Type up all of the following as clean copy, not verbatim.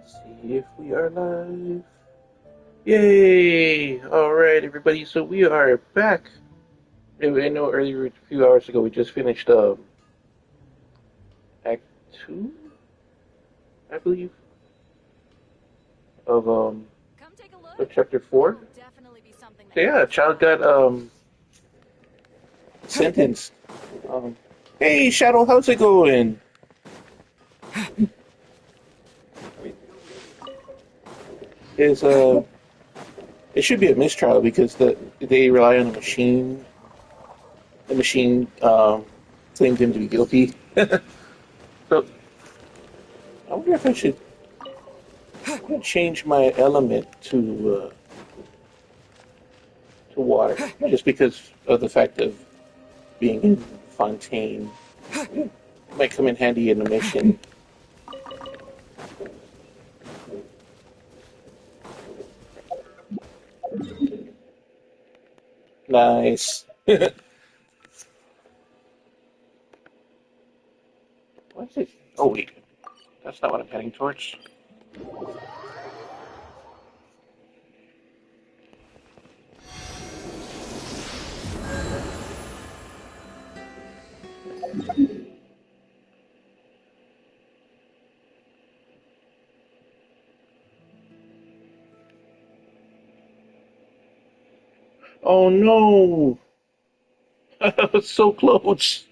See if we are live. Yay! Alright, everybody, so we are back. I know earlier, a few hours ago, we just finished Act 2, I believe, of, Come take a of look. Chapter 4. There'll definitely be something So yeah, Childe got, sentenced. Um, hey, Shadow, how's it going? Is, it should be a mistrial because they rely on the machine, claimed him to be guilty. So, I wonder if I should change my element to water, just because of the fact of being in Fontaine. Might come in handy in a mission. Nice. What is it? Oh wait, that's not what I'm heading towards. Oh no! I was so close.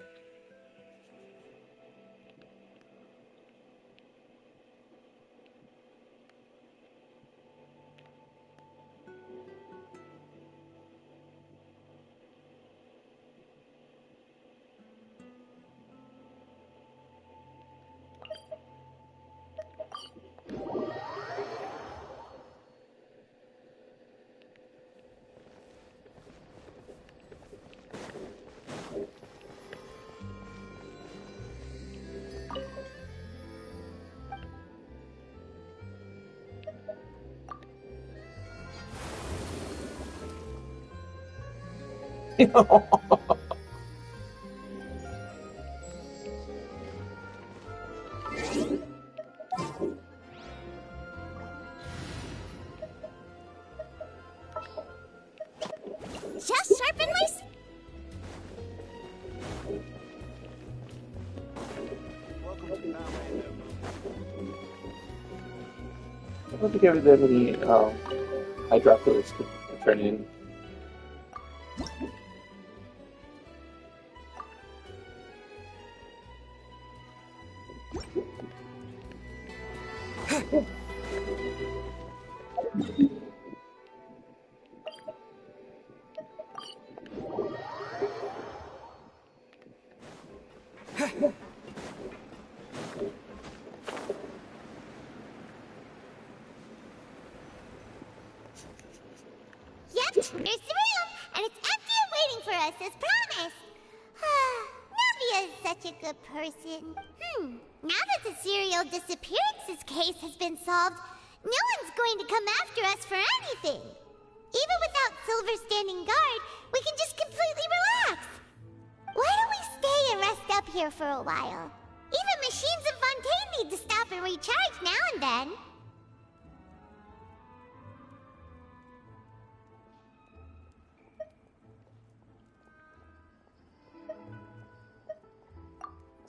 Just sharpen my... I don't think I have that many hydrophilus to turn in. Yep, there's the room, and it's empty and waiting for us as promised. Navia is such a good person. Now that the serial disappearances case has been solved, no one's going to come after us for anything. Even without Silver standing guard, we can just completely relax. Why don't we stay and rest up here for a while? Even machines in Fontaine need to stop and recharge now and then.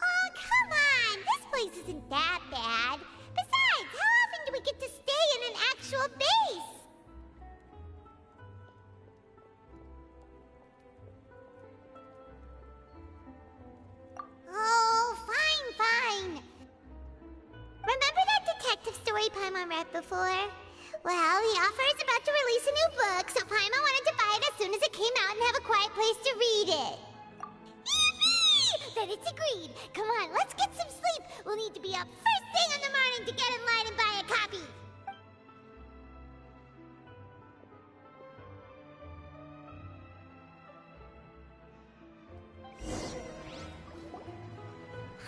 Oh, come on! This place isn't that bad. Besides, how often do we get to stay in an actual base? Oh, fine. Remember that detective story Paimon read before? Well, the author is about to release a new book, so Paimon wanted to buy it as soon as it came out and have a quiet place to read it. Yippee! Then it's agreed. Come on, let's get some sleep. We'll need to be up first thing in the morning to get in line and buy a copy.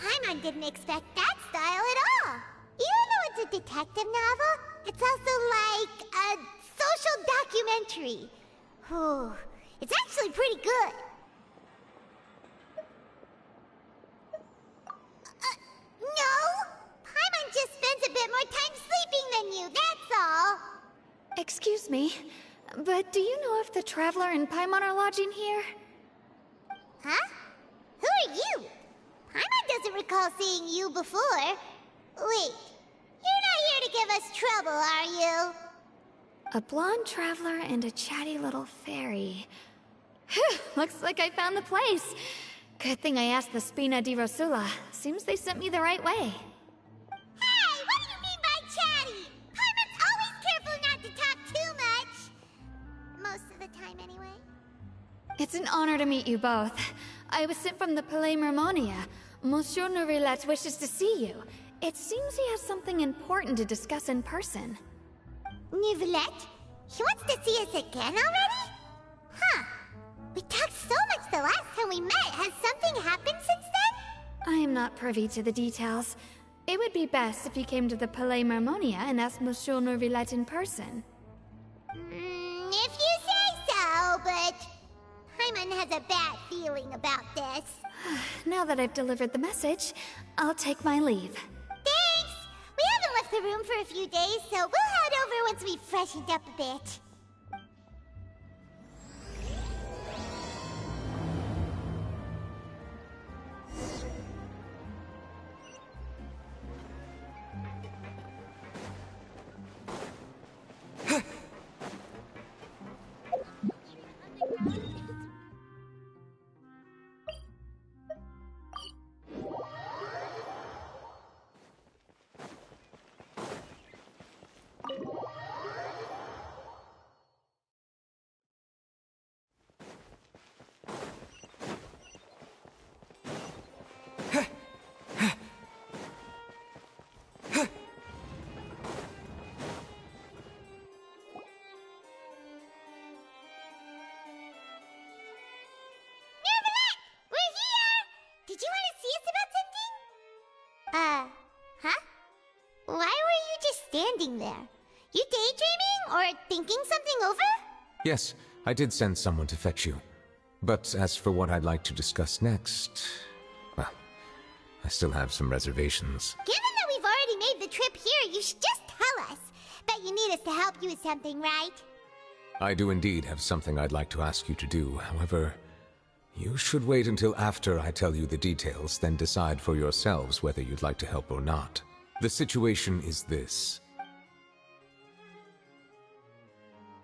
Paimon didn't expect that style at all. Even though it's a detective novel, it's also like a social documentary. Whew. It's actually pretty good. No! Paimon just spends a bit more time sleeping me, but do you know if the Traveler and Paimon are lodging here? Huh? Who are you? Paimon doesn't recall seeing you before. Wait, you're not here to give us trouble, are you? A blonde traveler and a chatty little fairy. Whew, looks like I found the place. Good thing I asked the Spina di Rosula. Seems they sent me the right way. Hey, what do you mean by chatty? Paimon's always careful not to talk too much. Most of the time, anyway. It's an honor to meet you both. I was sent from the Palais Mermonia. Monsieur Nourillet wishes to see you. It seems he has something important to discuss in person. Nourillet? He wants to see us again already? Huh. We talked so much the last time we met. Has something happened since then? I am not privy to the details. It would be best if you came to the Palais Mermonia and asked Monsieur Nourillet in person. If you say so, but Paimon has a bad feeling about this. Now that I've delivered the message, I'll take my leave. Thanks! We haven't left the room for a few days, so we'll head over once we've freshened up a bit. Did you want to see us about something? Huh? Why were you just standing there? You daydreaming or thinking something over? Yes, I did send someone to fetch you. But as for what I'd like to discuss next, well, I still have some reservations. Given that we've already made the trip here, you should just tell us. Bet you need us to help you with something, right? I do indeed have something I'd like to ask you to do. However, you should wait until after I tell you the details, then decide for yourselves whether you'd like to help or not. The situation is this.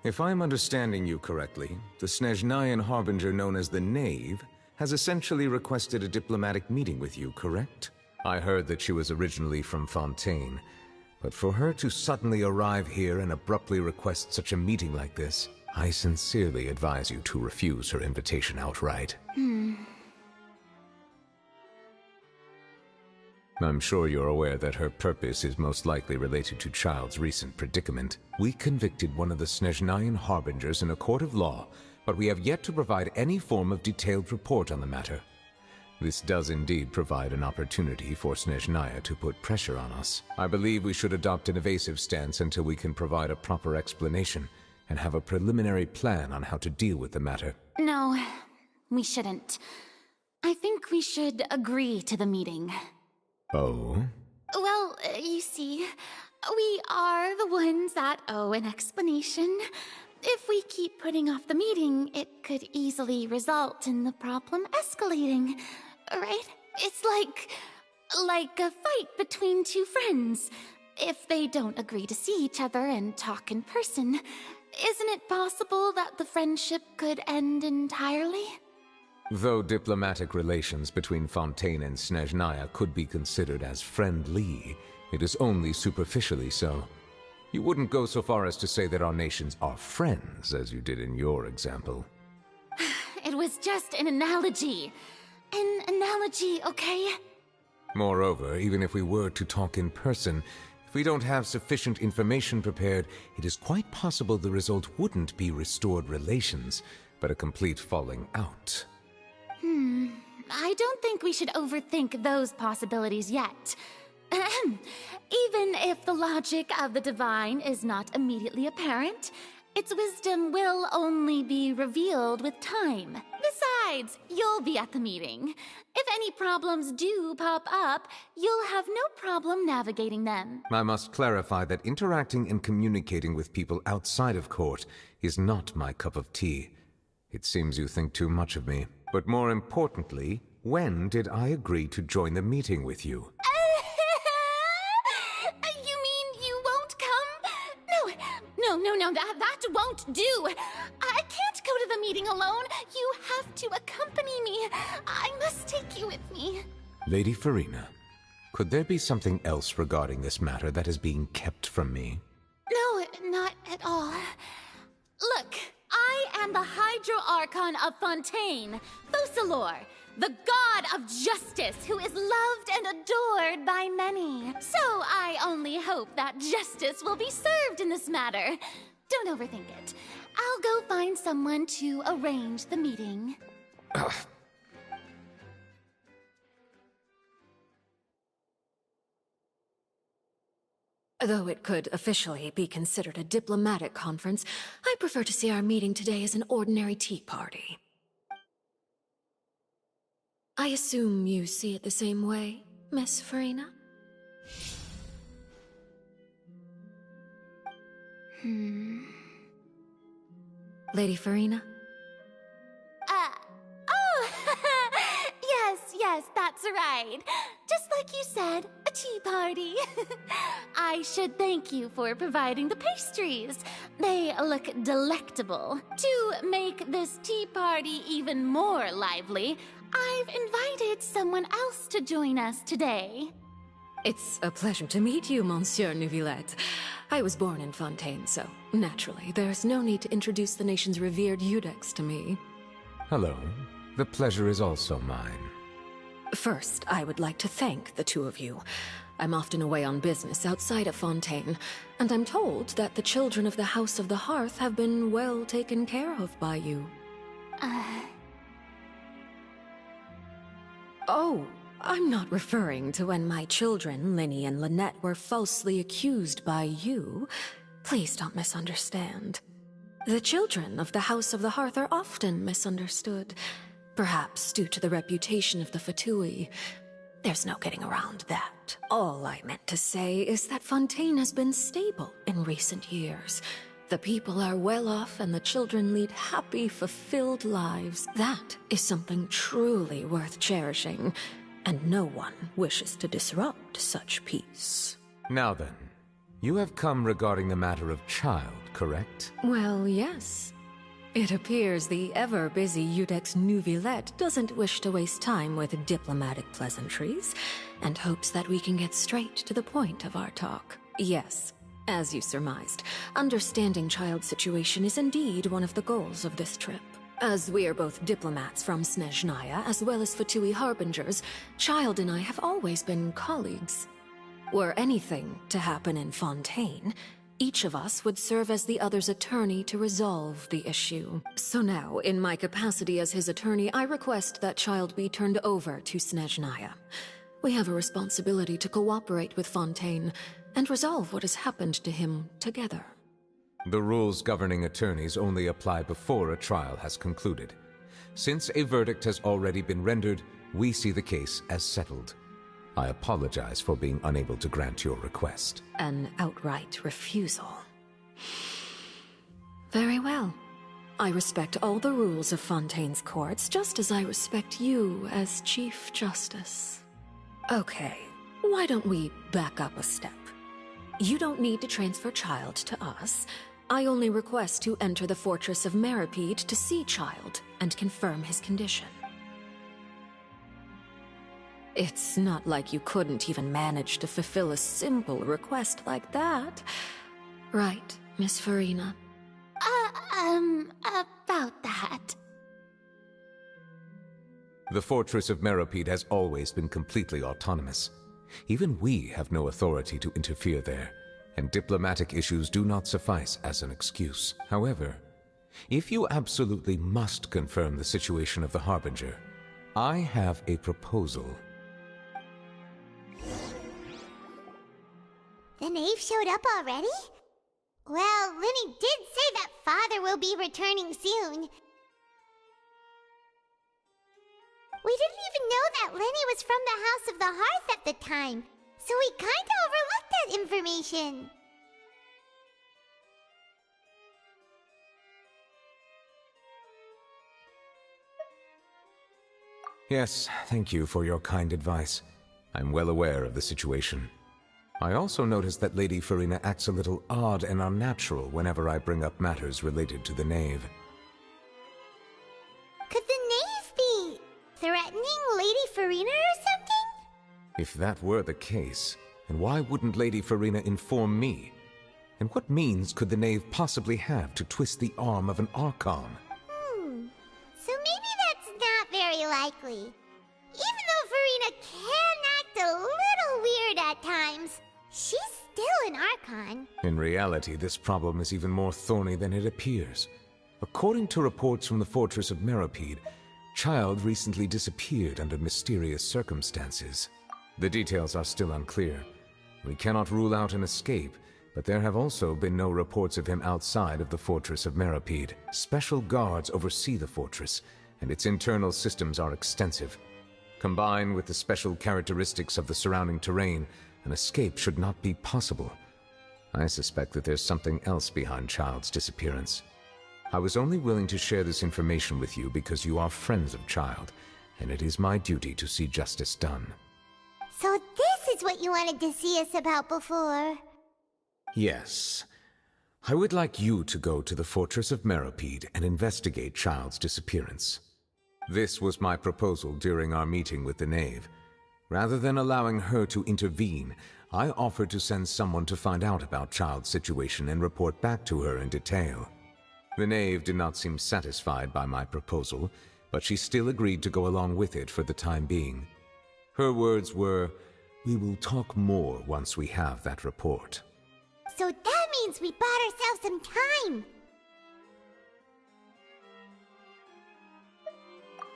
If I'm understanding you correctly, the Snezhnayan Harbinger known as the Knave has essentially requested a diplomatic meeting with you, correct? I heard that she was originally from Fontaine, but for her to suddenly arrive here and abruptly request such a meeting like this, I sincerely advise you to refuse her invitation outright. I'm sure you're aware that her purpose is most likely related to Childe's recent predicament. We convicted one of the Snezhnayan Harbingers in a court of law, but we have yet to provide any form of detailed report on the matter. This does indeed provide an opportunity for Snezhnaya to put pressure on us. I believe we should adopt an evasive stance until we can provide a proper explanation and have a preliminary plan on how to deal with the matter. No, we shouldn't. I think we should agree to the meeting. Oh? Well, you see, we are the ones that owe an explanation. If we keep putting off the meeting, it could easily result in the problem escalating, right? It's like a fight between two friends. If they don't agree to see each other and talk in person, isn't it possible that the friendship could end entirely? Though diplomatic relations between Fontaine and Snezhnaya could be considered as friendly, it is only superficially so. You wouldn't go so far as to say that our nations are friends, as you did in your example. It was just an analogy. An analogy, okay? Moreover, even if we were to talk in person, if we don't have sufficient information prepared, it is quite possible the result wouldn't be restored relations, but a complete falling out. I don't think we should overthink those possibilities yet. Even if the logic of the divine is not immediately apparent, its wisdom will only be revealed with time. Besides, you'll be at the meeting. If any problems do pop up, you'll have no problem navigating them. I must clarify that interacting and communicating with people outside of court is not my cup of tea. It seems you think too much of me. But more importantly, when did I agree to join the meeting with you? You mean you won't come? No, that won't do. I can't go to the meeting alone. You have to accompany me. I must take you with me. Lady Farina, could there be something else regarding this matter that is being kept from me? No, not at all. Look, I am the Hydro-Archon of Fontaine, Focalor, the god of justice who is loved and adored by many. So I only hope that justice will be served in this matter. Don't overthink it. I'll go find someone to arrange the meeting. Though it could officially be considered a diplomatic conference, I prefer to see our meeting today as an ordinary tea party. I assume you see it the same way, Miss Farina? Lady Farina? Oh, yes, that's right. Just like you said, a tea party. I should thank you for providing the pastries. They look delectable. To make this tea party even more lively, I've invited someone else to join us today. It's a pleasure to meet you, Monsieur Neuvillette. I was born in Fontaine, so naturally, there's no need to introduce the nation's revered Eudex to me. Hello. The pleasure is also mine. First, I would like to thank the two of you. I'm often away on business outside of Fontaine, and I'm told that the children of the House of the Hearth have been well taken care of by you. Oh, I'm not referring to when my children, Linny and Lynette, were falsely accused by you. Please don't misunderstand. The children of the House of the Hearth are often misunderstood, perhaps due to the reputation of the Fatui. There's no getting around that. All I meant to say is that Fontaine has been stable in recent years. The people are well off and the children lead happy, fulfilled lives. That is something truly worth cherishing, and no one wishes to disrupt such peace. Now then, you have come regarding the matter of Childe, correct? Well, yes. It appears the ever-busy Eudex Neuvillette doesn't wish to waste time with diplomatic pleasantries, and hopes that we can get straight to the point of our talk. Yes, as you surmised, understanding Childe's situation is indeed one of the goals of this trip. As we are both diplomats from Snezhnaya, as well as Fatui Harbingers, Childe and I have always been colleagues. Were anything to happen in Fontaine, each of us would serve as the other's attorney to resolve the issue. So now, in my capacity as his attorney, I request that Childe be turned over to Snezhnaya. We have a responsibility to cooperate with Fontaine and resolve what has happened to him together. The rules governing attorneys only apply before a trial has concluded. Since a verdict has already been rendered, we see the case as settled. I apologize for being unable to grant your request. An outright refusal. Very well. I respect all the rules of Fontaine's courts, just as I respect you as Chief Justice. Okay, why don't we back up a step? You don't need to transfer Childe to us. I only request to enter the fortress of Meripede to see Childe and confirm his condition. It's not like you couldn't even manage to fulfill a simple request like that. Right, Miss Farina? About that. The fortress of Meripede has always been completely autonomous. Even we have no authority to interfere there, and diplomatic issues do not suffice as an excuse. However, if you absolutely must confirm the situation of the Harbinger, I have a proposal. The knave showed up already? Well, Linny did say that father will be returning soon. We didn't even know that Lenny was from the House of the Hearth at the time, so we kinda overlooked that information. Yes, thank you for your kind advice. I'm well aware of the situation. I also noticed that Lady Farina acts a little odd and unnatural whenever I bring up matters related to the Knave. Could the Knave be threatening Lady Farina or something? If that were the case, then why wouldn't Lady Farina inform me? And what means could the Knave possibly have to twist the arm of an Archon? So maybe that's not very likely. Even though Farina can act a little weird at times, she's still an Archon. In reality, this problem is even more thorny than it appears. According to reports from the fortress of Meropide, Childe recently disappeared under mysterious circumstances. The details are still unclear. We cannot rule out an escape, but there have also been no reports of him outside of the fortress of Meropide. Special guards oversee the fortress, and its internal systems are extensive. Combined with the special characteristics of the surrounding terrain, an escape should not be possible. I suspect that there's something else behind Childe's disappearance. I was only willing to share this information with you because you are friends of Childe, and it is my duty to see justice done. So this is what you wanted to see us about before. Yes. I would like you to go to the fortress of Meropide and investigate Childe's disappearance. This was my proposal during our meeting with the Knave. Rather than allowing her to intervene, I offered to send someone to find out about Childe's situation and report back to her in detail. The Knave did not seem satisfied by my proposal, but she still agreed to go along with it for the time being. Her words were, "We will talk more once we have that report." So that means we bought ourselves some time.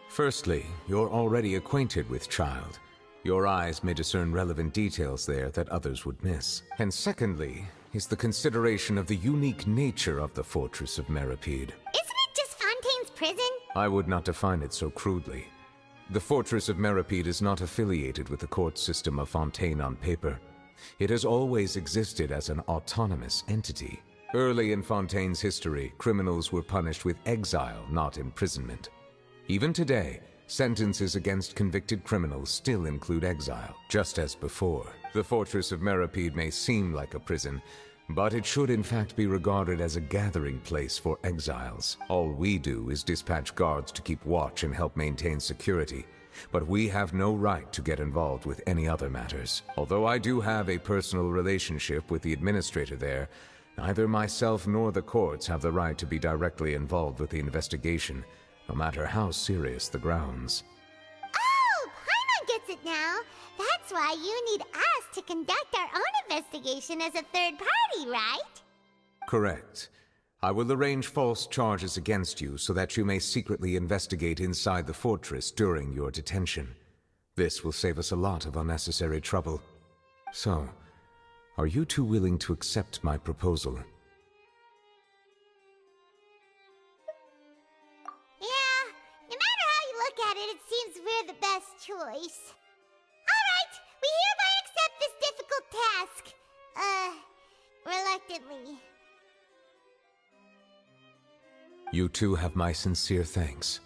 Firstly, you're already acquainted with Childe. Your eyes may discern relevant details there that others would miss. And secondly, is the consideration of the unique nature of the fortress of Meropide. Isn't it just Fontaine's prison? I would not define it so crudely. The fortress of Meropide is not affiliated with the court system of Fontaine on paper. It has always existed as an autonomous entity. Early in Fontaine's history, criminals were punished with exile, not imprisonment. Even today, sentences against convicted criminals still include exile, just as before. The fortress of Meropide may seem like a prison, but it should in fact be regarded as a gathering place for exiles. All we do is dispatch guards to keep watch and help maintain security, but we have no right to get involved with any other matters. Although I do have a personal relationship with the administrator there, neither myself nor the courts have the right to be directly involved with the investigation, no matter how serious the grounds. Oh, Paimon gets it now. That's why you need us to conduct our own investigation as a third party, right? Correct. I will arrange false charges against you so that you may secretly investigate inside the fortress during your detention. This will save us a lot of unnecessary trouble. So, are you two willing to accept my proposal? Yeah, no matter how you look at it, it seems we're the best choice. Alright, we hereby accept this difficult task. Reluctantly. You two have my sincere thanks.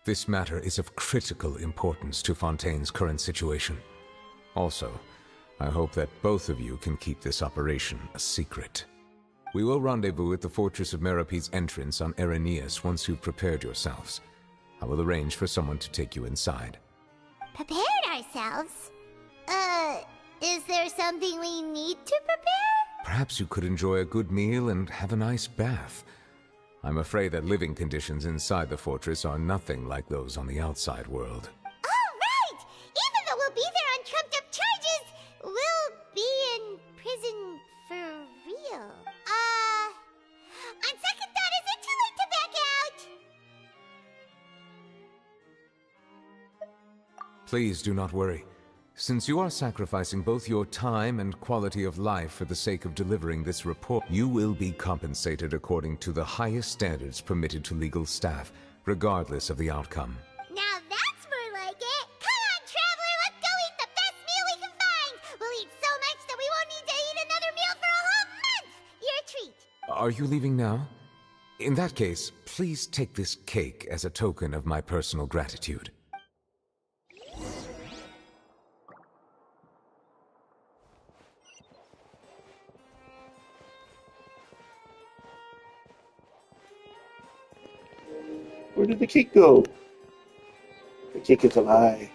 This matter is of critical importance to Fontaine's current situation. Also, I hope that both of you can keep this operation a secret. We will rendezvous at the Fortress of Meropide's entrance on Erinius once you've prepared yourselves. I will arrange for someone to take you inside. Prepared ourselves? Is there something we need to prepare? Perhaps you could enjoy a good meal and have a nice bath. I'm afraid that living conditions inside the fortress are nothing like those on the outside world. Oh, right! Even though we'll be there on trumped-up charges, we'll be in prison for real. On second thought, is it too late to back out? Please do not worry. Since you are sacrificing both your time and quality of life for the sake of delivering this report, you will be compensated according to the highest standards permitted to legal staff, regardless of the outcome. Now that's more like Are you leaving now? In that case, please take this cake as a token of my personal gratitude. Where did the cake go? The cake is a lie.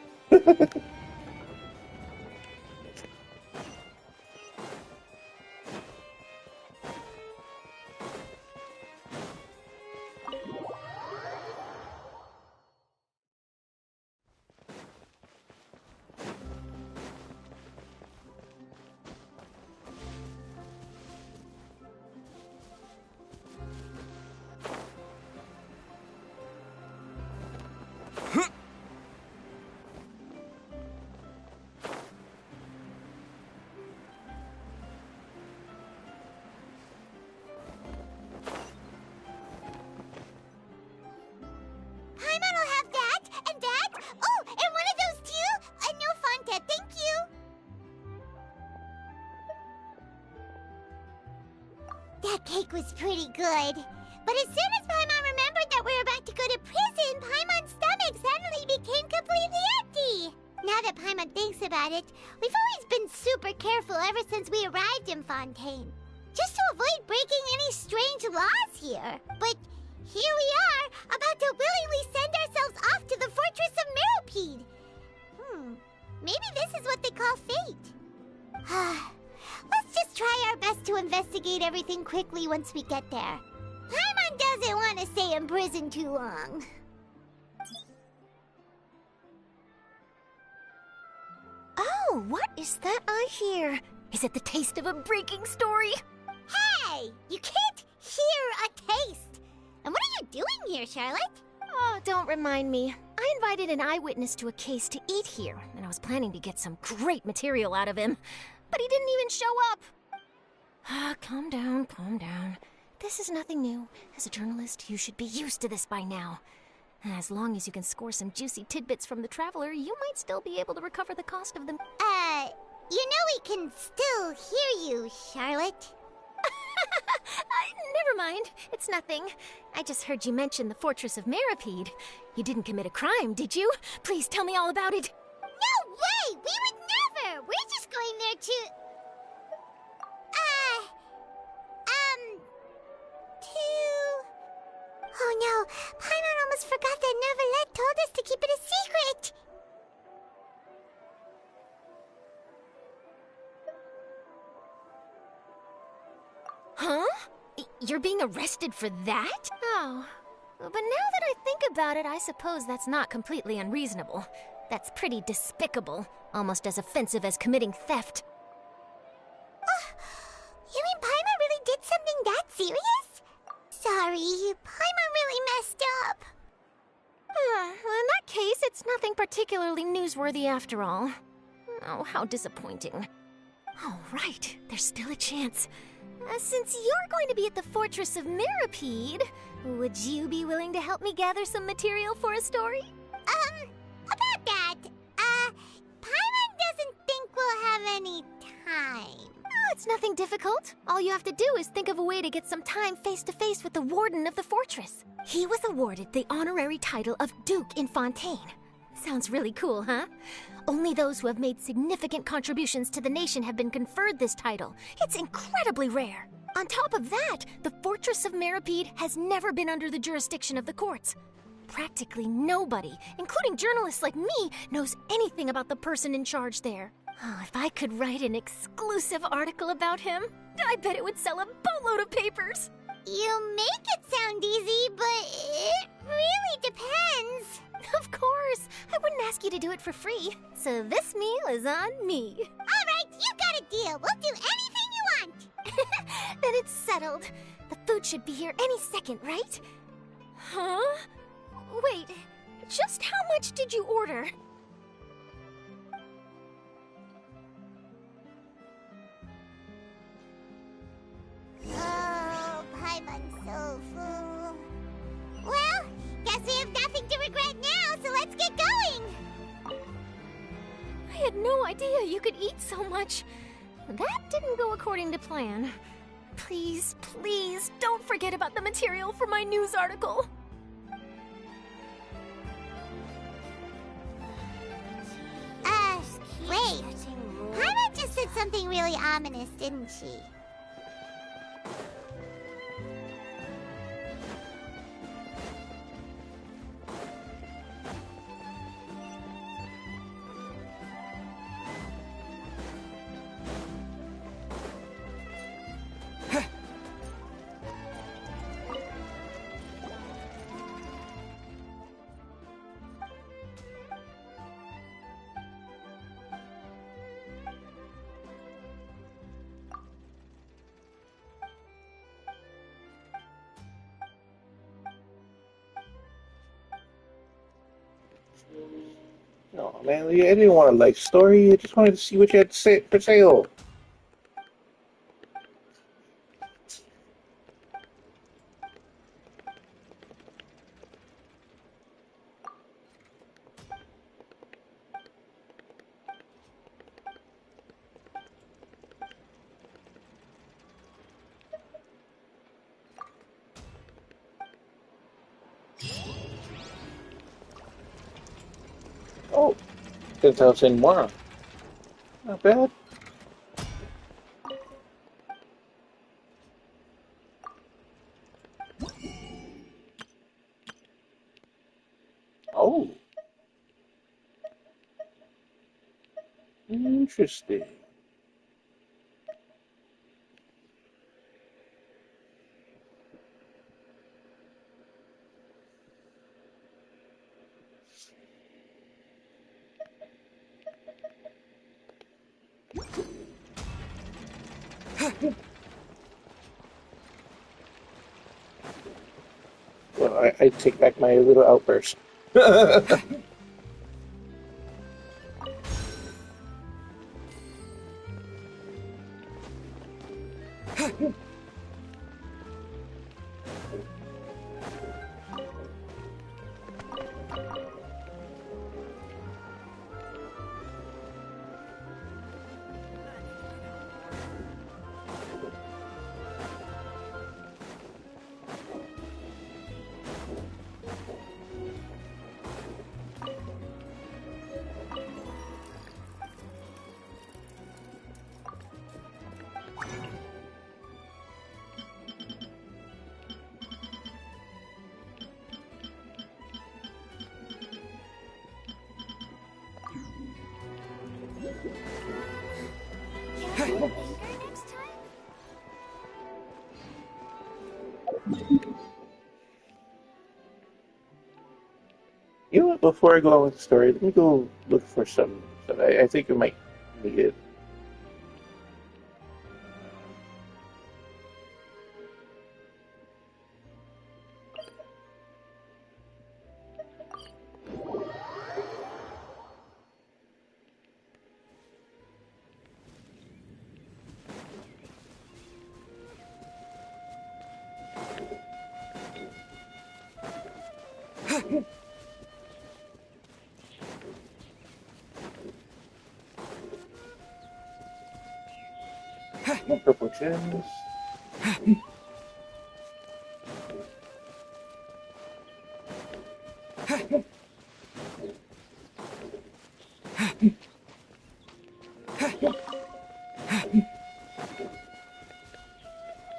Paimon will have that, and that. Oh, and one of those too. No Fanta, thank you. That cake was pretty good. But as soon as Paimon remembered that we were about to go to prison, Paimon's stomach suddenly became completely empty. Now that Paimon thinks about it, we've always been super careful ever since we arrived in Fontaine. Just to avoid breaking any strange laws here. But here we are, about to willingly send ourselves off to the Fortress of Meropide. Maybe this is what they call fate. Let's just try our best to investigate everything quickly once we get there. Paimon doesn't want to stay in prison too long. Oh, what is that I hear? Is it the taste of a breaking story? Hey, you can't hear a taste. And what are you doing here, Charlotte? Oh, don't remind me. I invited an eyewitness to a case to eat here, and I was planning to get some great material out of him. But he didn't even show up. Calm down, calm down. This is nothing new. As a journalist, you should be used to this by now. As long as you can score some juicy tidbits from the Traveler, you might still be able to recover the cost of them. You know we can still hear you, Charlotte. Never mind. It's nothing. I just heard you mention the Fortress of Meropide. You didn't commit a crime, did you? Please tell me all about it. No way! We would never! We're just going there to... Oh no, Paimon almost forgot that Neverlet told us to keep it a secret! Huh? You're being arrested for that? Oh. But now that I think about it, I suppose that's not completely unreasonable. That's pretty despicable. Almost as offensive as committing theft. You mean Paimon really did something that serious? Sorry, Paimon really messed up. Well, in that case, it's nothing particularly newsworthy after all. Oh, how disappointing. Oh, right. There's still a chance. Since you're going to be at the Fortress of Meropide, would you be willing to help me gather some material for a story? About that, Paimon doesn't think we'll have any time. Oh, it's nothing difficult. All you have to do is think of a way to get some time face-to-face with the warden of the fortress. He was awarded the honorary title of Duke in Fontaine. Sounds really cool, huh? Only those who have made significant contributions to the nation have been conferred this title. It's incredibly rare. On top of that, the Fortress of Meropide has never been under the jurisdiction of the courts. Practically nobody, including journalists like me, knows anything about the person in charge there. Oh, if I could write an exclusive article about him, I bet it would sell a boatload of papers. You make it sound easy, but it really depends. Of course. I wouldn't ask you to do it for free. So this meal is on me. All right, you got a deal. We'll do anything you want. Then it's settled. The food should be here any second, right? Huh? Wait, just how much did you order? Oh, Paimon's so full. Well, guess we have nothing to regret now, so let's get going. I had no idea you could eat so much. That didn't go according to plan. Please, please, don't forget about the material for my news article. Wait. Paimon just said something really ominous, didn't she? No, man, I didn't want a life story. I just wanted to see what you had to say for sale. Oh, 10,000 more. Not bad. Oh, interesting. Well, I take back my little outburst. You know what? Before I go on with the story, let me go look for some stuff. I think we might need it. Purple gems.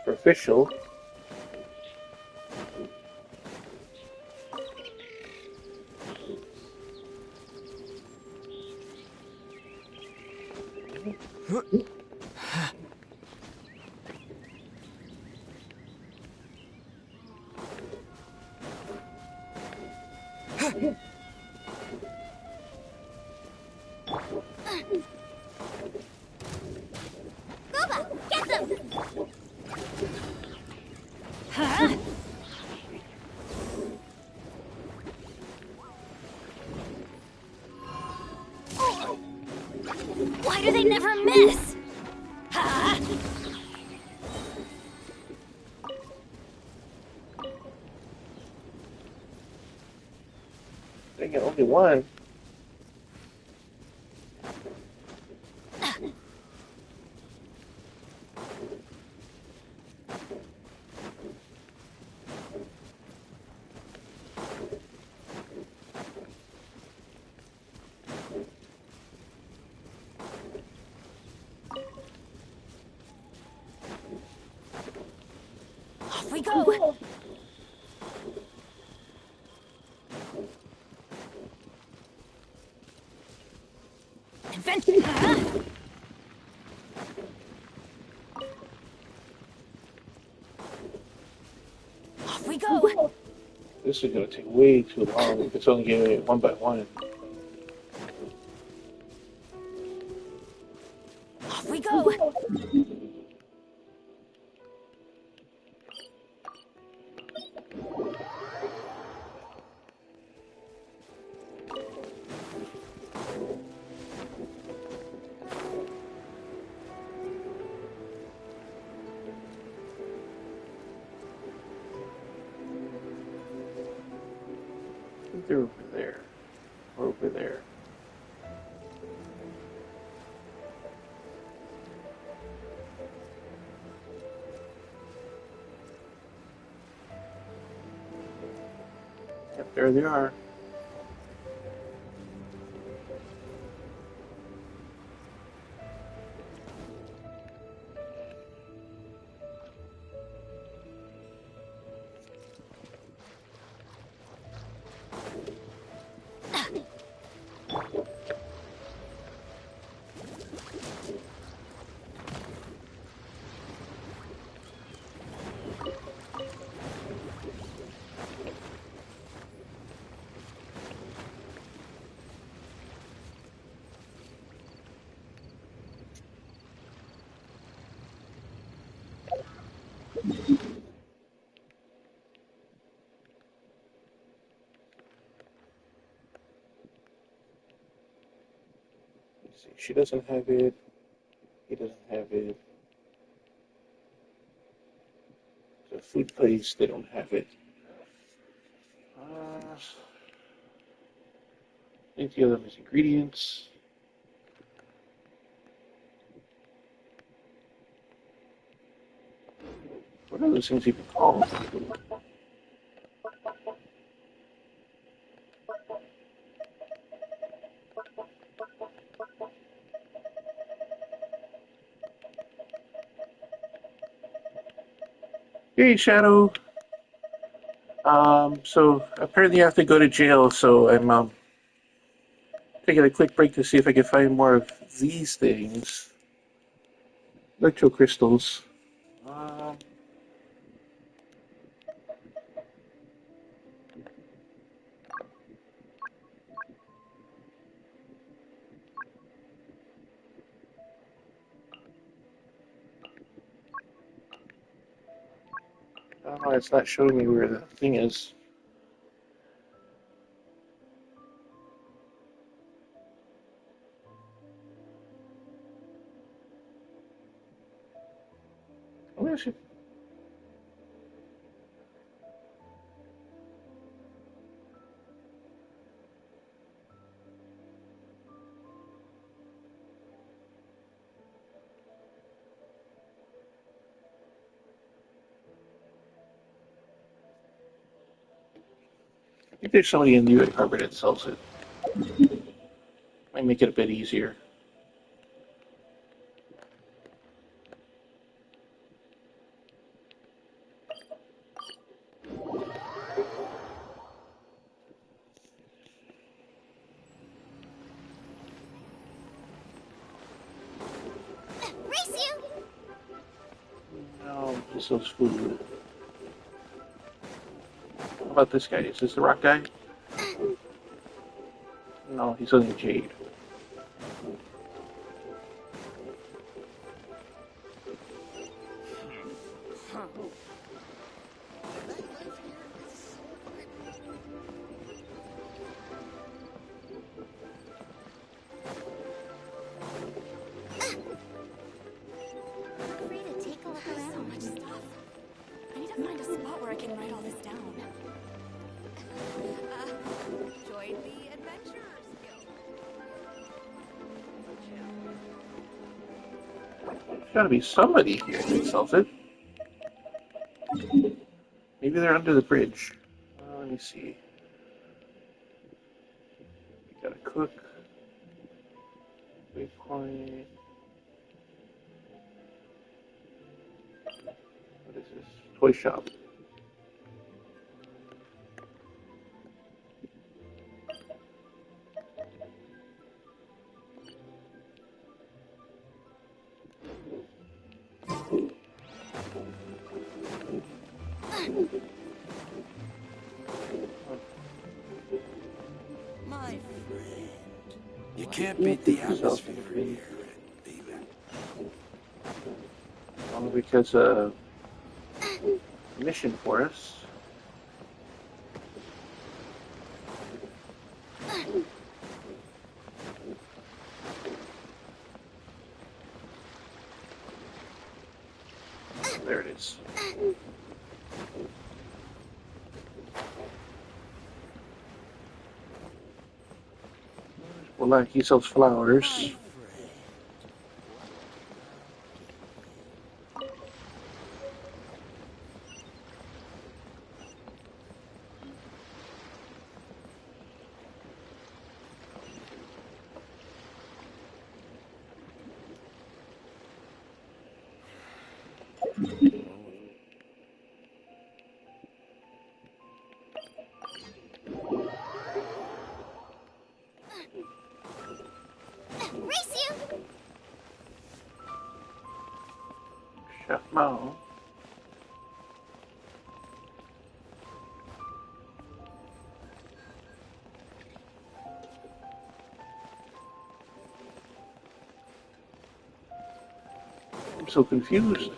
For official. Boba, get them! Huh? Why do they never miss? Huh? They get only one. we go! Adventure! Off we go! This is going to take way too long if it's only giving it one by one. Off we go! I think they're over there. Or over there. Yep, there they are. Let's see. She doesn't have it. He doesn't have it. The food place, they don't have it. I think the other one is ingredients. What are those things even called? Hey, Shadow. So apparently I have to go to jail, so I'm taking a quick break to see if I can find more of these things. Electro crystals. Um, I don't know, it's not showing me where the thing is. Where is it? I think there's somebody in the Harbor that sells it. Might make it a bit easier. Race you! No, this sells food. How about this guy? Is this the rock guy? No, he's only jade. Free to take a look around. So much stuff. I need to find a spot where I can write all this down. Join the Adventurers Guild. There's gotta be somebody here that sells it. Maybe they're under the bridge. Let me see. You gotta cook. Bitcoin. What is this? Toy shop. Can't beat the atmosphere in here, baby. Only because mission for us. There it is. Well, like he sells flowers. Race you! Chef Mo. I'm so confused.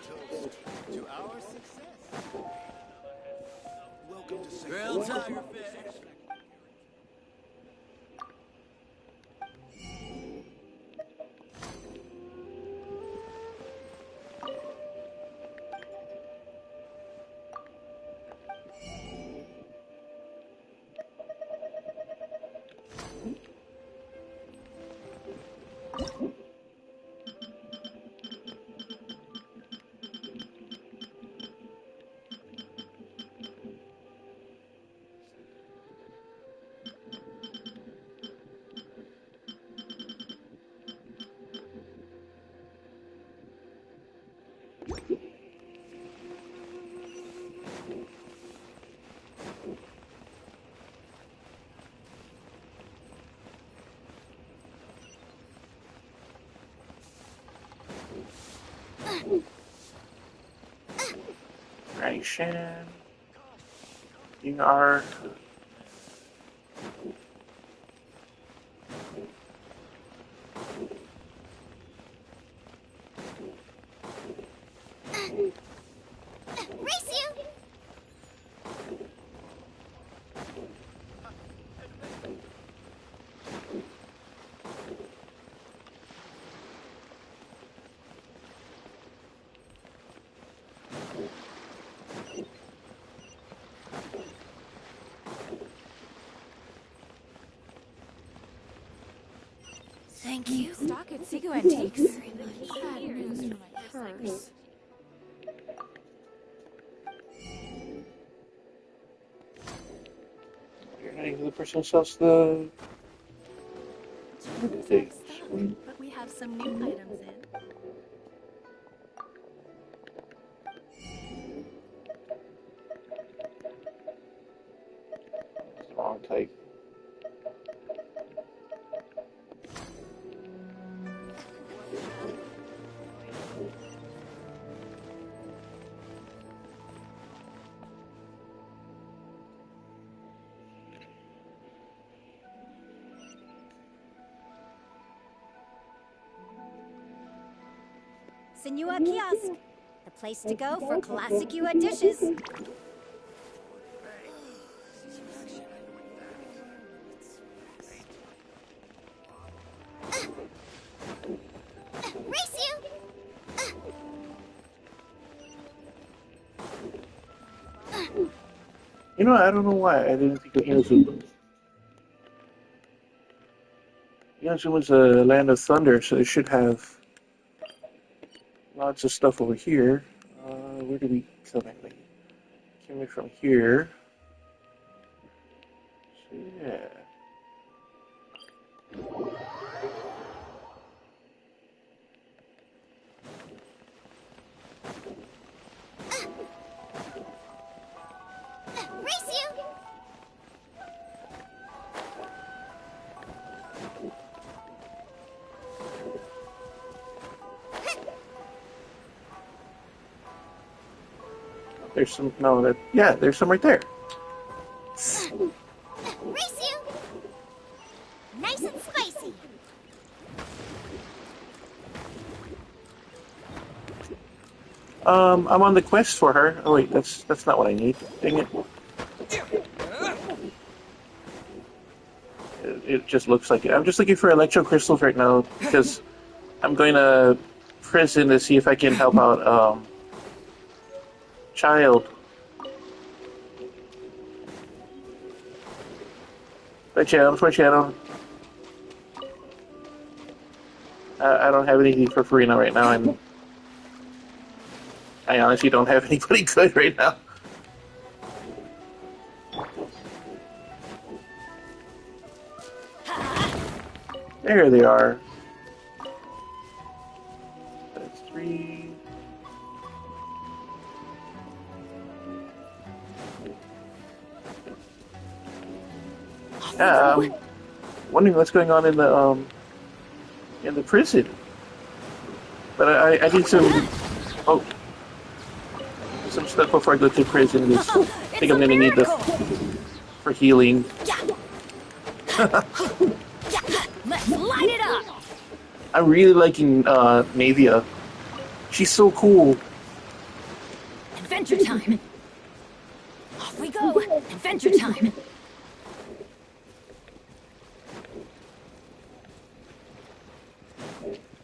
To our success. Welcome to Grilled Tigerfish. Ration. You are. Race you! Thank you. Stock at Sigu Antiques. Bad news for my purse. You're not even the person who sells the things. But we have some new items in. It's the wrong type. Senua Kiosk, the place to go for classic Yua dishes. Race you! You know, I don't know why I didn't think of Inazuma. Inazuma's a land of thunder, so it should have lots of stuff over here. Where did we come in? We came in from here. So, yeah. Race you! There's some, no, that, yeah, there's some right there. Race you! Nice and spicy! I'm on the quest for her. Oh wait, that's not what I need. Dang it. It just looks like it. I'm just looking for electro crystals right now because I'm going to prison to see if I can help out Childe. But yeah, unfortunately, I don't have anything for Farina right now, and I honestly don't have anybody good right now. There they are. That's 3. Yeah, I'm wondering what's going on in the prison. But I need some some stuff before I go to prison. Because I think I'm gonna need the for healing. Let's light it up! I'm really liking Navia. She's so cool. Adventure time! Off we go! Adventure time!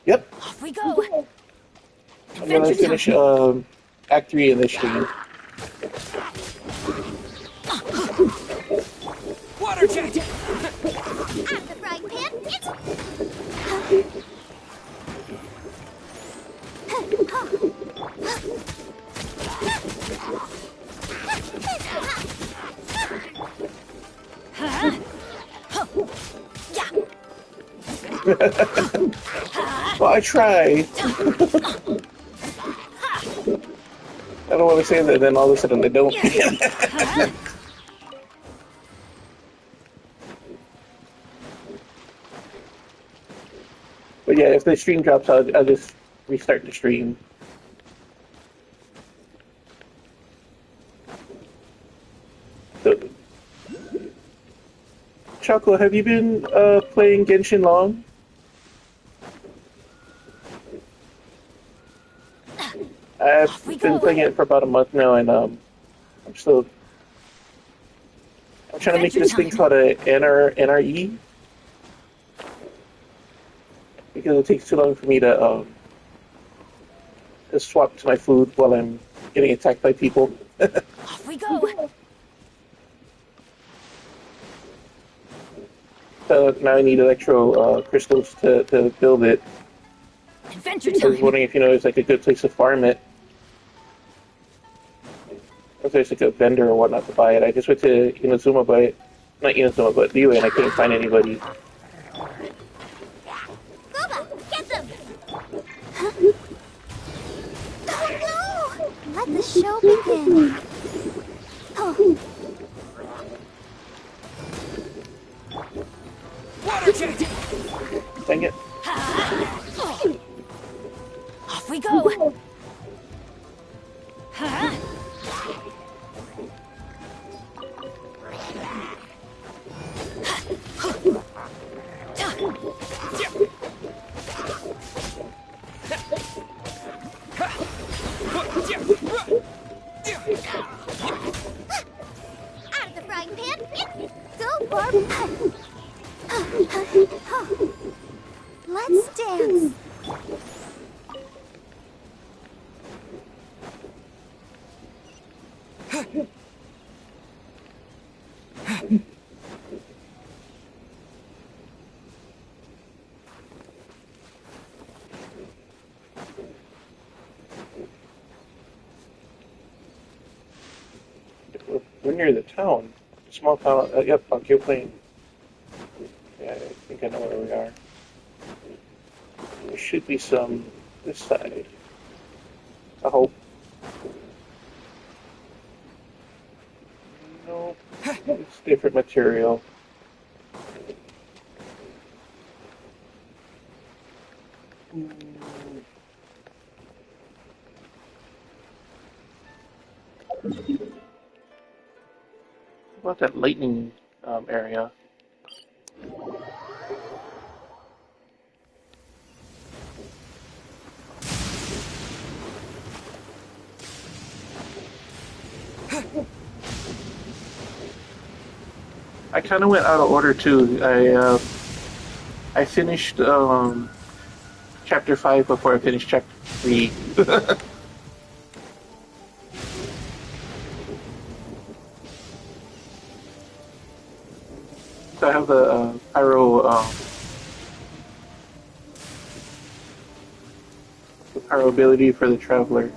Yep. Off we go! I'm gonna finish Act 3 in this stream. Water jet! I'm the frying pan. Well, I try. I don't want to say that, then all of a sudden they don't. But yeah, if the stream drops, I'll just restart the stream. So, Choco, have you been playing Genshin long? I've been playing it for about a month now, and I'm trying to make this thing called a NRE because it takes too long for me to swap to my food while I'm getting attacked by people. Off we go! So now I need electro crystals to build it. Adventure I was time! wondering if it's like a good place to farm it. Or if there's like a vendor or whatnot to buy it. I just went to Inazuma, but not Inazuma, but Liyue, and I couldn't find anybody. Booba, get them! Oh no! Let the show begin. Oh. Water jet! Dang it. Off we go! Out of the frying pan. Go, Barb. Let's dance. We're near the town. Small town. Yep, on Kill Plain. Yeah, I think I know where we are. There should be some this side. I hope. No, it's different material. What about that lightning area? I kind of went out of order too. I finished chapter 5 before I finished chapter 3. So I have the pyro ability for the Traveler.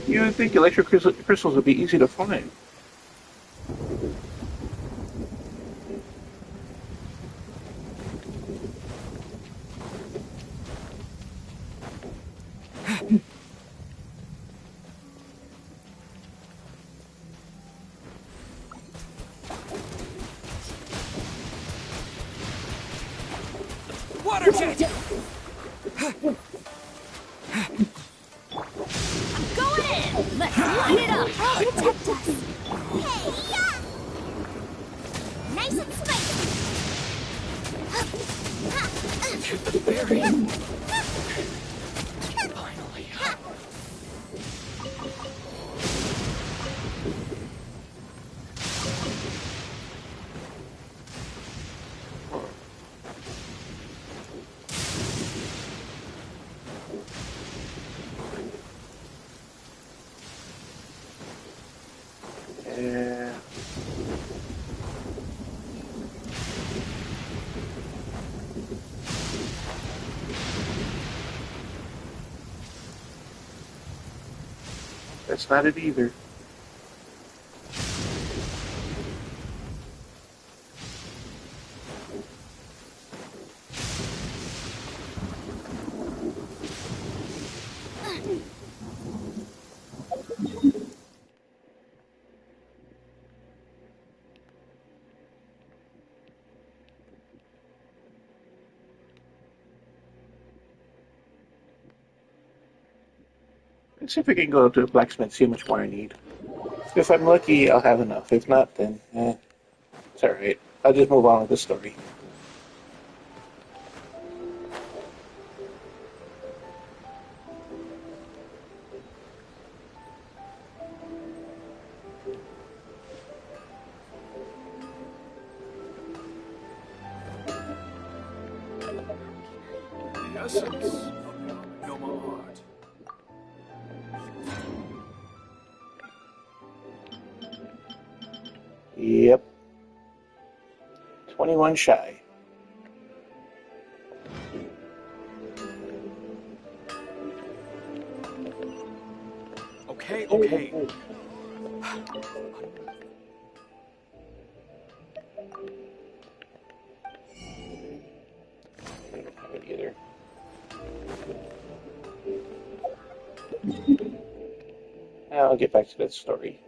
You would think electric crystals would be easy to find. Water jet! Going in! Let's light it up! Protect us! Hey, yeah! Nice and spicy! Get the berry! Finally. Yeah. That's not it either. Let's see if we can go to the blacksmith, see how much more I need. If I'm lucky, I'll have enough. If not, then it's alright. I'll just move on with the story. The essence of Noma art. Yep. 21 shy. Okay, okay. I don't have it either. I'll get back to that story.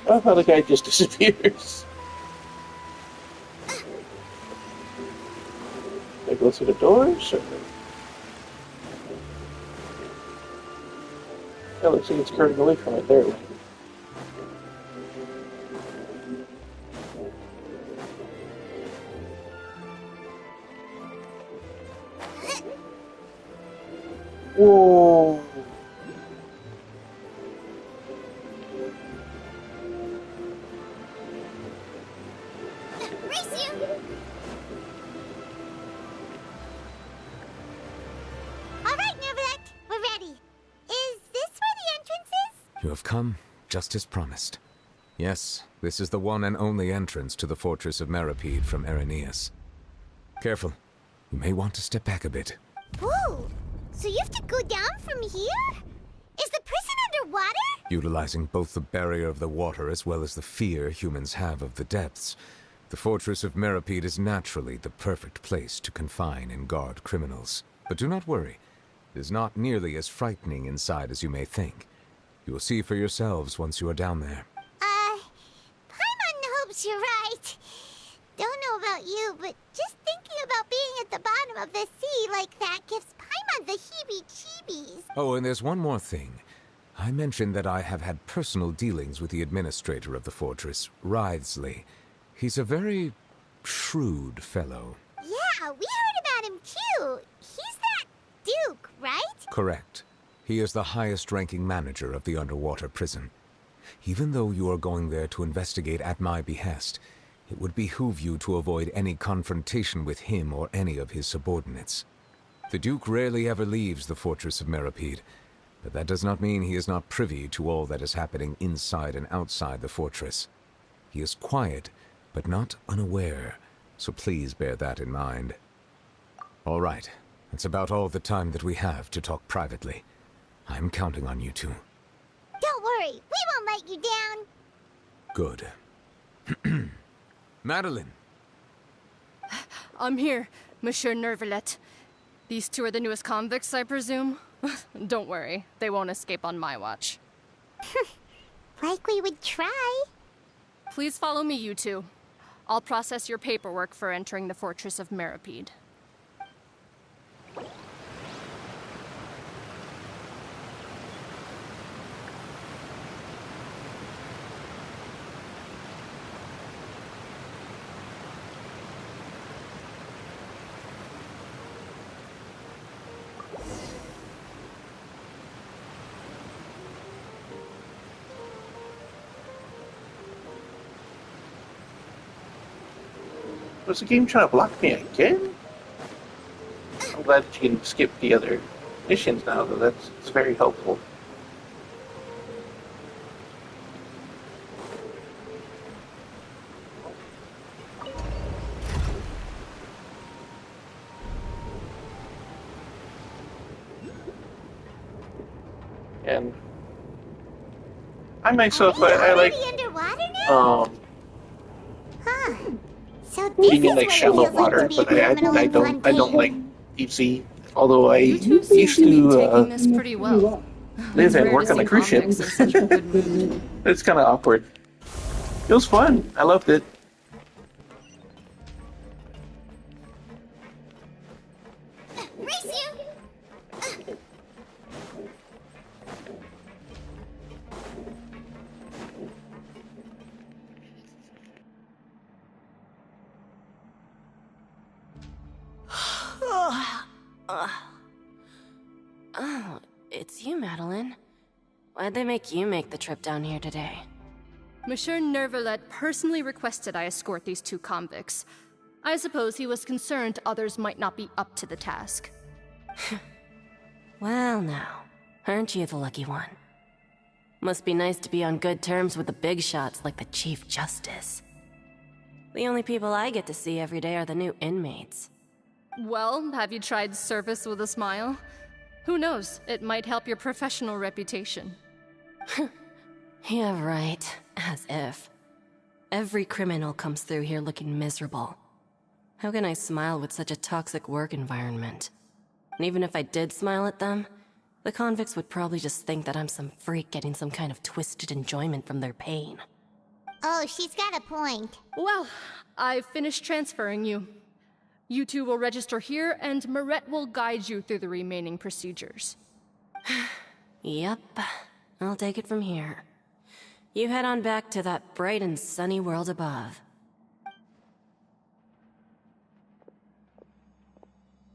Oh, how the guy just disappears. I go through the doors, or... It looks like it's curving away from it. There it went. Whoa! Race you! Alright, Neverland, we're ready. Is this where the entrance is? You have come, just as promised. Yes, this is the one and only entrance to the fortress of Meripede from Irenaeus. Careful. You may want to step back a bit. Whoa! So you have to go down from here? Is the prison underwater? Utilizing both the barrier of the water as well as the fear humans have of the depths, the fortress of Meripede is naturally the perfect place to confine and guard criminals. But do not worry. It is not nearly as frightening inside as you may think. You will see for yourselves once you are down there. Paimon hopes you're right. Don't know about you, but just thinking about being at the bottom of the sea like that gives Paimon the heebie-jeebies. Oh, and there's one more thing. I mentioned that I have had personal dealings with the administrator of the fortress, Writhsley. He's a very shrewd fellow. Yeah, we heard about him too. He's that Duke, right? Correct. He is the highest-ranking manager of the underwater prison. Even though you are going there to investigate at my behest, it would behoove you to avoid any confrontation with him or any of his subordinates. The Duke rarely ever leaves the fortress of Meripede, but that does not mean he is not privy to all that is happening inside and outside the fortress. He is quiet, but not unaware, so please bear that in mind. All right, that's about all the time that we have to talk privately. I'm counting on you two. Don't worry, we won't let you down. Good. Madeline! I'm here, Monsieur Nervalet. These two are the newest convicts, I presume? Don't worry, they won't escape on my watch. Like we would try. Please follow me, you two. I'll process your paperwork for entering the Fortress of Meripede. Was the game trying to block me again? I'm glad that you can skip the other missions now, though. It's very helpful. And I myself, I like Underwater now? Huh. So this being in is like what it shallow feels like water, to be a but criminal I in don't like Fontaine. deep sea. Although I You two seem used to be to taking this pretty well. live It's and rare work to on a see cruise ship. convicts in such a good mood. It's kind of awkward. It was fun. I loved it. Race you! Oh, it's you, Madeline. Why'd they make you make the trip down here today? Monsieur Nervalet personally requested I escort these two convicts. I suppose he was concerned others might not be up to the task. Well now, aren't you the lucky one? Must be nice to be on good terms with the big shots like the Chief Justice. The only people I get to see every day are the new inmates. Well, have you tried service with a smile? Who knows, it might help your professional reputation. Yeah, right. As if. Every criminal comes through here looking miserable. How can I smile with such a toxic work environment? And even if I did smile at them, the convicts would probably just think that I'm some freak getting some kind of twisted enjoyment from their pain. Oh, she's got a point. Well, I've finished transferring you. You two will register here, and Marette will guide you through the remaining procedures. Yep, I'll take it from here. You head on back to that bright and sunny world above.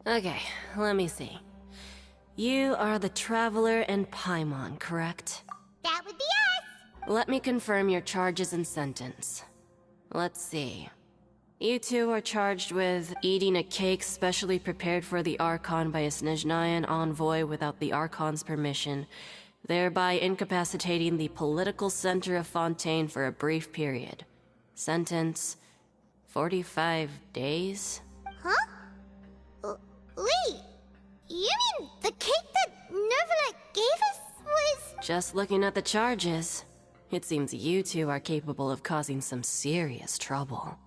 Okay, let me see. You are the Traveler and Paimon, correct? That would be us! Let me confirm your charges and sentence. Let's see. You two are charged with eating a cake specially prepared for the Archon by a Snezhnayan envoy without the Archon's permission, thereby incapacitating the political center of Fontaine for a brief period. Sentence, 45 days? Huh? Wait, you mean the cake that Nervalet gave us was... Just looking at the charges, it seems you two are capable of causing some serious trouble.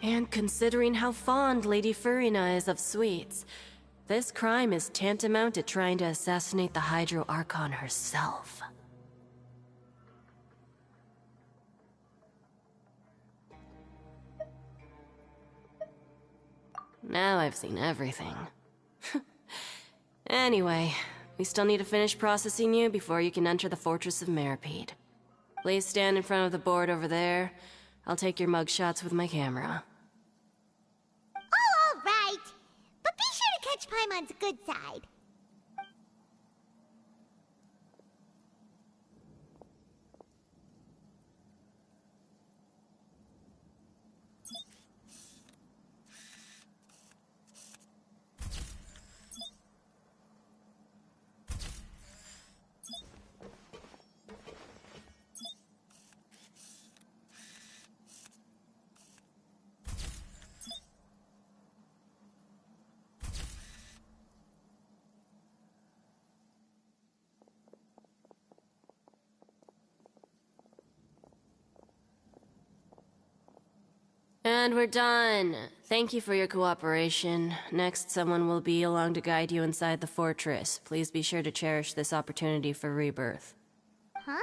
And considering how fond Lady Furina is of sweets, this crime is tantamount to trying to assassinate the Hydro Archon herself. Now I've seen everything. Anyway, we still need to finish processing you before you can enter the Fortress of Meripede. Please stand in front of the board over there. I'll take your mugshots with my camera. Oh, all right. But be sure to catch Paimon's good side. And we're done. Thank you for your cooperation. Next, someone will be along to guide you inside the fortress. Please be sure to cherish this opportunity for rebirth. Huh?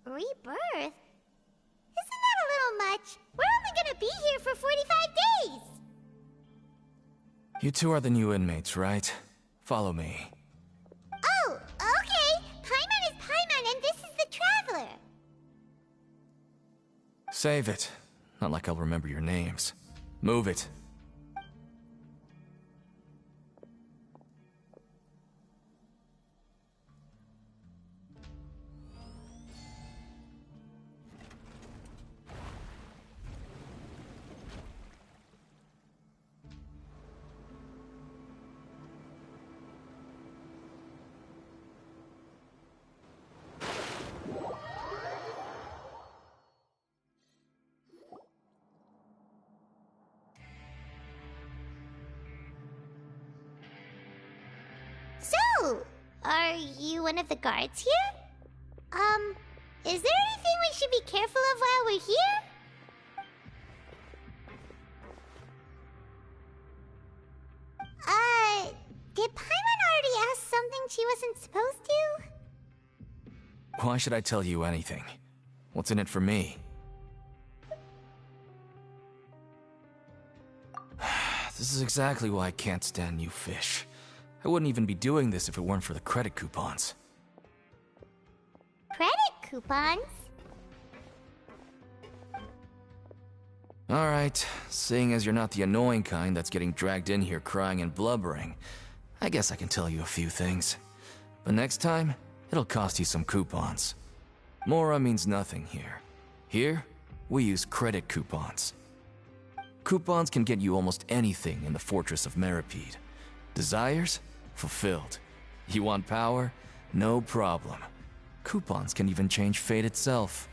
Rebirth? Isn't that a little much? We're only gonna be here for 45 days! You two are the new inmates, right? Follow me. Oh, okay! Paimon is Paimon and this is the Traveler! Save it. Not like I'll remember your names. Move it. So, are you one of the guards here? Is there anything we should be careful of while we're here? Did Paimon already ask something she wasn't supposed to? Why should I tell you anything? What's in it for me? This is exactly why I can't stand new fish. I wouldn't even be doing this if it weren't for the credit coupons. Credit coupons? Alright, seeing as you're not the annoying kind that's getting dragged in here crying and blubbering, I guess I can tell you a few things. But next time, it'll cost you some coupons. Mora means nothing here. Here, we use credit coupons. Coupons can get you almost anything in the Fortress of Meripede. Desires? Fulfilled. You want power? No problem. Coupons can even change fate itself.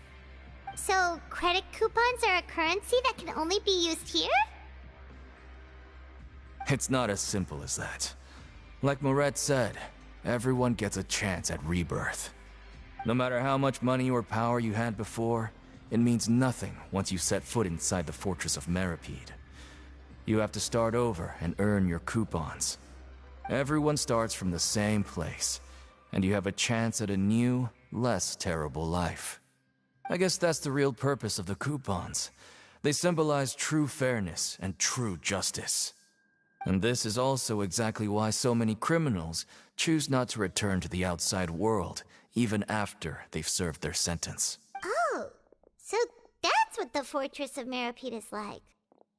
So, credit coupons are a currency that can only be used here? It's not as simple as that. Like Moret said, everyone gets a chance at rebirth. No matter how much money or power you had before, it means nothing once you set foot inside the Fortress of Meripede. You have to start over and earn your coupons. Everyone starts from the same place, and you have a chance at a new, less terrible life. I guess that's the real purpose of the coupons. They symbolize true fairness and true justice. And this is also exactly why so many criminals choose not to return to the outside world, even after they've served their sentence. Oh, so that's what the Fortress of Meripede is like.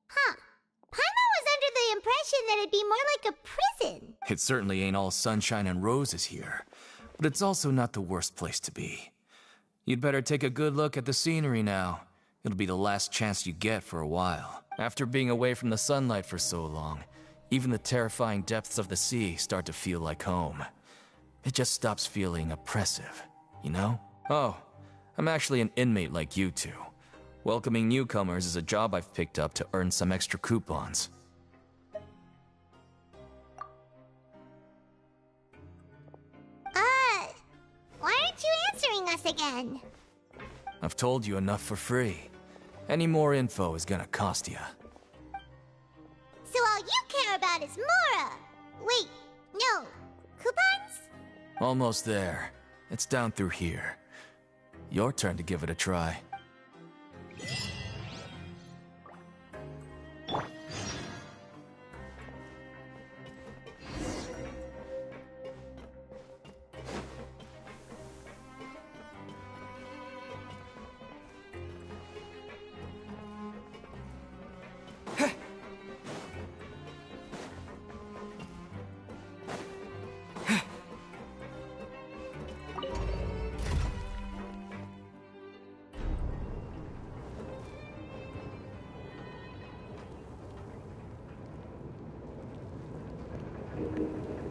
Huh. Paimon was under the impression that it'd be more like a prison. It certainly ain't all sunshine and roses here, but it's also not the worst place to be. You'd better take a good look at the scenery now. It'll be the last chance you get for a while. After being away from the sunlight for so long, even the terrifying depths of the sea start to feel like home. it just stops feeling oppressive, you know? Oh, I'm actually an inmate like you two. Welcoming newcomers is a job I've picked up to earn some extra coupons. Why aren't you answering us again? I've told you enough for free. Any more info is gonna cost you. So all you care about is Mora! Wait, no. Coupons? Almost there. It's down through here. Your turn to give it a try.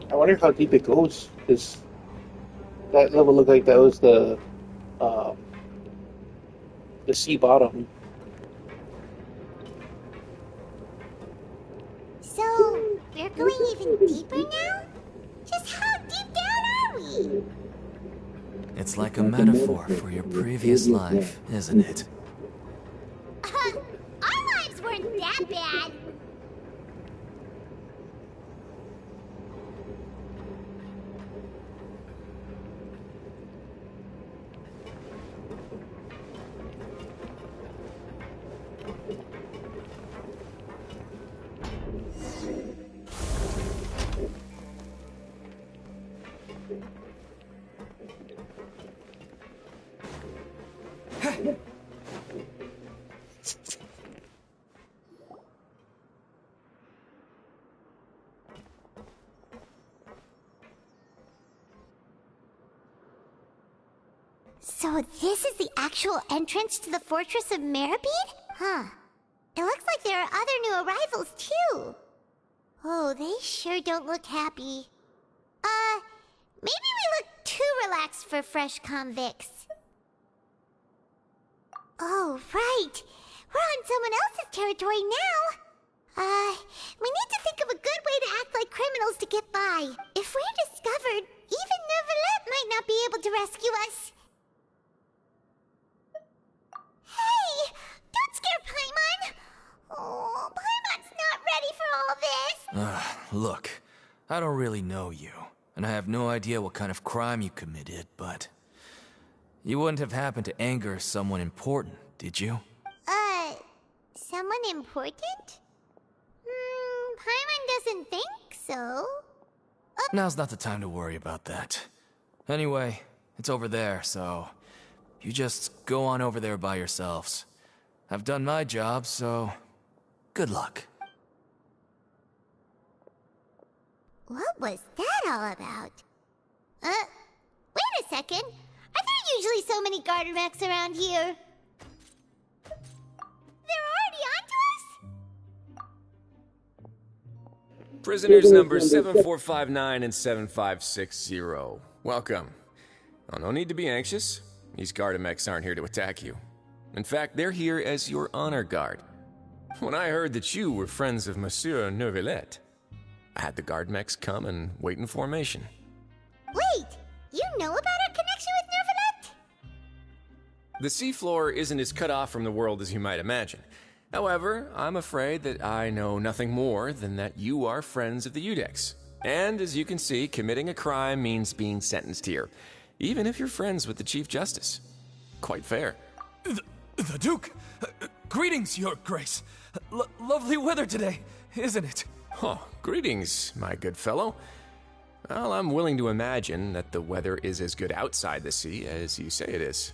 I wonder how deep it goes, because that level looked like that was the sea bottom. So, we're going even deeper now? Just how deep down are we? It's like a metaphor for your previous life, isn't it? Our lives weren't that bad. So this is the actual entrance to the Fortress of Meribed? Huh. It looks like there are other new arrivals, too. Oh, they sure don't look happy. Maybe we look too relaxed for fresh convicts. Oh, right. We're on someone else's territory now. We need to think of a good way to act like criminals to get by. If we're discovered, even Neuvillette might not be able to rescue us. Hey! Don't scare Paimon! Oh, Paimon's not ready for all this! Look, I don't really know you, and I have no idea what kind of crime you committed, but... You wouldn't have happened to anger someone important, did you? Someone important? Paimon doesn't think so. Now's not the time to worry about that. Anyway, it's over there, so... You just go on over there by yourselves. I've done my job, so... Good luck. What was that all about? Wait a second. Are there usually so many garter mechs around here? They're already onto us? Prisoners numbers 7459 and 7560. Welcome. Oh, no need to be anxious. These Gardamex aren't here to attack you. In fact, they're here as your honor guard. When I heard that you were friends of Monsieur Neuvillette, I had the Gardamex come and wait in formation. Wait! You know about our connection with Neuvillette? The seafloor isn't as cut off from the world as you might imagine. However, I'm afraid that I know nothing more than that you are friends of the Udex. And as you can see, committing a crime means being sentenced here, even if you're friends with the Chief Justice. Quite fair. The Duke! Greetings, Your Grace. Lovely weather today, isn't it? Oh, greetings, my good fellow. Well, I'm willing to imagine that the weather is as good outside the sea as you say it is.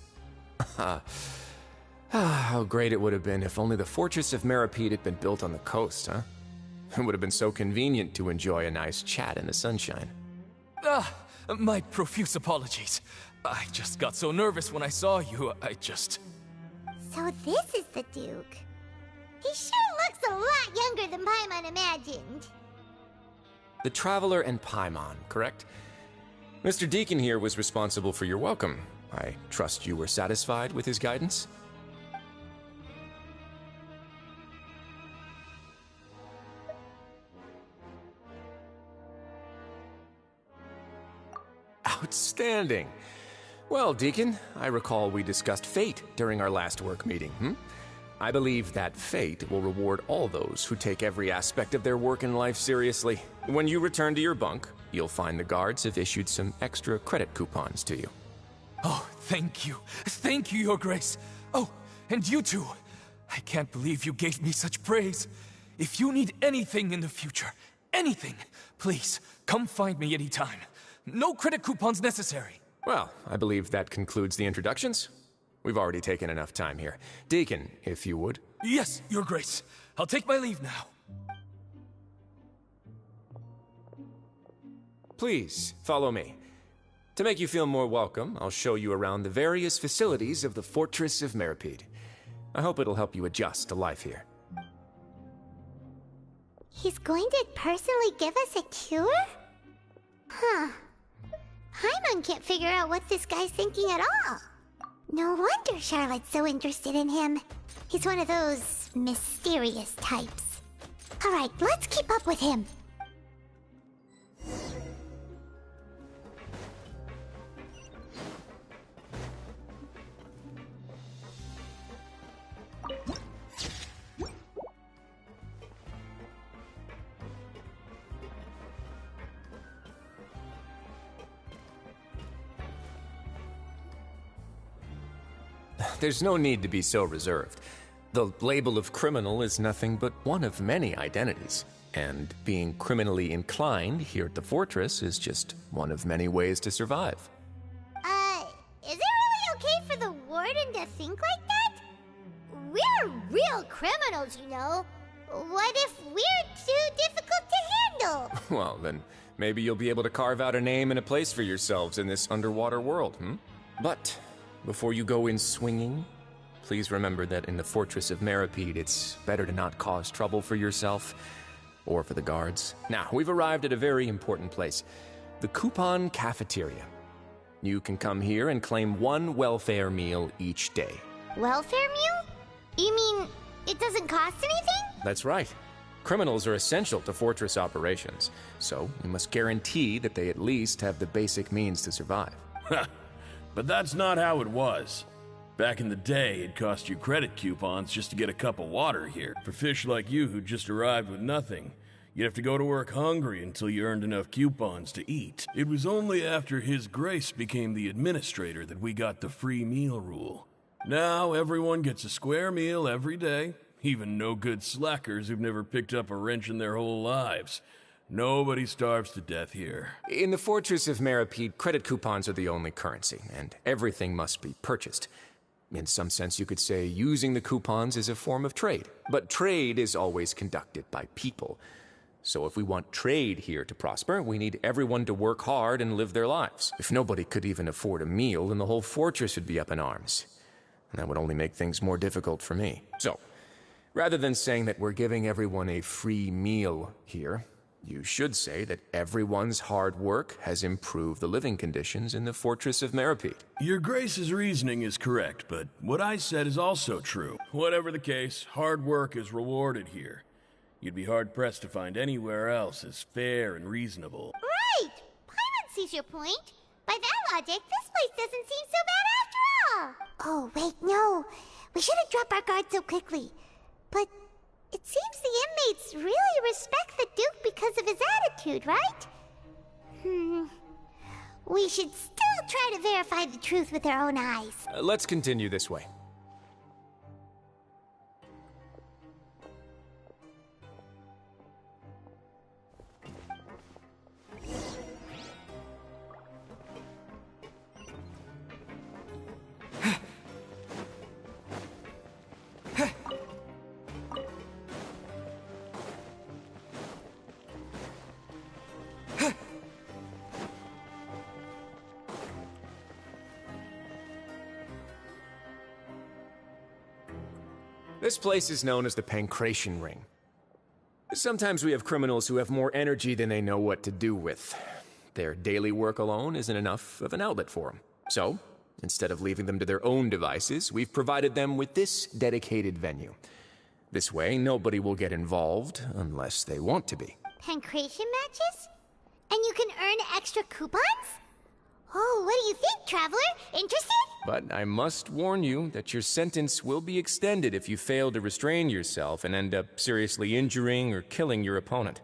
How great it would have been if only the Fortress of Meribed had been built on the coast, huh? It would have been so convenient to enjoy a nice chat in the sunshine. My profuse apologies. I just got so nervous when I saw you, So this is the Duke. He sure looks a lot younger than Paimon imagined. The Traveler and Paimon, correct? Mr. Deacon here was responsible for your welcome. I trust you were satisfied with his guidance? Outstanding. Well, Deacon, I recall we discussed fate during our last work meeting, I believe that fate will reward all those who take every aspect of their work in life seriously. When you return to your bunk, you'll find the guards have issued some extra credit coupons to you. Oh, thank you. Thank you, Your Grace. Oh, and you too. I can't believe you gave me such praise. If you need anything in the future, anything, please, come find me anytime. No credit coupons necessary. Well, I believe that concludes the introductions. We've already taken enough time here. Deacon, if you would. Yes, Your Grace. I'll take my leave now. Please, follow me. To make you feel more welcome, I'll show you around the various facilities of the Fortress of Meripede. I hope it'll help you adjust to life here. He's going to personally give us a cure? Huh. Paimon can't figure out what this guy's thinking at all. No wonder Charlotte's so interested in him. He's one of those mysterious types. Alright, let's keep up with him. There's no need to be so reserved. The label of criminal is nothing but one of many identities. And being criminally inclined here at the Fortress is just one of many ways to survive. Is it really okay for the warden to think like that? We're real criminals, you know. What if we're too difficult to handle? Well, then maybe you'll be able to carve out a name and a place for yourselves in this underwater world, But before you go in swinging, please remember that in the Fortress of Meripede, it's better to not cause trouble for yourself or for the guards. Now, we've arrived at a very important place, the Coupon Cafeteria. You can come here and claim one welfare meal each day. Welfare meal? You mean it doesn't cost anything? That's right. Criminals are essential to Fortress operations, so we must guarantee that they at least have the basic means to survive. But that's not how it was. Back in the day, it cost you credit coupons just to get a cup of water here. For fish like you who just arrived with nothing, you'd have to go to work hungry until you earned enough coupons to eat. It was only after His Grace became the administrator that we got the free meal rule. Now everyone gets a square meal every day, even no-good slackers who've never picked up a wrench in their whole lives. Nobody starves to death here. In the Fortress of Meripede, credit coupons are the only currency, and everything must be purchased. In some sense, you could say using the coupons is a form of trade. But trade is always conducted by people. So if we want trade here to prosper, we need everyone to work hard and live their lives. If nobody could even afford a meal, then the whole fortress would be up in arms. And that would only make things more difficult for me. So, rather than saying that we're giving everyone a free meal here, you should say that everyone's hard work has improved the living conditions in the Fortress of Meripede. Your Grace's reasoning is correct, but what I said is also true. Whatever the case, hard work is rewarded here. You'd be hard-pressed to find anywhere else as fair and reasonable. Right! Paimon sees your point. By that logic, this place doesn't seem so bad after all. Oh, wait, no. We shouldn't drop our guard so quickly. But it seems the inmates really respect the Duke because of his attitude, right? We should still try to verify the truth with our own eyes. Let's continue this way. This place is known as the Pancration Ring. Sometimes we have criminals who have more energy than they know what to do with. their daily work alone isn't enough of an outlet for them. So, instead of leaving them to their own devices, we've provided them with this dedicated venue. This way, nobody will get involved unless they want to be. Pancration matches? And you can earn extra coupons? Oh, what do you think, Traveler? Interested? But I must warn you that your sentence will be extended if you fail to restrain yourself and end up seriously injuring or killing your opponent.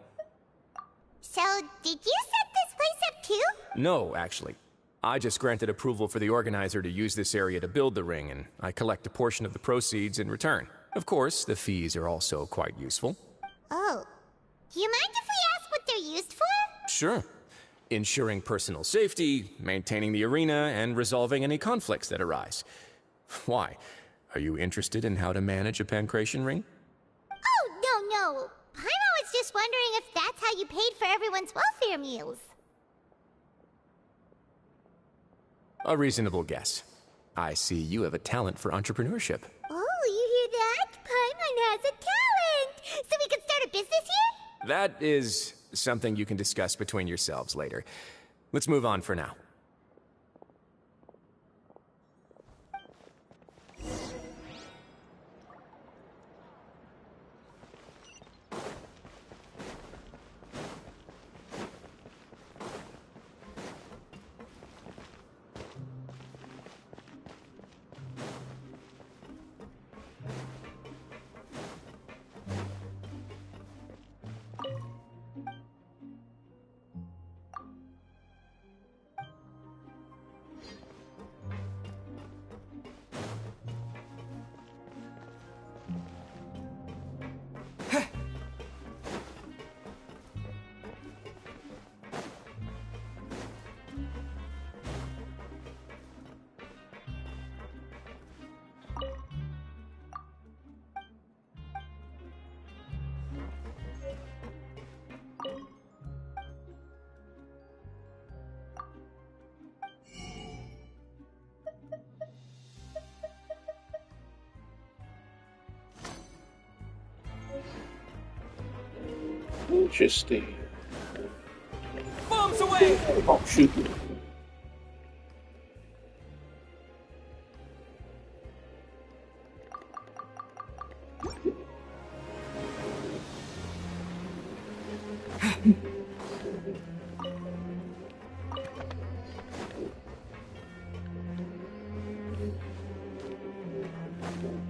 So, did you set this place up too? No, actually. I just granted approval for the organizer to use this area to build the ring, and I collect a portion of the proceeds in return. Of course, the fees are also quite useful. Oh. Do you mind if we ask what they're used for? Sure. Ensuring personal safety, maintaining the arena, and resolving any conflicts that arise. Why? Are you interested in how to manage a pancration ring? Oh, no. Paimon was just wondering if that's how you paid for everyone's welfare meals. A reasonable guess. I see you have a talent for entrepreneurship. Oh, you hear that? Paimon has a talent! So we can start a business here? That is something you can discuss between yourselves later. Let's move on for now. Interesting. Bombs away! Oh, shoot.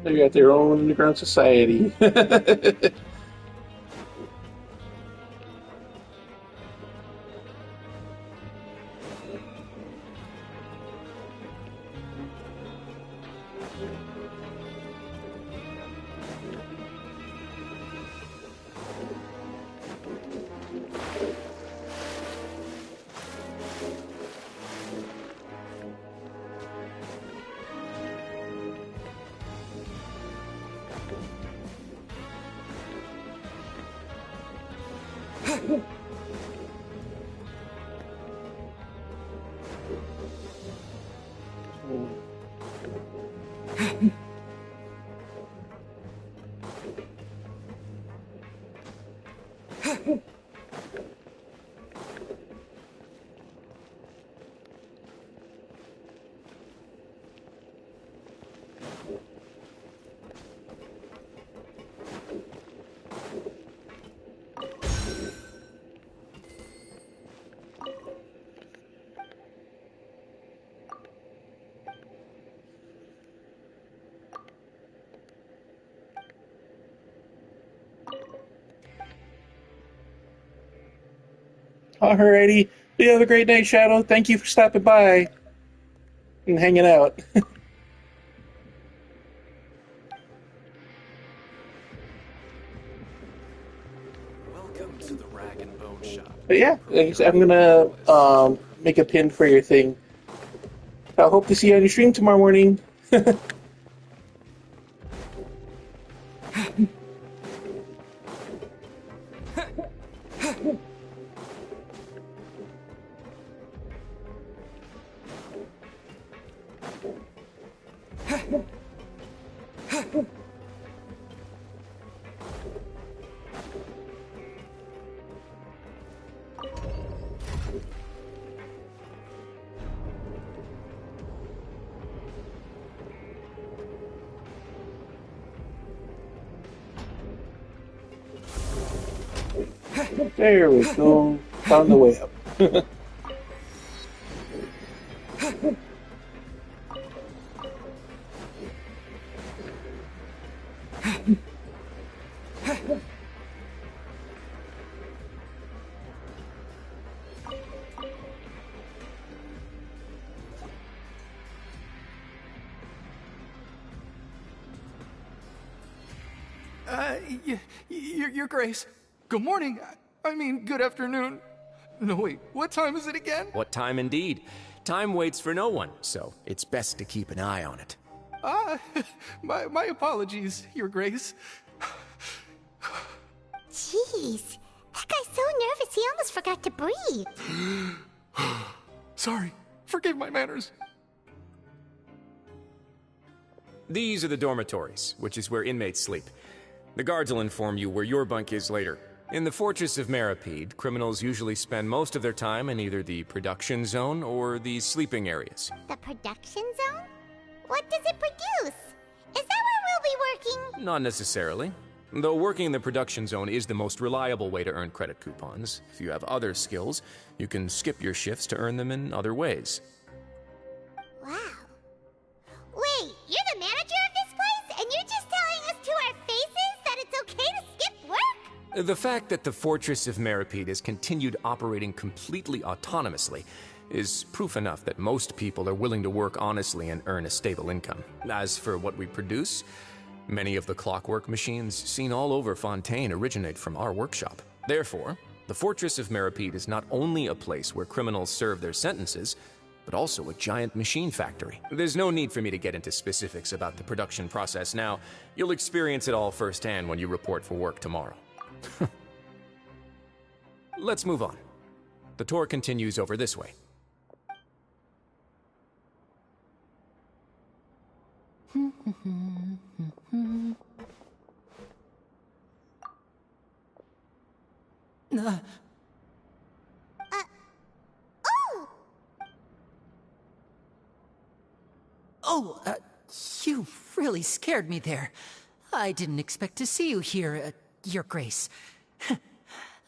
They got their own underground society. Alrighty. You have a great night, Shadow. Thank you for stopping by and hanging out. Welcome to the Rag and Bone Shop. But yeah, I'm gonna make a pin for your thing. I hope to see you on your stream tomorrow morning. There we go. Found the way up. Your Grace. Good morning. I mean, good afternoon. No, wait, what time is it again? What time indeed? Time waits for no one, so it's best to keep an eye on it. My apologies, Your Grace. Jeez, that guy's so nervous he almost forgot to breathe. Sorry, forgive my manners. These are the dormitories, which is where inmates sleep. The guards will inform you where your bunk is later. In the Fortress of Meripede, criminals usually spend most of their time in either the production zone or the sleeping areas. The production zone? What does it produce? Is that where we'll be working? Not necessarily. Though working in the production zone is the most reliable way to earn credit coupons. If you have other skills, you can skip your shifts to earn them in other ways. Wow. Wait, you're the manager of this place, and you're just telling us to our faces that it's okay to skip work? The fact that the Fortress of Meripede has continued operating completely autonomously is proof enough that most people are willing to work honestly and earn a stable income. As for what we produce, many of the clockwork machines seen all over Fontaine originate from our workshop. Therefore, the Fortress of Meripede is not only a place where criminals serve their sentences, but also a giant machine factory. There's no need for me to get into specifics about the production process now. You'll experience it all firsthand when you report for work tomorrow. Let's move on. The tour continues over this way. You really scared me there. I didn't expect to see you here, Your Grace.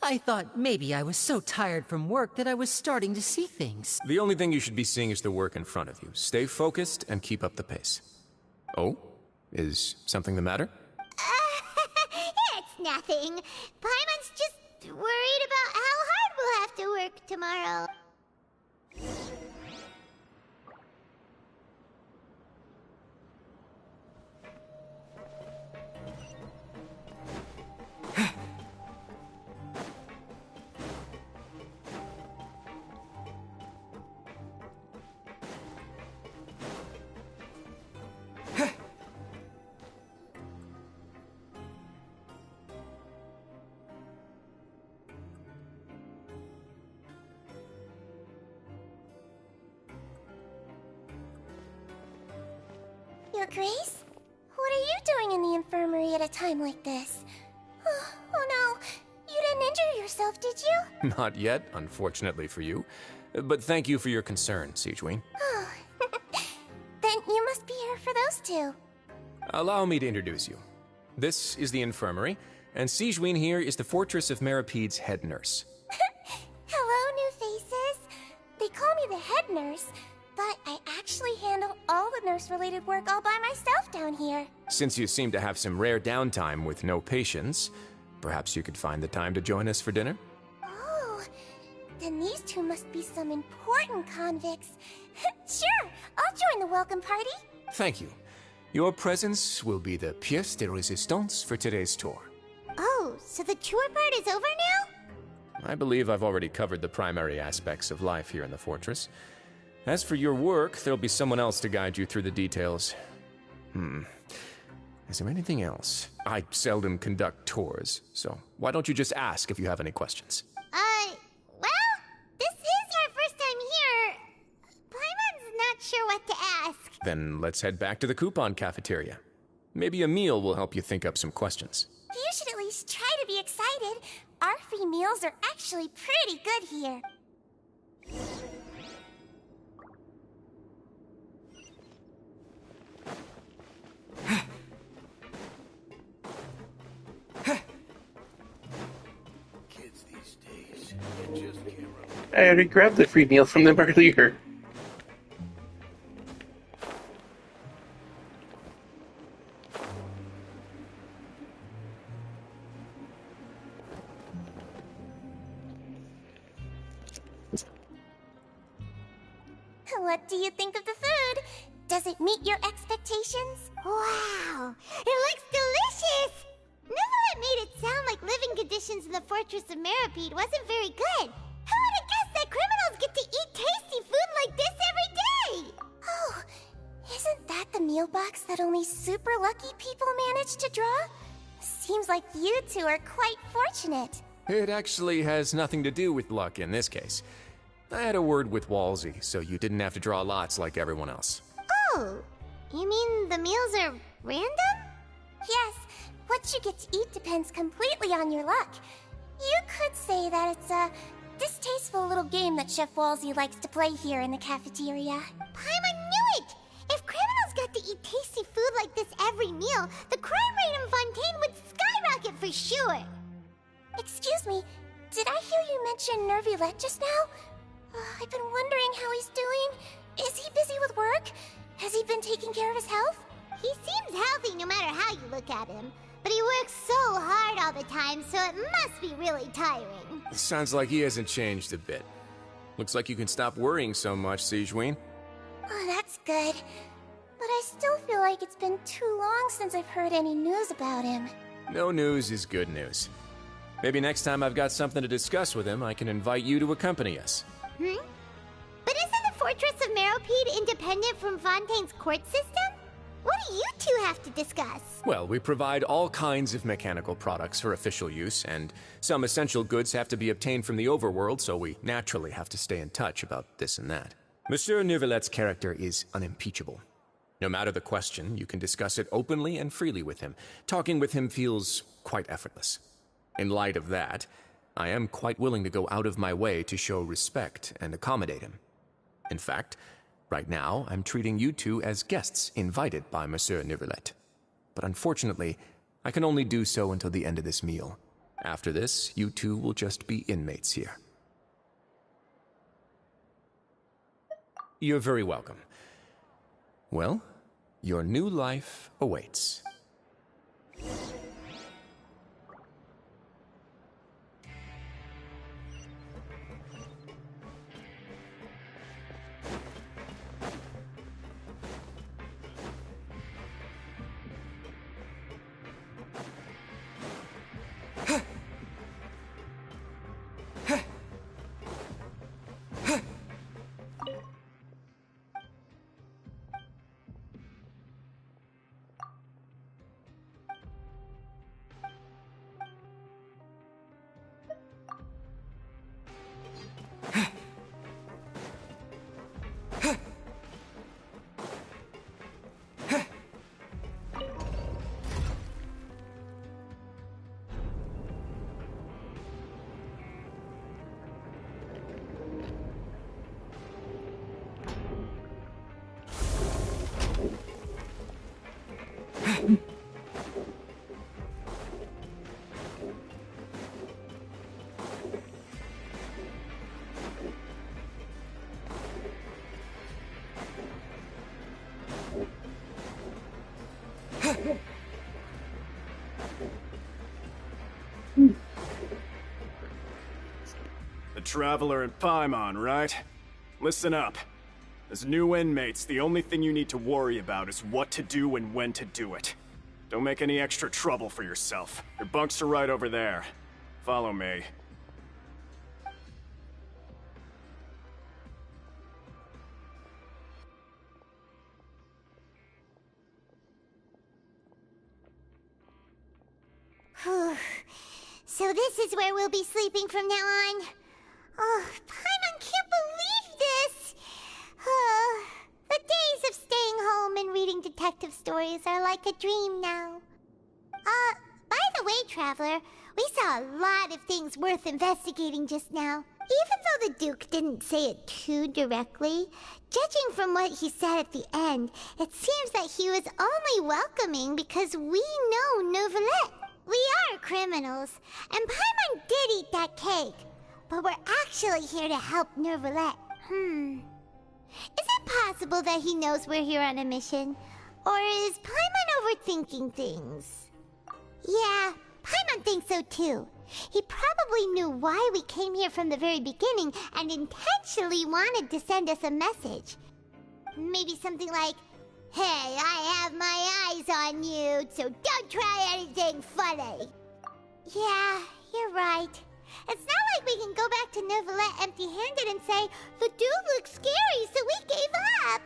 I thought maybe I was so tired from work that I was starting to see things. The only thing you should be seeing is the work in front of you. Stay focused and keep up the pace. Oh? Is something the matter? It's nothing. Paimon's just worried about how hard we'll have to work tomorrow. Your Grace? What are you doing in the infirmary at a time like this? Oh no, you didn't injure yourself, did you? Not yet, unfortunately for you. But thank you for your concern, Sigewinne. Oh, then you must be here for those two. Allow me to introduce you. This is the infirmary, and Sigewinne here is the Fortress of Meripede's head nurse. Hello, new faces. They call me the head nurse, but I actually handle all the nurse-related work all by myself down here. Since you seem to have some rare downtime with no patients, perhaps you could find the time to join us for dinner? Oh, then these two must be some important convicts. Sure, I'll join the welcome party. Thank you. Your presence will be the pièce de résistance for today's tour. Oh, so the tour part is over now? I believe I've already covered the primary aspects of life here in the fortress. As for your work, there'll be someone else to guide you through the details. Is there anything else? I seldom conduct tours, so why don't you just ask if you have any questions? Well, this is our first time here. Paimon's not sure what to ask. Then let's head back to the coupon cafeteria. Maybe a meal will help you think up some questions. You should at least try to be excited. Our free meals are actually pretty good here. Kids these I already grabbed the free meal from them earlier. What do you think of the food? Does it meet your expectations? Wow, it looks delicious! Neverlet made it sound like living conditions in the Fortress of Meripede wasn't very good. Who would have guessed that criminals get to eat tasty food like this every day? Oh, isn't that the meal box that only super lucky people manage to draw? Seems like you two are quite fortunate. It actually has nothing to do with luck in this case. I had a word with Walsey, so you didn't have to draw lots like everyone else. Oh, you mean the meals are random? Yes, what you get to eat depends completely on your luck. You could say that it's a distasteful little game that Chef Walsey likes to play here in the cafeteria. Paimon knew it! If criminals got to eat tasty food like this every meal, the crime rate in Fontaine would skyrocket for sure! Excuse me, did I hear you mention Nervulette just now? I've been wondering how he's doing. Is he busy with work? Has he been taking care of his health? He seems healthy no matter how you look at him. But he works so hard all the time, so it must be really tiring. Sounds like he hasn't changed a bit. Looks like you can stop worrying so much, Sigewinne. Oh, that's good. But I still feel like it's been too long since I've heard any news about him. No news is good news. Maybe next time I've got something to discuss with him, I can invite you to accompany us. But isn't the Fortress of Meripede independent from Fontaine's court system? What do you two have to discuss? Well, we provide all kinds of mechanical products for official use, and some essential goods have to be obtained from the overworld, so we naturally have to stay in touch about this and that. Monsieur Neuvillette's character is unimpeachable. No matter the question, you can discuss it openly and freely with him. Talking with him feels quite effortless. In light of that, I am quite willing to go out of my way to show respect and accommodate him. In fact, right now, I'm treating you two as guests invited by Monsieur Neuvillette. But unfortunately, I can only do so until the end of this meal. After this, you two will just be inmates here. You're very welcome. Well, your new life awaits. The Traveler and Paimon, right? Listen up. As new inmates, the only thing you need to worry about is what to do and when to do it. Don't make any extra trouble for yourself. Your bunks are right over there. Follow me. So this is where we'll be sleeping from now on. Oh, Paimon can't believe this! The days of staying home and reading detective stories are like a dream now. By the way, Traveler, we saw a lot of things worth investigating just now. Even though the Duke didn't say it too directly, judging from what he said at the end, it seems that he was only welcoming because we know Neuvillette. We are criminals, and Paimon did eat that cake. but we're actually here to help Nervalette. Is it possible that he knows we're here on a mission? Or is Paimon overthinking things? Yeah, Paimon thinks so too. He probably knew why we came here from the very beginning and intentionally wanted to send us a message. Maybe something like, "Hey, I have my eyes on you, so don't try anything funny." Yeah, you're right. It's not like we can go back to Nervalette empty-handed and say, "The dude looks scary, so we gave up."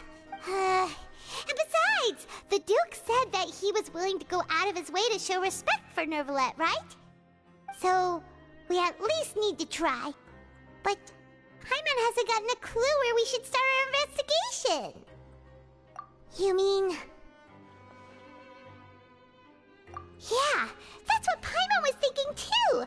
And besides, the Duke said that he was willing to go out of his way to show respect for Nervalette, right? So, we at least need to try. But Paimon hasn't gotten a clue where we should start our investigation. You mean... Yeah, that's what Paimon was thinking too!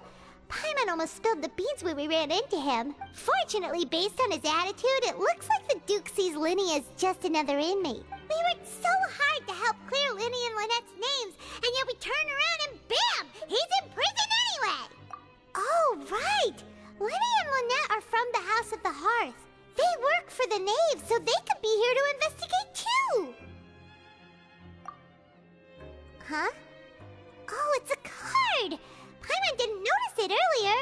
Paimon almost spilled the beans when we ran into him. Fortunately, based on his attitude, it looks like the Duke sees Linny as just another inmate. We worked so hard to help clear Linny and Lynette's names, and yet we turn around and bam! He's in prison anyway! Oh, right! Linny and Lynette are from the House of the Hearth. They work for the Knave, so they could be here to investigate too! Huh? Oh, it's a card! Paimon didn't notice it earlier.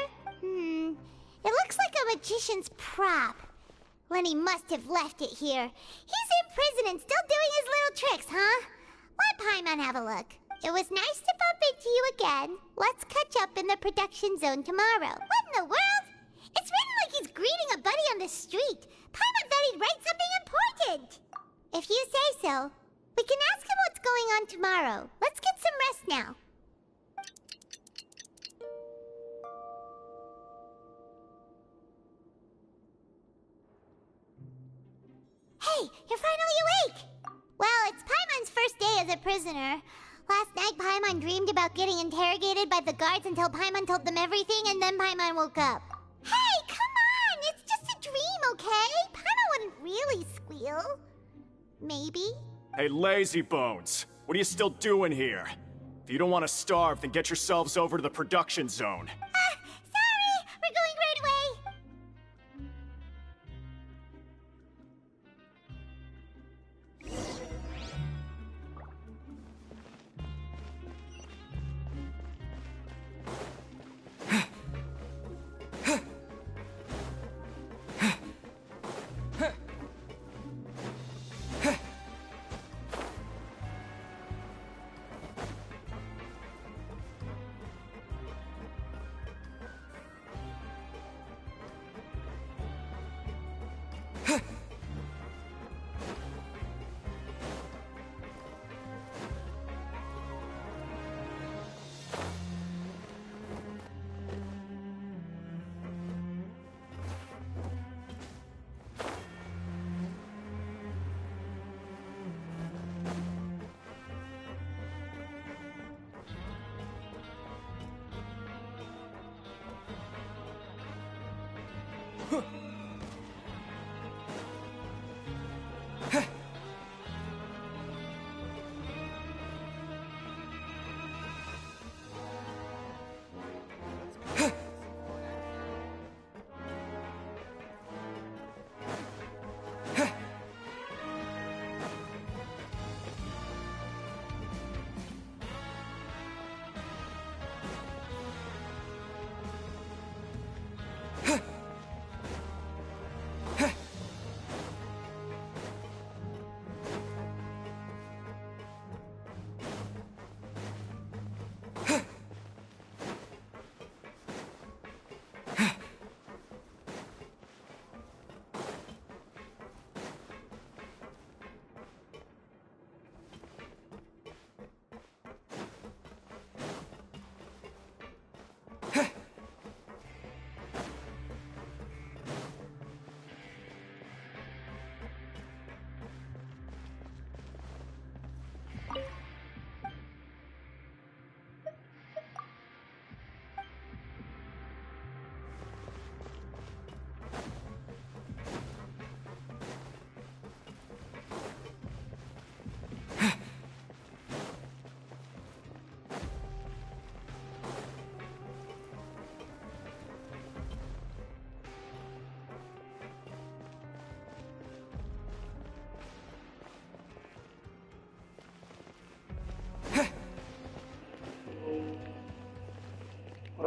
It looks like a magician's prop. Lenny must have left it here. He's in prison and still doing his little tricks, huh? Let Paimon have a look. It was nice to bump into you again. Let's catch up in the production zone tomorrow. What in the world? It's written like he's greeting a buddy on the street. Paimon thought he'd write something important. If you say so. We can ask him what's going on tomorrow. Let's get some rest now. Hey, you're finally awake! Well, it's Paimon's first day as a prisoner. Last night, Paimon dreamed about getting interrogated by the guards until Paimon told them everything, and then Paimon woke up. Hey, come on! It's just a dream, okay? Paimon wouldn't really squeal. Maybe? Hey, lazy bones! What are you still doing here? If you don't want to starve, then get yourselves over to the production zone. Sorry! We're going right away!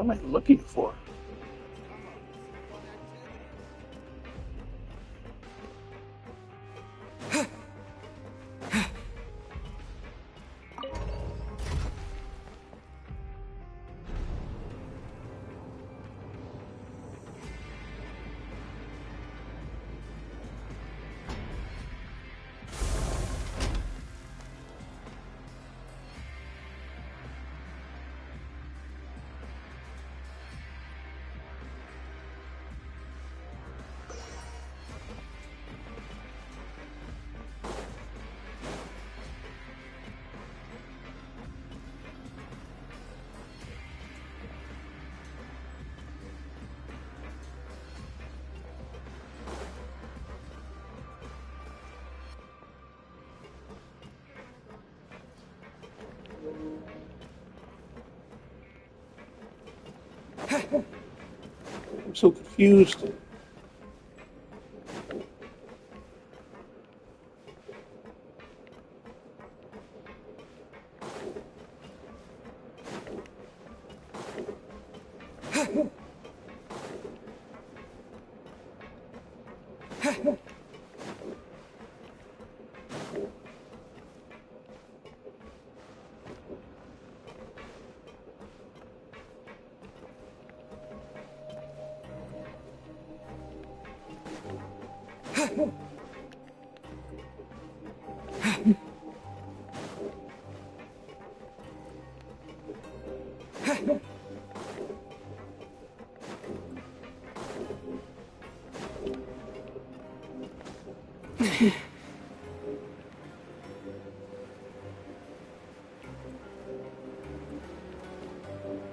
am I looking for? I'm so confused.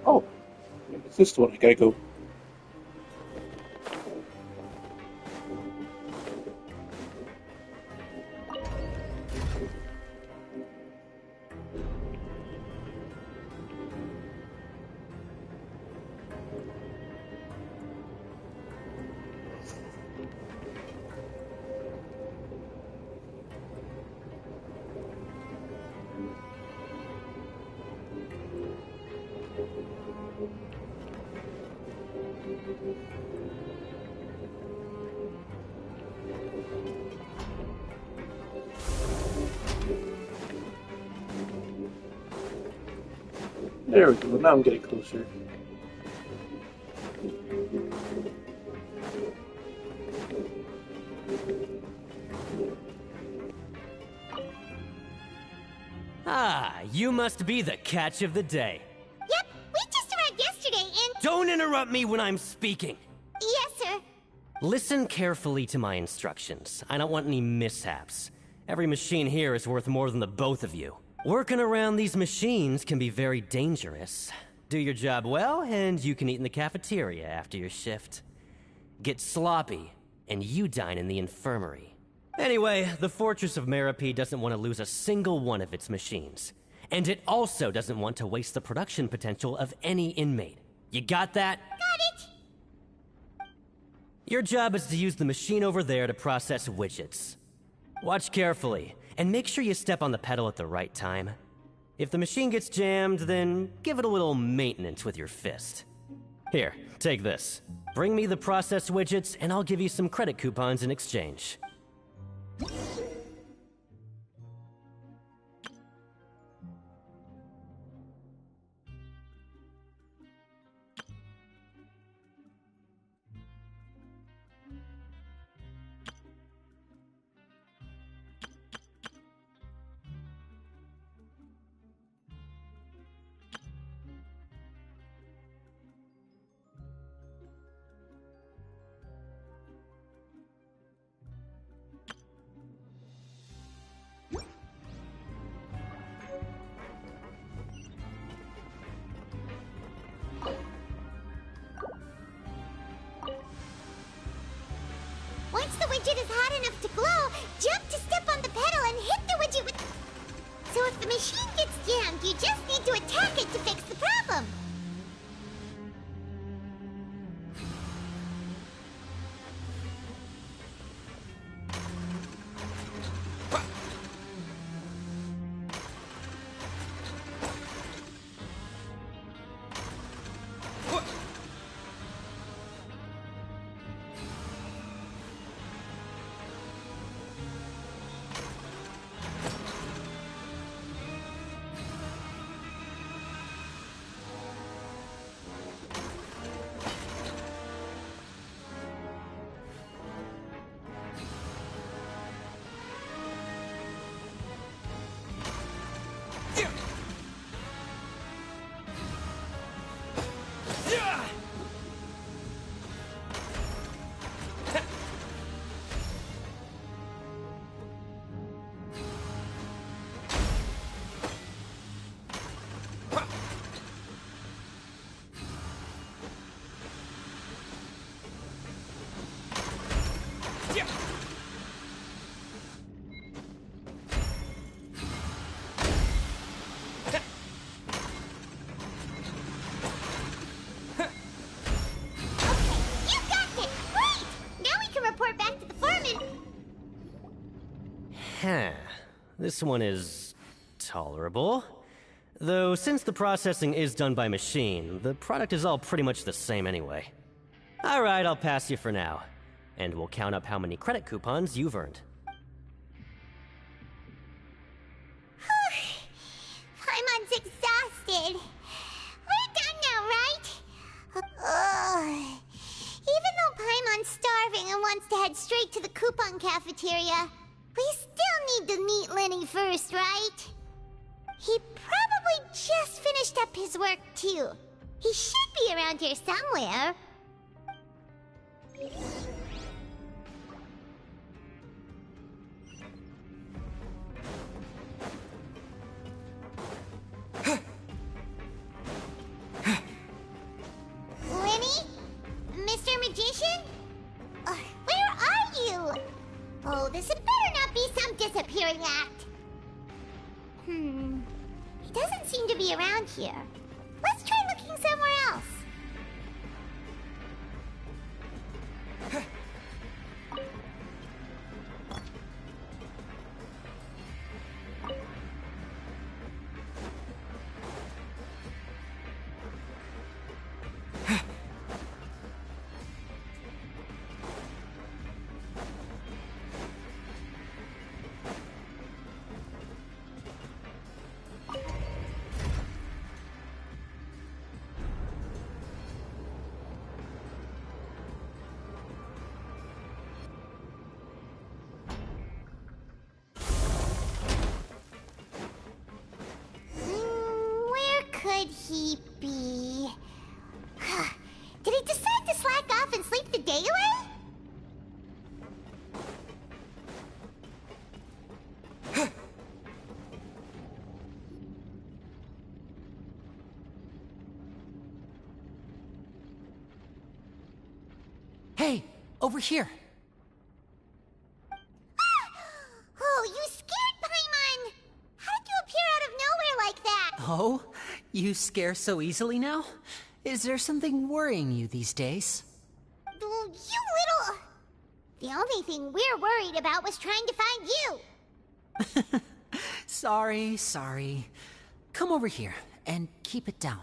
Oh, it's this one I gotta go. There we go, now I'm getting closer. Ah, you must be the catch of the day. Yep, we just arrived yesterday and... Don't interrupt me when I'm speaking! Yes, sir. Listen carefully to my instructions. I don't want any mishaps. Every machine here is worth more than the both of you. Working around these machines can be very dangerous. Do your job well, and you can eat in the cafeteria after your shift. Get sloppy, and you dine in the infirmary. Anyway, the Fortress of Meropide doesn't want to lose a single one of its machines. And it also doesn't want to waste the production potential of any inmate. You got that? Got it! Your job is to use the machine over there to process widgets. Watch carefully, and make sure you step on the pedal at the right time. If the machine gets jammed, then give it a little maintenance with your fist. Here, take this. Bring me the process widgets, and I'll give you some credit coupons in exchange. Once the widget is hot enough to glow, jump to step on the pedal and hit the widget with... So if the machine gets jammed, you just need to attack it to fix the problem. This one is tolerable. Though, since the processing is done by machine, the product is all pretty much the same anyway. Alright, I'll pass you for now. And we'll count up how many credit coupons you've earned. Paimon's exhausted. We're done now, right? Even though Paimon's starving and wants to head straight to the coupon cafeteria, we still need to meet Lenny first, right? He probably just finished up his work, too. He should be around here somewhere. Lenny? Mr. Magician? Where are you? Oh, this had better not be some disappearing act. He doesn't seem to be around here. Let's try looking somewhere else. Where could he be? Did he decide to slack off and sleep the day away? Hey, over here. Oh, you scared Paimon! How did you appear out of nowhere like that? Oh, you scare so easily now? Is there something worrying you these days? You little... The only thing we're worried about was trying to find you. Sorry. Come over here and keep it down.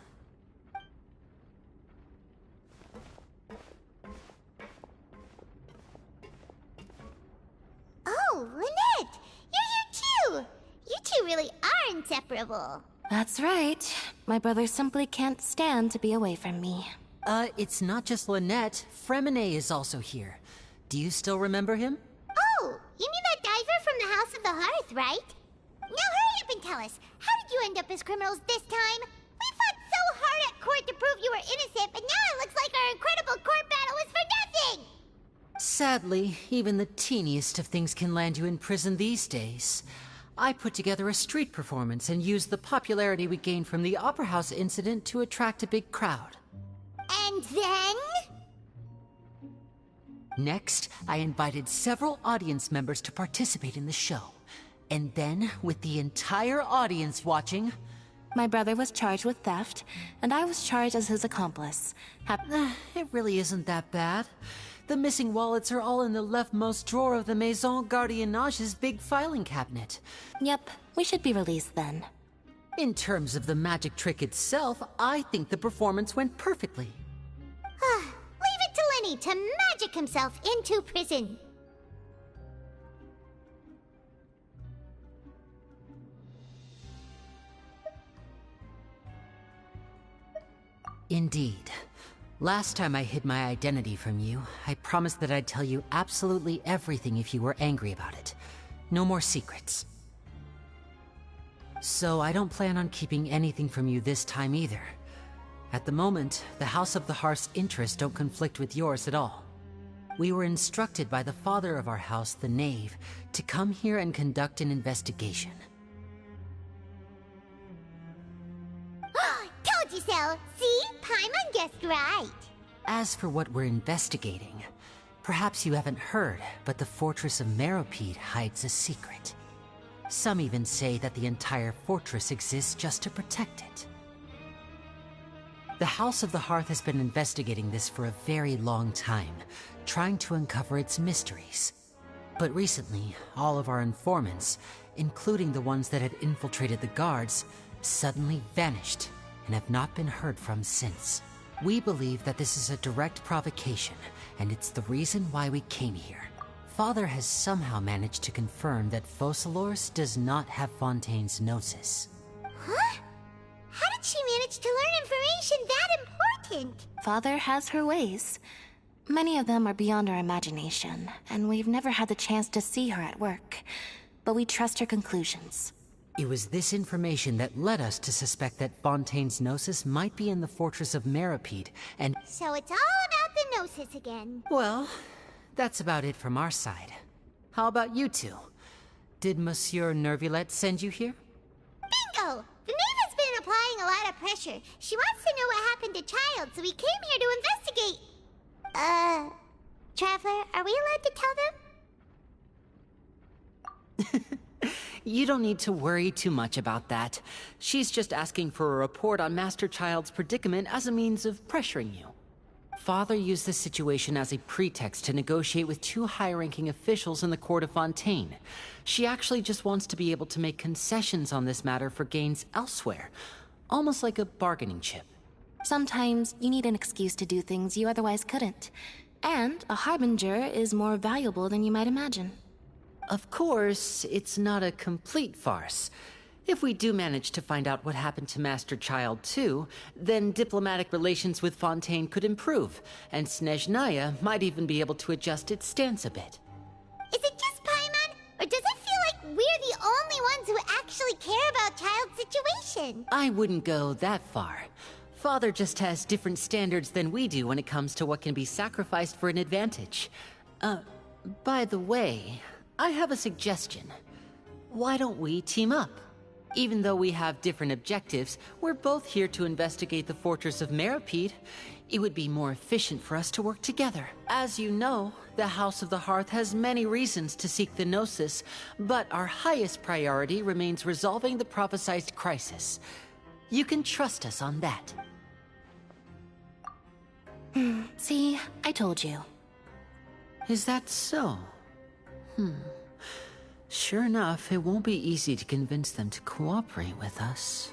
Oh, Lynette! You're here too! You two really are inseparable. That's right. My brother simply can't stand to be away from me. It's not just Lynette. Fremine is also here. Do you still remember him? Oh, you mean that diver from the House of the Hearth, right? Now hurry up and tell us, how did you end up as criminals this time? We fought so hard at court to prove you were innocent, but now it looks like our incredible court battle was for nothing! Sadly, even the teeniest of things can land you in prison these days. I put together a street performance and used the popularity we gained from the Opera House incident to attract a big crowd. And then? Next, I invited several audience members to participate in the show. And then, with the entire audience watching... My brother was charged with theft, and I was charged as his accomplice. It really isn't that bad. The missing wallets are all in the leftmost drawer of the Maison Gardiennage's big filing cabinet. Yep, we should be released then. In terms of the magic trick itself, I think the performance went perfectly. Leave it to Lenny to magic himself into prison. Indeed. Last time I hid my identity from you, I promised that I'd tell you absolutely everything if you were angry about it. No more secrets. So I don't plan on keeping anything from you this time either. At the moment, the House of the Hearth's interests don't conflict with yours at all. We were instructed by the father of our house, the Knave, to come here and conduct an investigation. Told you so! See? Paimon guessed right. As for what we're investigating, perhaps you haven't heard, but the fortress of Meropide hides a secret. Some even say that the entire fortress exists just to protect it. The House of the Hearth has been investigating this for a very long time, trying to uncover its mysteries. But recently, all of our informants, including the ones that had infiltrated the guards, suddenly vanished and have not been heard from since. We believe that this is a direct provocation, and it's the reason why we came here. Father has somehow managed to confirm that Focalors does not have Fontaine's Gnosis. Huh? How did she manage to learn information that important? Father has her ways. Many of them are beyond our imagination, and we've never had the chance to see her at work. But we trust her conclusions. It was this information that led us to suspect that Fontaine's Gnosis might be in the fortress of Meropide, and... So it's all about the Gnosis again. Well, that's about it from our side. How about you two? Did Monsieur Nervulette send you here? Bingo! The knave has been applying a lot of pressure. She wants to know what happened to Childe, so we came here to investigate. Traveler, are we allowed to tell them? You don't need to worry too much about that. She's just asking for a report on Master Childe's predicament as a means of pressuring you. Father used this situation as a pretext to negotiate with two high-ranking officials in the court of Fontaine. She actually just wants to be able to make concessions on this matter for gains elsewhere, almost like a bargaining chip. Sometimes you need an excuse to do things you otherwise couldn't. And a Harbinger is more valuable than you might imagine. Of course, it's not a complete farce. If we do manage to find out what happened to Master Childe too, then diplomatic relations with Fontaine could improve, and Snezhnaya might even be able to adjust its stance a bit. Is it just Paimon, or does it feel like we're the only ones who actually care about Childe's situation? I wouldn't go that far. Father just has different standards than we do when it comes to what can be sacrificed for an advantage. By the way, I have a suggestion. Why don't we team up? Even though we have different objectives, we're both here to investigate the fortress of Meropide. It would be more efficient for us to work together. As you know, the House of the Hearth has many reasons to seek the Gnosis, but our highest priority remains resolving the prophesized crisis. You can trust us on that. See, I told you. Is that so? Sure enough, it won't be easy to convince them to cooperate with us.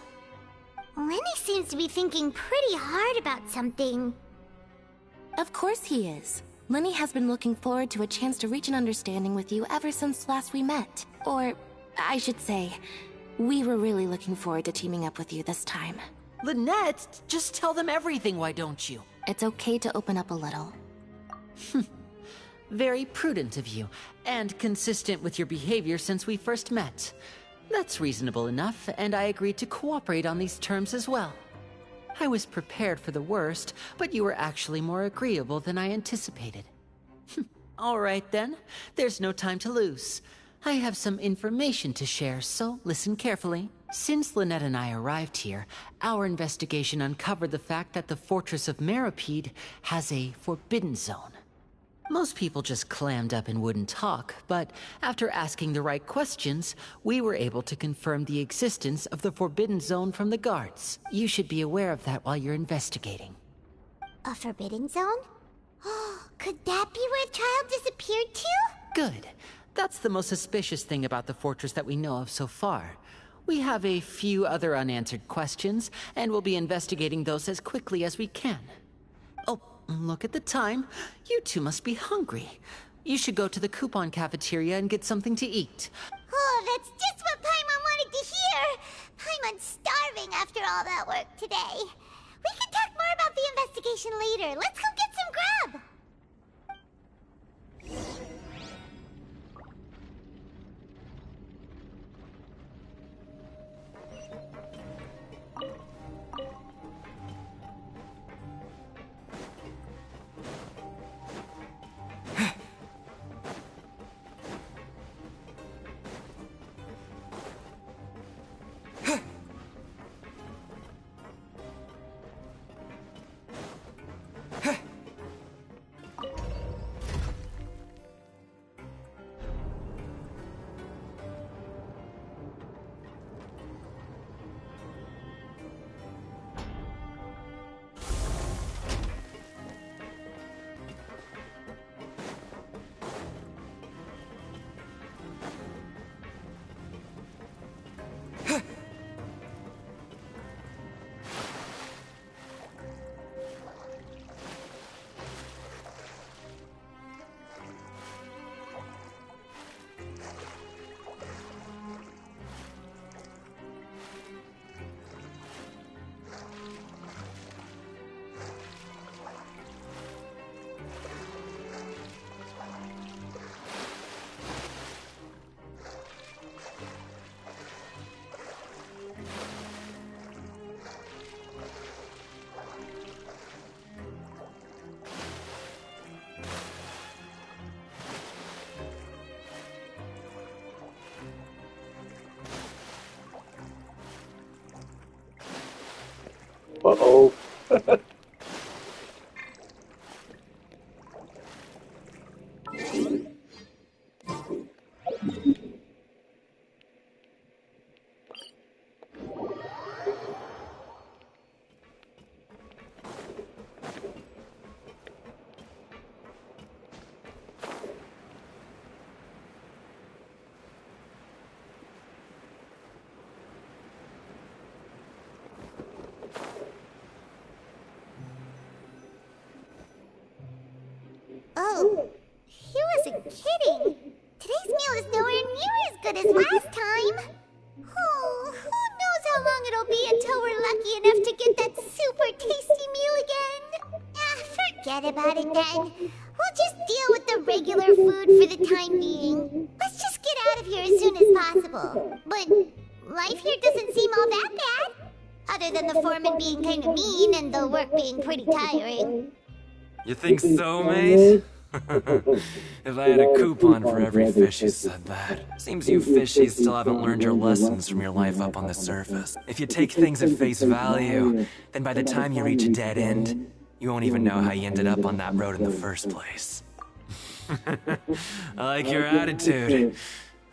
Lenny seems to be thinking pretty hard about something. Of course he is. Lenny has been looking forward to a chance to reach an understanding with you ever since last we met. Or, I should say, we were really looking forward to teaming up with you this time. Lynette, just tell them everything, why don't you? It's okay to open up a little. Very prudent of you, and consistent with your behavior since we first met. That's reasonable enough, and I agreed to cooperate on these terms as well. I was prepared for the worst, but you were actually more agreeable than I anticipated. All right then, there's no time to lose. I have some information to share, so listen carefully. Since Lynette and I arrived here, our investigation uncovered the fact that the fortress of Meropide has a forbidden zone. Most people just clammed up and wouldn't talk, but after asking the right questions, we were able to confirm the existence of the forbidden zone from the guards. You should be aware of that while you're investigating. A forbidden zone? Could that be where Childe disappeared to? Good. That's the most suspicious thing about the fortress that we know of so far. We have a few other unanswered questions, and we'll be investigating those as quickly as we can. Oh, look at the time. You two must be hungry. You should go to the coupon cafeteria and get something to eat. Oh, that's just what Paimon wanted to hear! Paimon's starving after all that work today. We can talk more about the investigation later. Let's go get some grub! Uh-oh. Oh, he wasn't kidding. Today's meal is nowhere near as good as last time. Oh, who knows how long it'll be until we're lucky enough to get that super tasty meal again. Ah, forget about it then. We'll just deal with the regular food for the time being. Let's just get out of here as soon as possible. But life here doesn't seem all that bad. Other than the foreman being kind of mean and the work being pretty tiring. You think so, mate? If I had a coupon for every fish who said that. Seems you fishies still haven't learned your lessons from your life up on the surface. If you take things at face value, then by the time you reach a dead end, you won't even know how you ended up on that road in the first place. I like your attitude.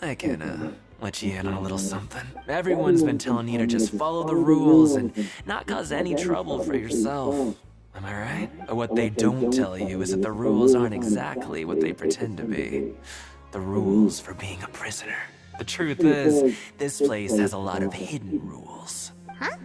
I can, let you in on a little something. Everyone's been telling you to just follow the rules and not cause any trouble for yourself. Am I right? But what they don't tell you is that the rules aren't exactly what they pretend to be. The rules for being a prisoner. The truth is, this place has a lot of hidden rules. Huh?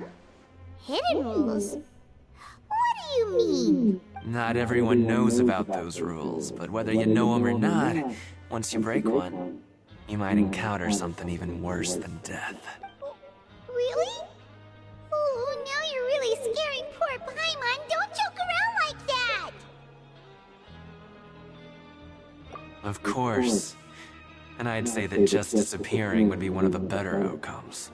Hidden rules? What do you mean? Not everyone knows about those rules, but whether you know them or not, once you break one, you might encounter something even worse than death. Really? Oh, now you're really scaring poor Paimon. Don't joke around like that! Of course. And I'd say that just disappearing would be one of the better outcomes.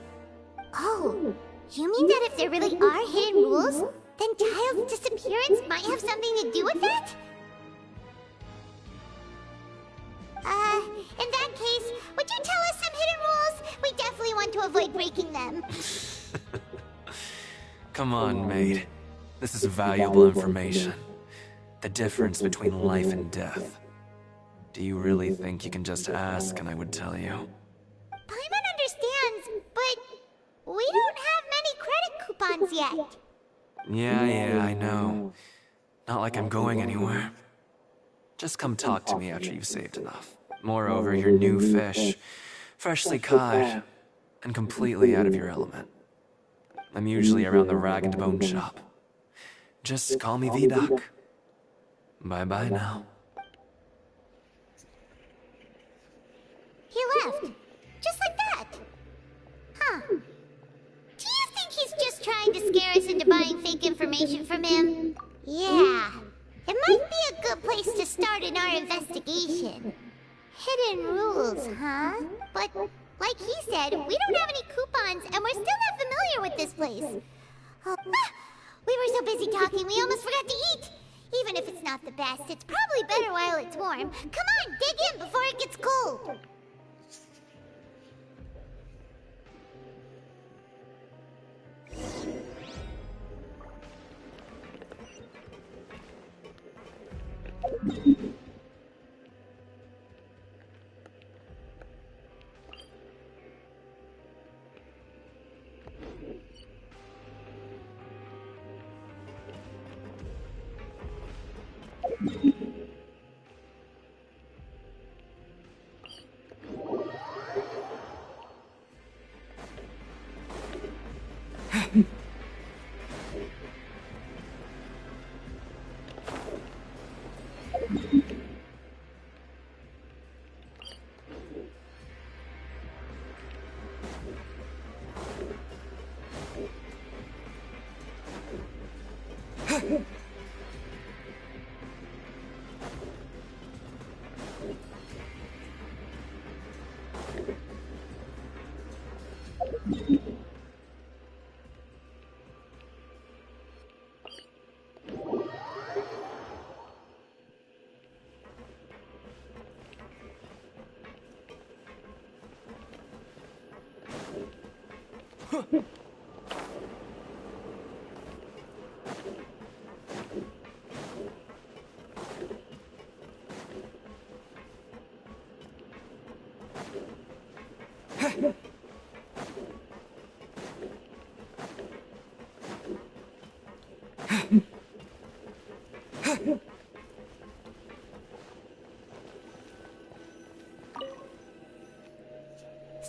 Oh, you mean that if there really are hidden rules, then Childe's disappearance might have something to do with that? In that case, would you tell us some hidden rules? We definitely want to avoid breaking them. Come on, mate. This is valuable information. The difference between life and death. Do you really think you can just ask and I would tell you? Paimon understands, but we don't have many credit coupons yet. Yeah, I know. Not like I'm going anywhere. Just come talk to me after you've saved enough. Moreover, you're new fish, freshly caught, and completely out of your element. I'm usually around the Rag and Bone shop. Just call me V-Doc. Bye-bye now. He left. Just like that. Huh. Do you think he's just trying to scare us into buying fake information from him? Yeah. It might be a good place to start in our investigation. Hidden rules, huh? But, like he said, we don't have any coupons and we're still not familiar with this place. Oh, we were so busy talking we almost forgot to eat. Even if it's not the best, it's probably better while it's warm. Come on, dig in before it gets cold.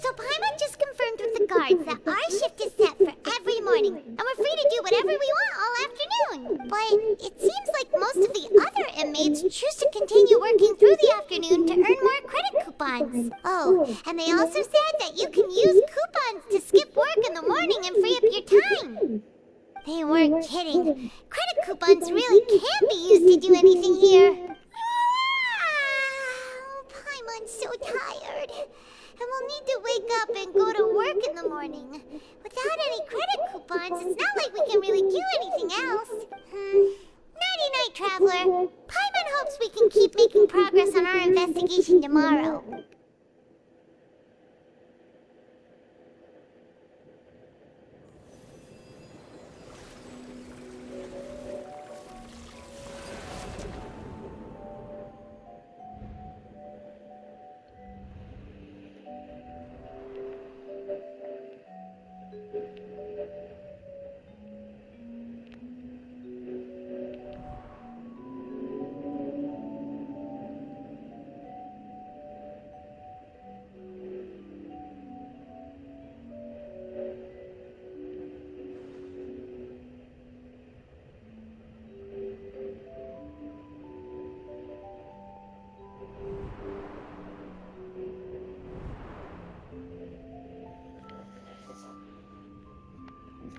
So Paimon just confirmed with the guards that our shift is set for every morning, and we're free to do whatever we want all afternoon. But it seems like most of the other inmates choose to continue working through the afternoon to earn more credit coupons. Oh, and they also said that you can use coupons to skip work in the morning and free up your time. They weren't kidding. Credit coupons really can be used to do anything here. Paimon's so tired. And we'll need to wake up and go to work in the morning. Without any credit coupons, it's not like we can really do anything else. Nighty-night, Traveler. Paimon hopes we can keep making progress on our investigation tomorrow.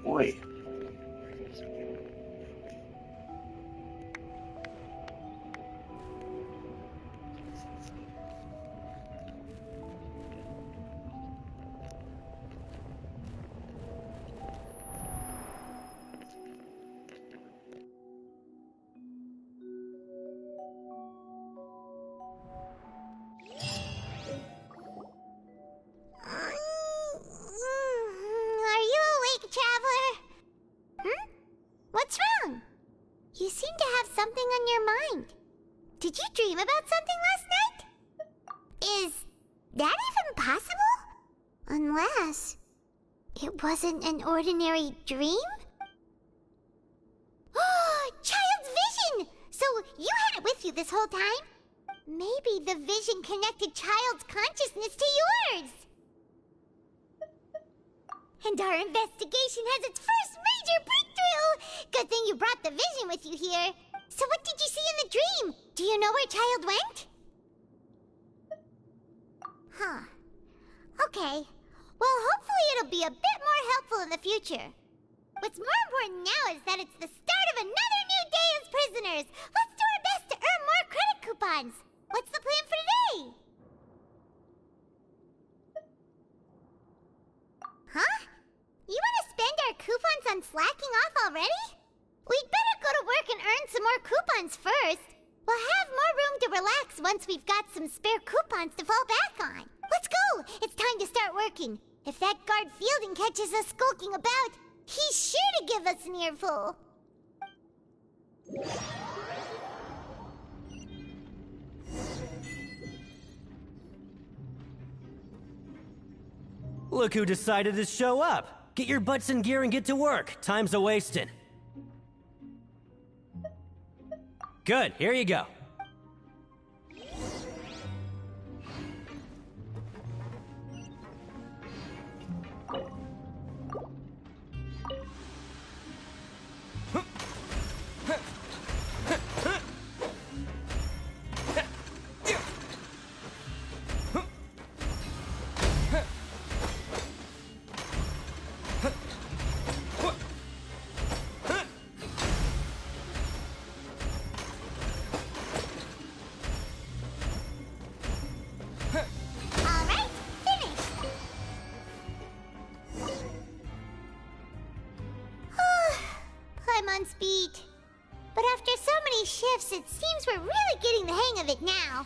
Boy. What's wrong? You seem to have something on your mind. Did you dream about something last night? Is that even possible? Unless it wasn't an ordinary dream? Oh, Childe's vision! So you had it with you this whole time? Maybe the vision connected Childe's consciousness to yours. And our investigation has its first major breakthrough! Good thing you brought the vision with you here. So what did you see in the dream? Do you know where Childe went? Huh. Okay. Well, hopefully it'll be a bit more helpful in the future. What's more important now is that it's the start of another new day as prisoners. Let's do our best to earn more credit coupons. What's the plan for today? Huh? You want to spend our coupons on slacking off already? We'd better go to work and earn some more coupons first. We'll have more room to relax once we've got some spare coupons to fall back on. Let's go! It's time to start working. If that guard Fielding catches us skulking about, he's sure to give us an earful. Look who decided to show up. Get your butts in gear and get to work. Time's a-wasting. Good, here you go. Paimon's beat. But after so many shifts, it seems we're really getting the hang of it now.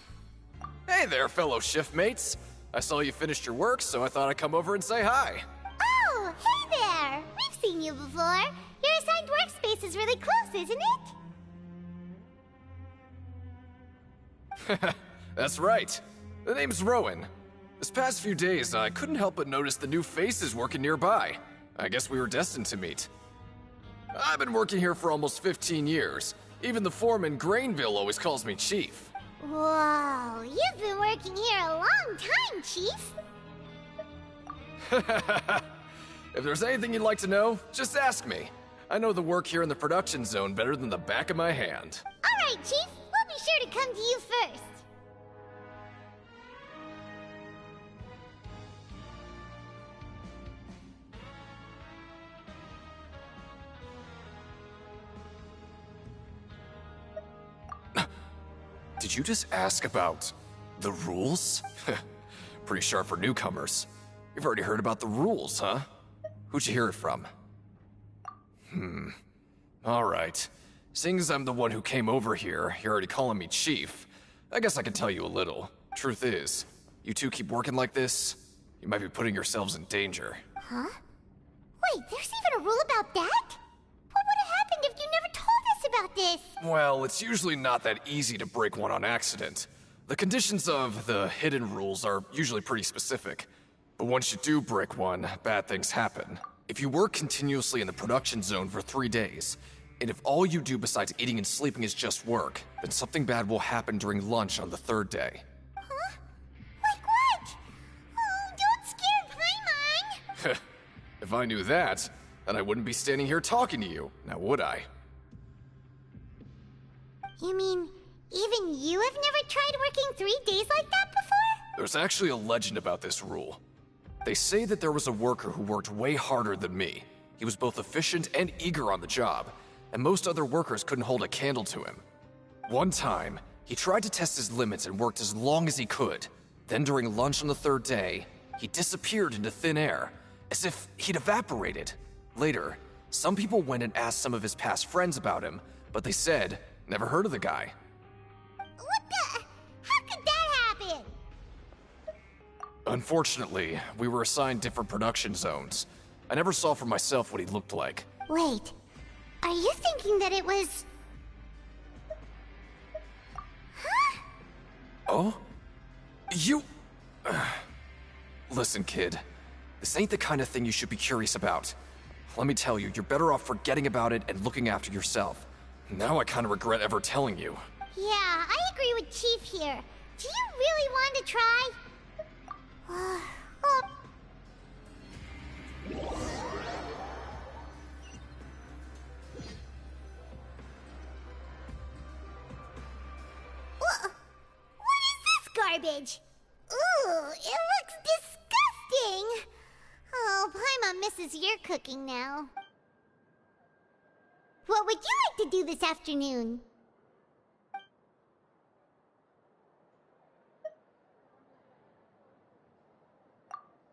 Hey there, fellow shiftmates. I saw you finished your work, so I thought I'd come over and say hi. Oh, hey there! We've seen you before. Your assigned workspace is really close, isn't it? That's right. The name's Rowan. This past few days, I couldn't help but notice the new faces working nearby. I guess we were destined to meet. I've been working here for almost 15 years. Even the foreman, Grainville, always calls me Chief. Whoa, you've been working here a long time, Chief. If there's anything you'd like to know, just ask me. I know the work here in the production zone better than the back of my hand. All right, Chief. We'll be sure to come to you first. Did you just ask about the rules? Pretty sharp for newcomers. You've already heard about the rules, huh? Who'd you hear it from? Alright. Seeing as I'm the one who came over here, you're already calling me Chief. I guess I can tell you a little. Truth is, you two keep working like this, you might be putting yourselves in danger. Huh? Wait, there's even a rule about that? What would have happened if you never told us about this? Well, it's usually not that easy to break one on accident. The conditions of the hidden rules are usually pretty specific. But once you do break one, bad things happen. If you work continuously in the production zone for 3 days, and if all you do besides eating and sleeping is just work, then something bad will happen during lunch on the 3rd day. Huh? Like what? Oh, don't scare Paimon! If I knew that, then I wouldn't be standing here talking to you, now would I? You mean, even you have never tried working 3 days like that before? There's actually a legend about this rule. They say that there was a worker who worked way harder than me. He was both efficient and eager on the job, and most other workers couldn't hold a candle to him. One time, he tried to test his limits and worked as long as he could. Then during lunch on the 3rd day, he disappeared into thin air, as if he'd evaporated. Later, some people went and asked some of his past friends about him, but they said, never heard of the guy. What the? How could that happen? Unfortunately, we were assigned different production zones. I never saw for myself what he looked like. Wait, are you thinking that it was... Huh? Oh? You... Listen, kid. This ain't the kind of thing you should be curious about. Let me tell you, you're better off forgetting about it and looking after yourself. Now I kind of regret ever telling you. Yeah, I agree with Chief here. Do you really want to try? What is this garbage? Ooh, it looks disgusting. Oh, Paimon misses your cooking now. What would you like to do this afternoon?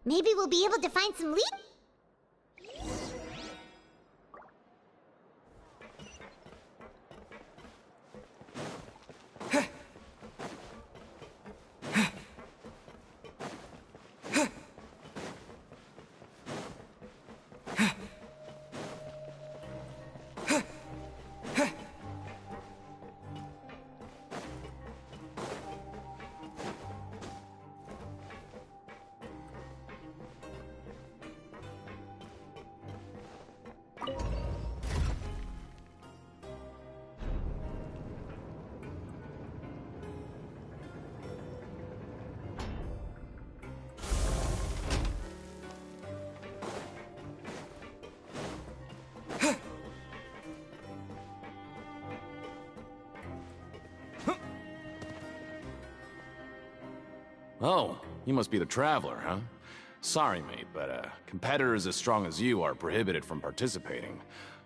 Maybe we'll be able to find some lead. Oh, you must be the Traveler, huh? Sorry, mate, but competitors as strong as you are prohibited from participating.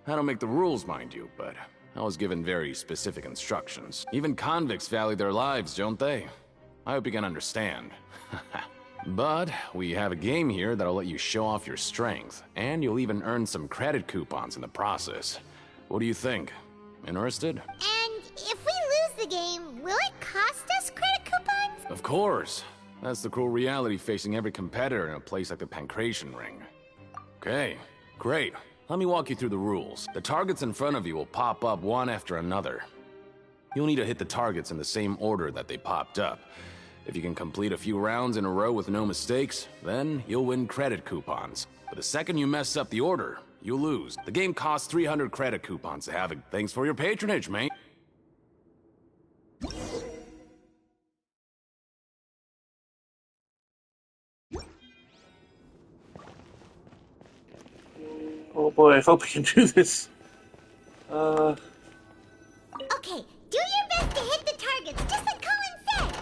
I don't make the rules, mind you, but I was given very specific instructions. Even convicts value their lives, don't they? I hope you can understand. But we have a game here that'll let you show off your strength, and you'll even earn some credit coupons in the process. What do you think? Interested? And if we lose the game, will it cost us credit coupons? Of course. That's the cruel reality facing every competitor in a place like the Pancration Ring. Okay, great. Let me walk you through the rules. The targets in front of you will pop up one after another. You'll need to hit the targets in the same order that they popped up. If you can complete a few rounds in a row with no mistakes, then you'll win credit coupons. But the second you mess up the order, you'll lose. The game costs 300 credit coupons to have it. Thanks for your patronage, mate. Oh boy, I hope we can do this. Okay, do your best to hit the targets, just like Colin said.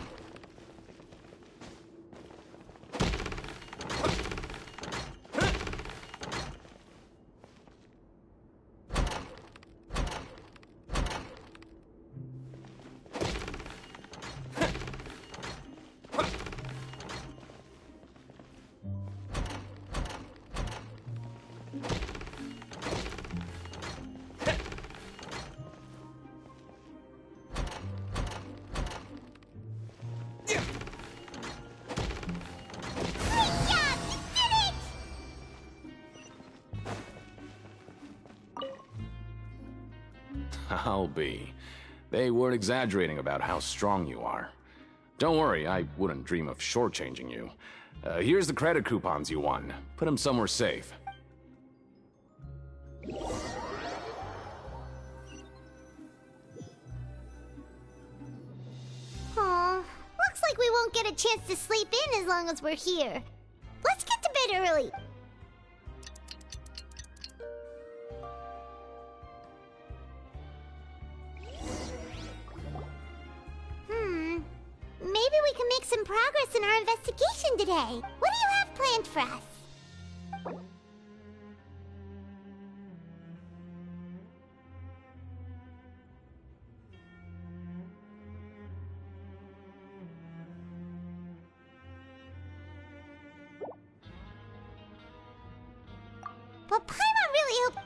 I'll be. They weren't exaggerating about how strong you are. Don't worry, I wouldn't dream of shortchanging you. Here's the credit coupons you won. Put them somewhere safe. Aw, looks like we won't get a chance to sleep in as long as we're here. Let's get to bed early. Maybe we can make some progress in our investigation today. What do you have planned for us? But Paimon really hope...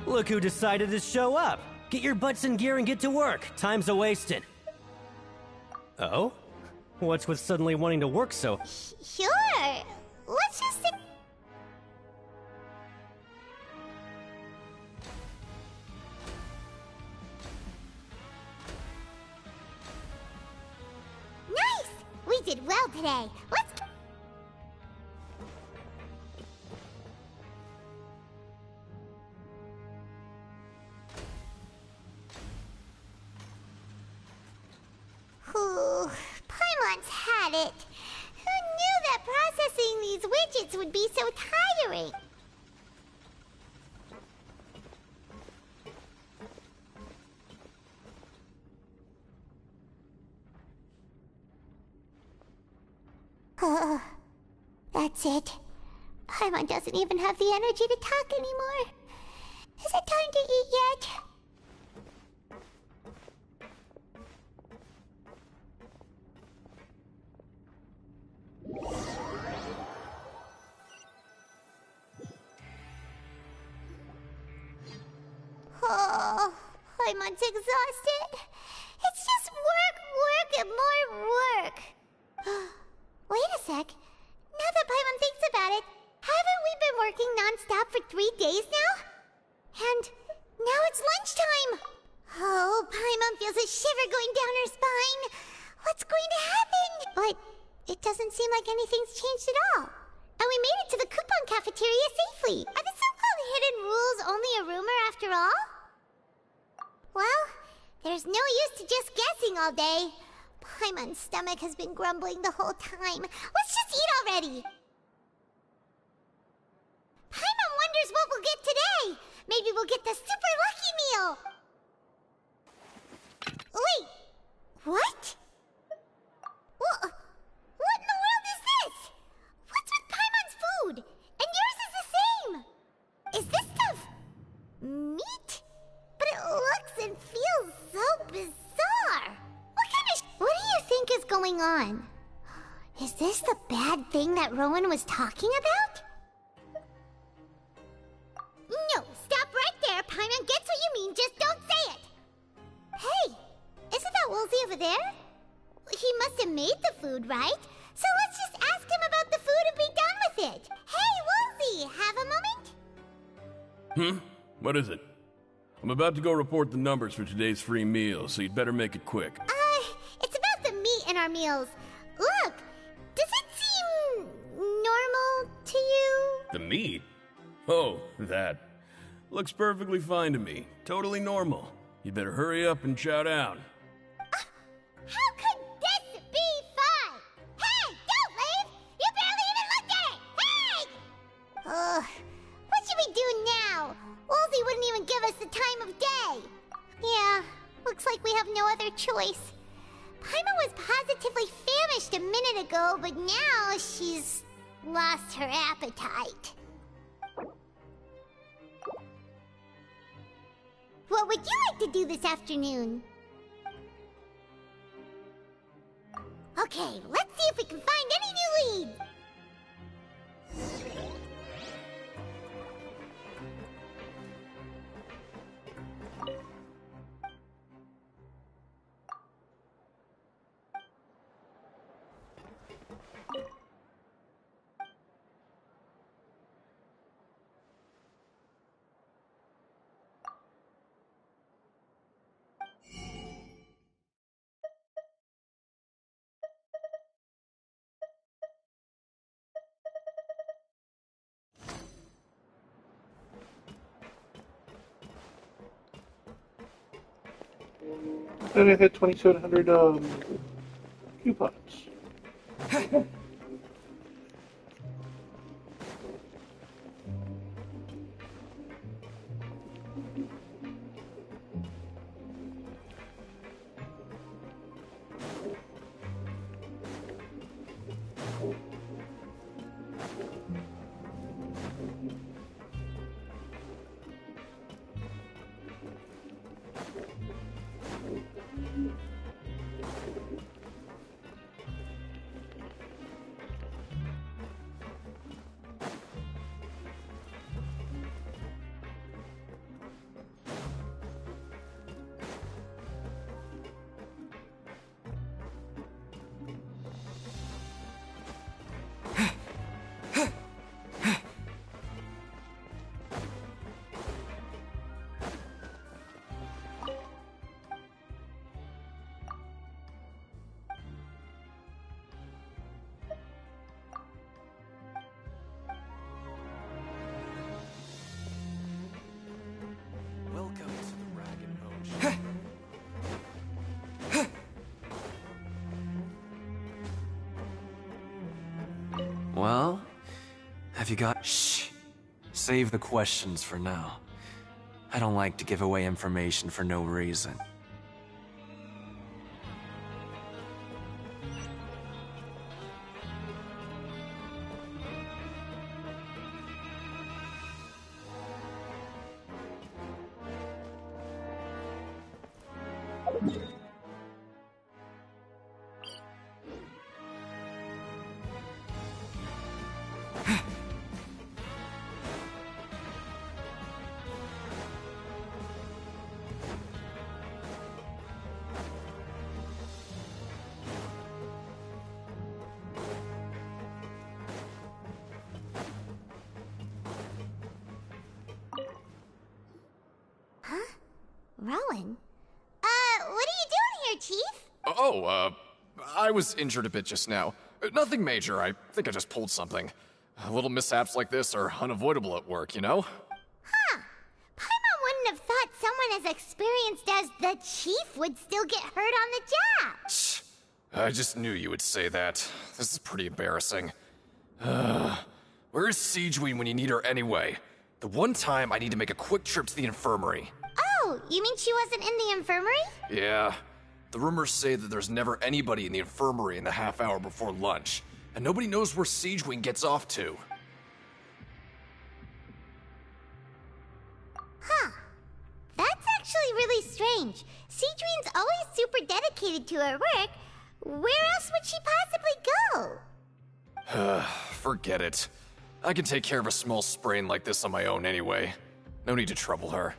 Look who decided to show up! Get your butts in gear and get to work. Time's a-wasted. Oh? What's with suddenly wanting to work so... Sure. Let's just think... Nice! We did well today. Let's... Ooh, Paimon's had it. Who knew that processing these widgets would be so tiring? That's it. Paimon doesn't even have the energy to talk anymore. Is it time to eat yet? Oh, Paimon's exhausted. It's just work, and more work. Wait a sec. Now that Paimon thinks about it, haven't we been working non-stop for 3 days now? And now it's lunchtime. Oh, Paimon feels a shiver going down her spine. What's going to happen? But it doesn't seem like anything's changed at all. And we made it to the coupon cafeteria safely. Are the so-called hidden rules only a rumor after all? Well, there's no use to just guessing all day. Paimon's stomach has been grumbling the whole time. Let's just eat already. Paimon wonders what we'll get today. Maybe we'll get the super lucky meal. Wait, what? What in the world is this? What's with Paimon's food? And yours is the same. Is this stuff meat? But it looks and feels so bizarre. What do you think is going on? Is this the bad thing that Rowan was talking about? No, stop right there. Paimon gets what you mean, just don't say it. Hey, isn't that Woolsey over there? He must have made the food, right? So let's just ask him about the food and be done with it. Hey, Woolsey, have a moment? What is it? I'm about to go report the numbers for today's free meal, so you'd better make it quick. It's about the meat in our meals. Look, does it seem normal to you? The meat? Oh, that. Looks perfectly fine to me. Totally normal. You better hurry up and chow down. How could this be fun? we have no other choice. Paimon was positively famished a minute ago, but now she's lost her appetite. What would you like to do this afternoon? Okay, let's see if we can find any new leads. And I had 2,700 coupons. Well, have you got... Shh. Save the questions for now. I don't like to give away information for no reason. Rowan? What are you doing here, Chief? I was injured a bit just now. Nothing major, I think I just pulled something. Little mishaps like this are unavoidable at work, you know? Huh. Paimon wouldn't have thought someone as experienced as the Chief would still get hurt on the job. I just knew you would say that. This is pretty embarrassing. Where is Siegeween when you need her anyway? The one time I need to make a quick trip to the infirmary. Oh, you mean she wasn't in the infirmary? Yeah. The rumors say that there's never anybody in the infirmary in the half hour before lunch, and nobody knows where Siegeween gets off to. Huh. That's actually really strange. Siegeween's always super dedicated to her work. Where else would she possibly go? Forget it. I can take care of a small sprain like this on my own anyway. No need to trouble her.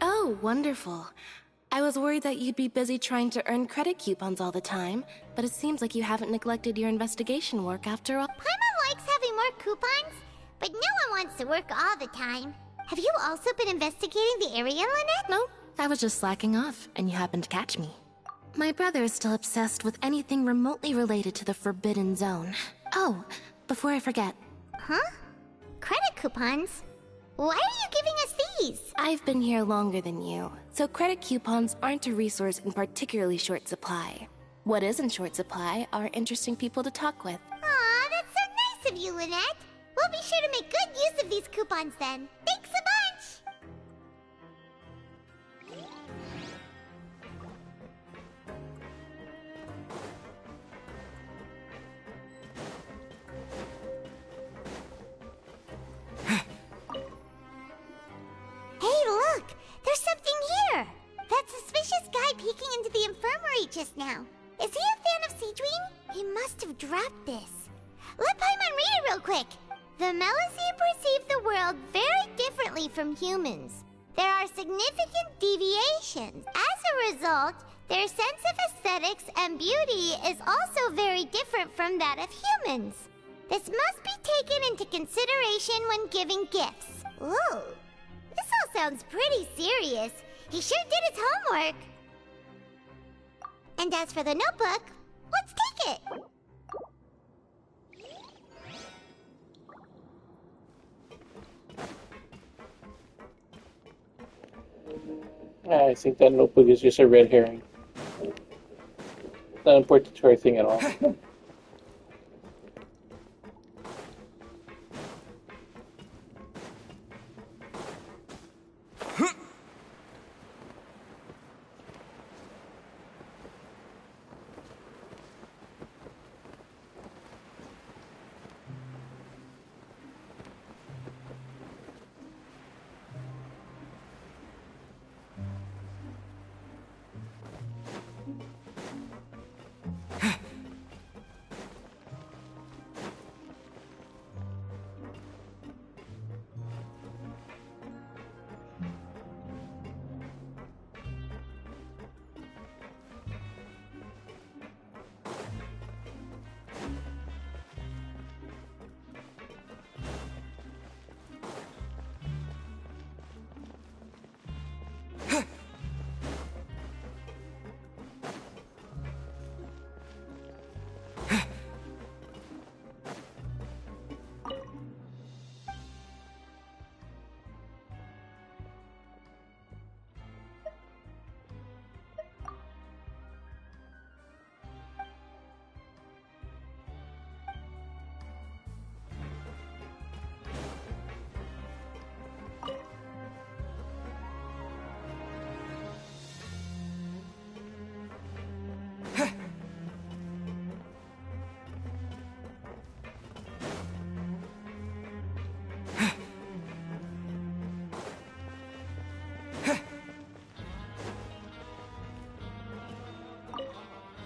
Oh, wonderful. I was worried that you'd be busy trying to earn credit coupons all the time, but it seems like you haven't neglected your investigation work after all. Paimon likes having more coupons, but no one wants to work all the time. Have you also been investigating the area, Lynette? No, I was just slacking off, and you happened to catch me. My brother is still obsessed with anything remotely related to the Forbidden Zone. Oh, before I forget. Huh? Credit coupons? Why are you giving us these? I've been here longer than you, so credit coupons aren't a resource in particularly short supply. What is in short supply are interesting people to talk with. Aw, that's so nice of you, Lynette. We'll be sure to make good use of these coupons then. Thanks a bunch! Hey, look! There's something here! That suspicious guy peeking into the infirmary just now. Is he a fan of Seedwing? He must have dropped this. Let Paimon read it real quick! The Melusine perceive the world very differently from humans. There are significant deviations. As a result, their sense of aesthetics and beauty is also very different from that of humans. This must be taken into consideration when giving gifts. Ooh, this all sounds pretty serious. He sure did his homework. And as for the notebook, let's take it. I think that notebook is just a red herring. Not important to our thing at all.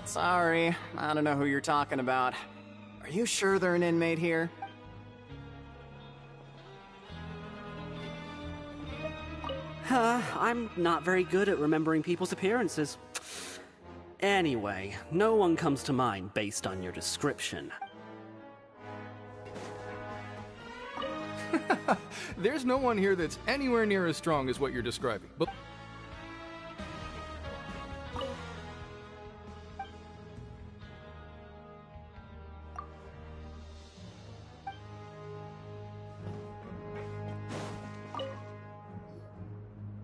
Sorry, I don't know who you're talking about. Are you sure they're an inmate here? I'm not very good at remembering people's appearances. Anyway, no one comes to mind based on your description. There's no one here that's anywhere near as strong as what you're describing. But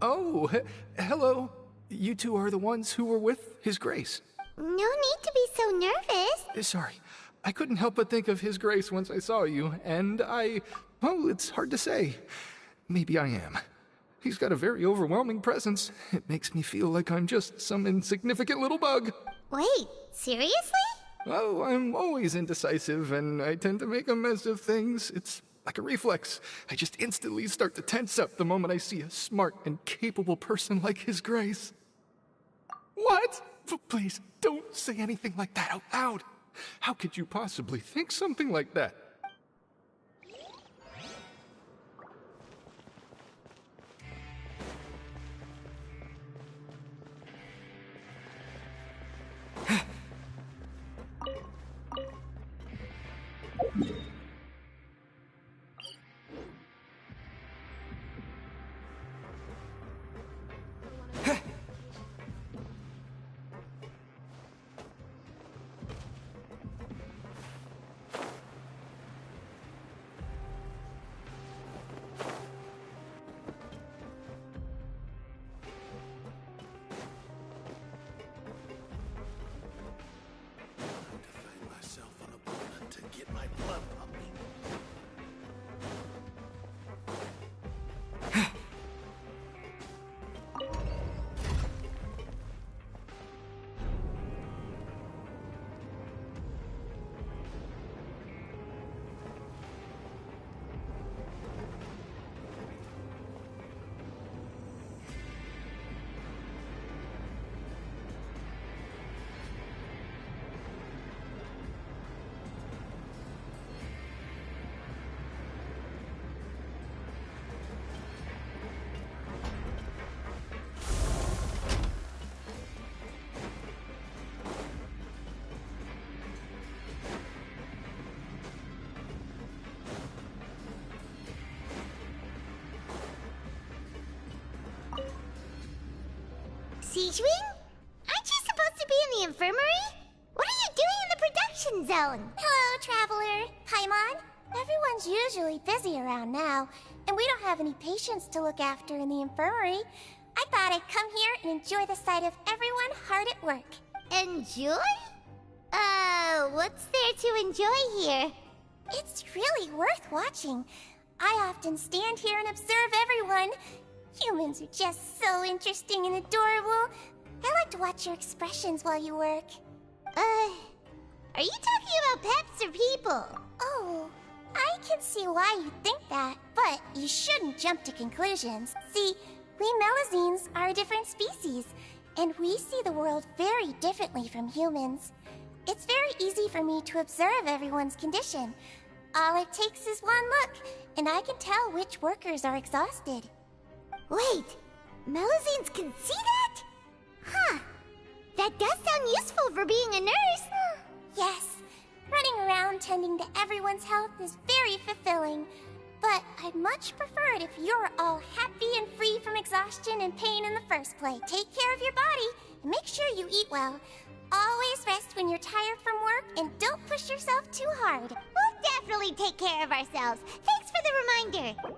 oh, hello. You two are the ones who were with His Grace. No need to be so nervous. Sorry, I couldn't help but think of His Grace once I saw you, and well, it's hard to say. Maybe I am. He's got a very overwhelming presence. It makes me feel like I'm just some insignificant little bug. Wait, seriously? Oh, I'm always indecisive, and I tend to make a mess of things. It's like a reflex. I just instantly start to tense up the moment I see a smart and capable person like His Grace. What? Please, don't say anything like that out loud. How could you possibly think something like that? stage wing? Aren't you supposed to be in the infirmary? What are you doing in the production zone? Hello, Traveler. Paimon. Everyone's usually busy around now, and we don't have any patients to look after in the infirmary. I thought I'd come here and enjoy the sight of everyone hard at work. Enjoy? What's there to enjoy here? It's really worth watching. I often stand here and observe everyone. Humans are just so interesting and adorable. I like to watch your expressions while you work. Are you talking about pets or people? Oh, I can see why you think that, but you shouldn't jump to conclusions. See, we Melazines are a different species, and we see the world very differently from humans. It's very easy for me to observe everyone's condition. All it takes is one look, and I can tell which workers are exhausted. Wait, Melazines can see that? Huh. That does sound useful for being a nurse. Yes, running around tending to everyone's health is very fulfilling. But I'd much prefer it if you're all happy and free from exhaustion and pain in the first place. Take care of your body and make sure you eat well. Always rest when you're tired from work and don't push yourself too hard. We'll definitely take care of ourselves. Thanks for the reminder.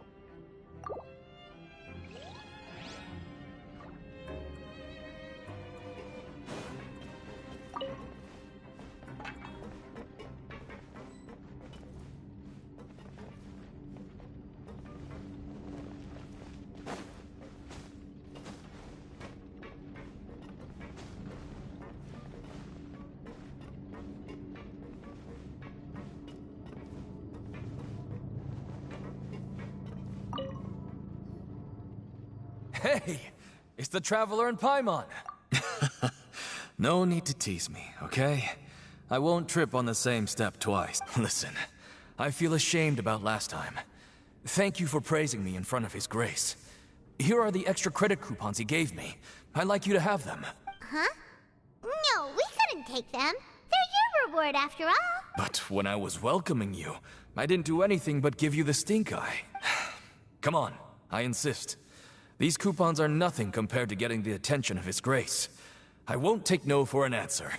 Hey, it's the Traveler and Paimon. No need to tease me, okay? I won't trip on the same step twice. Listen, I feel ashamed about last time. Thank you for praising me in front of His Grace. Here are the extra credit coupons he gave me. I'd like you to have them. Huh? No, we couldn't take them. They're your reward after all. But when I was welcoming you, I didn't do anything but give you the stink eye. Come on, I insist. These coupons are nothing compared to getting the attention of His Grace. I won't take no for an answer.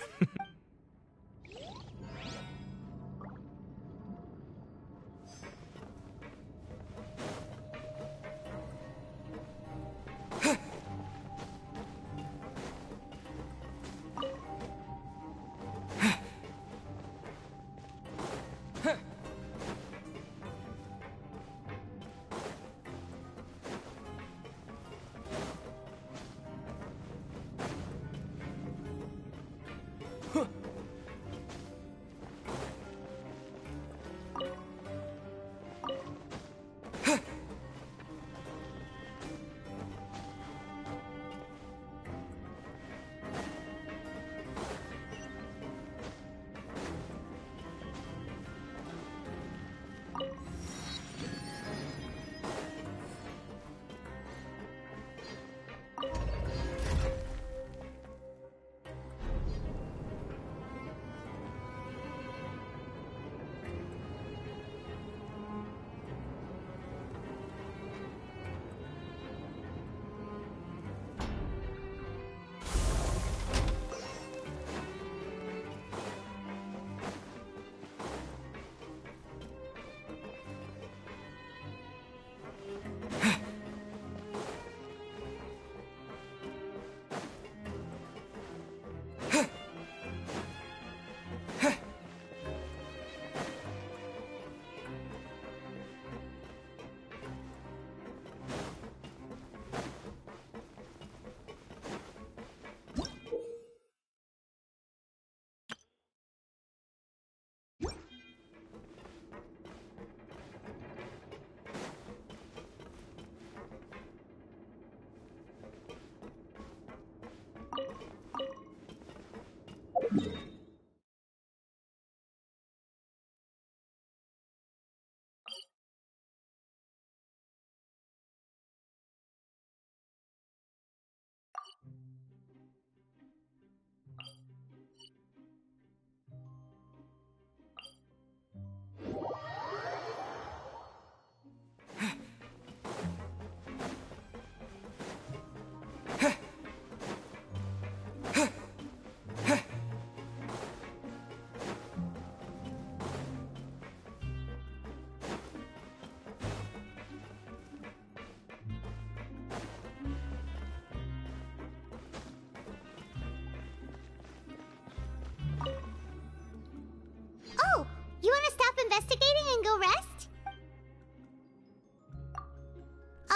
investigating and go rest?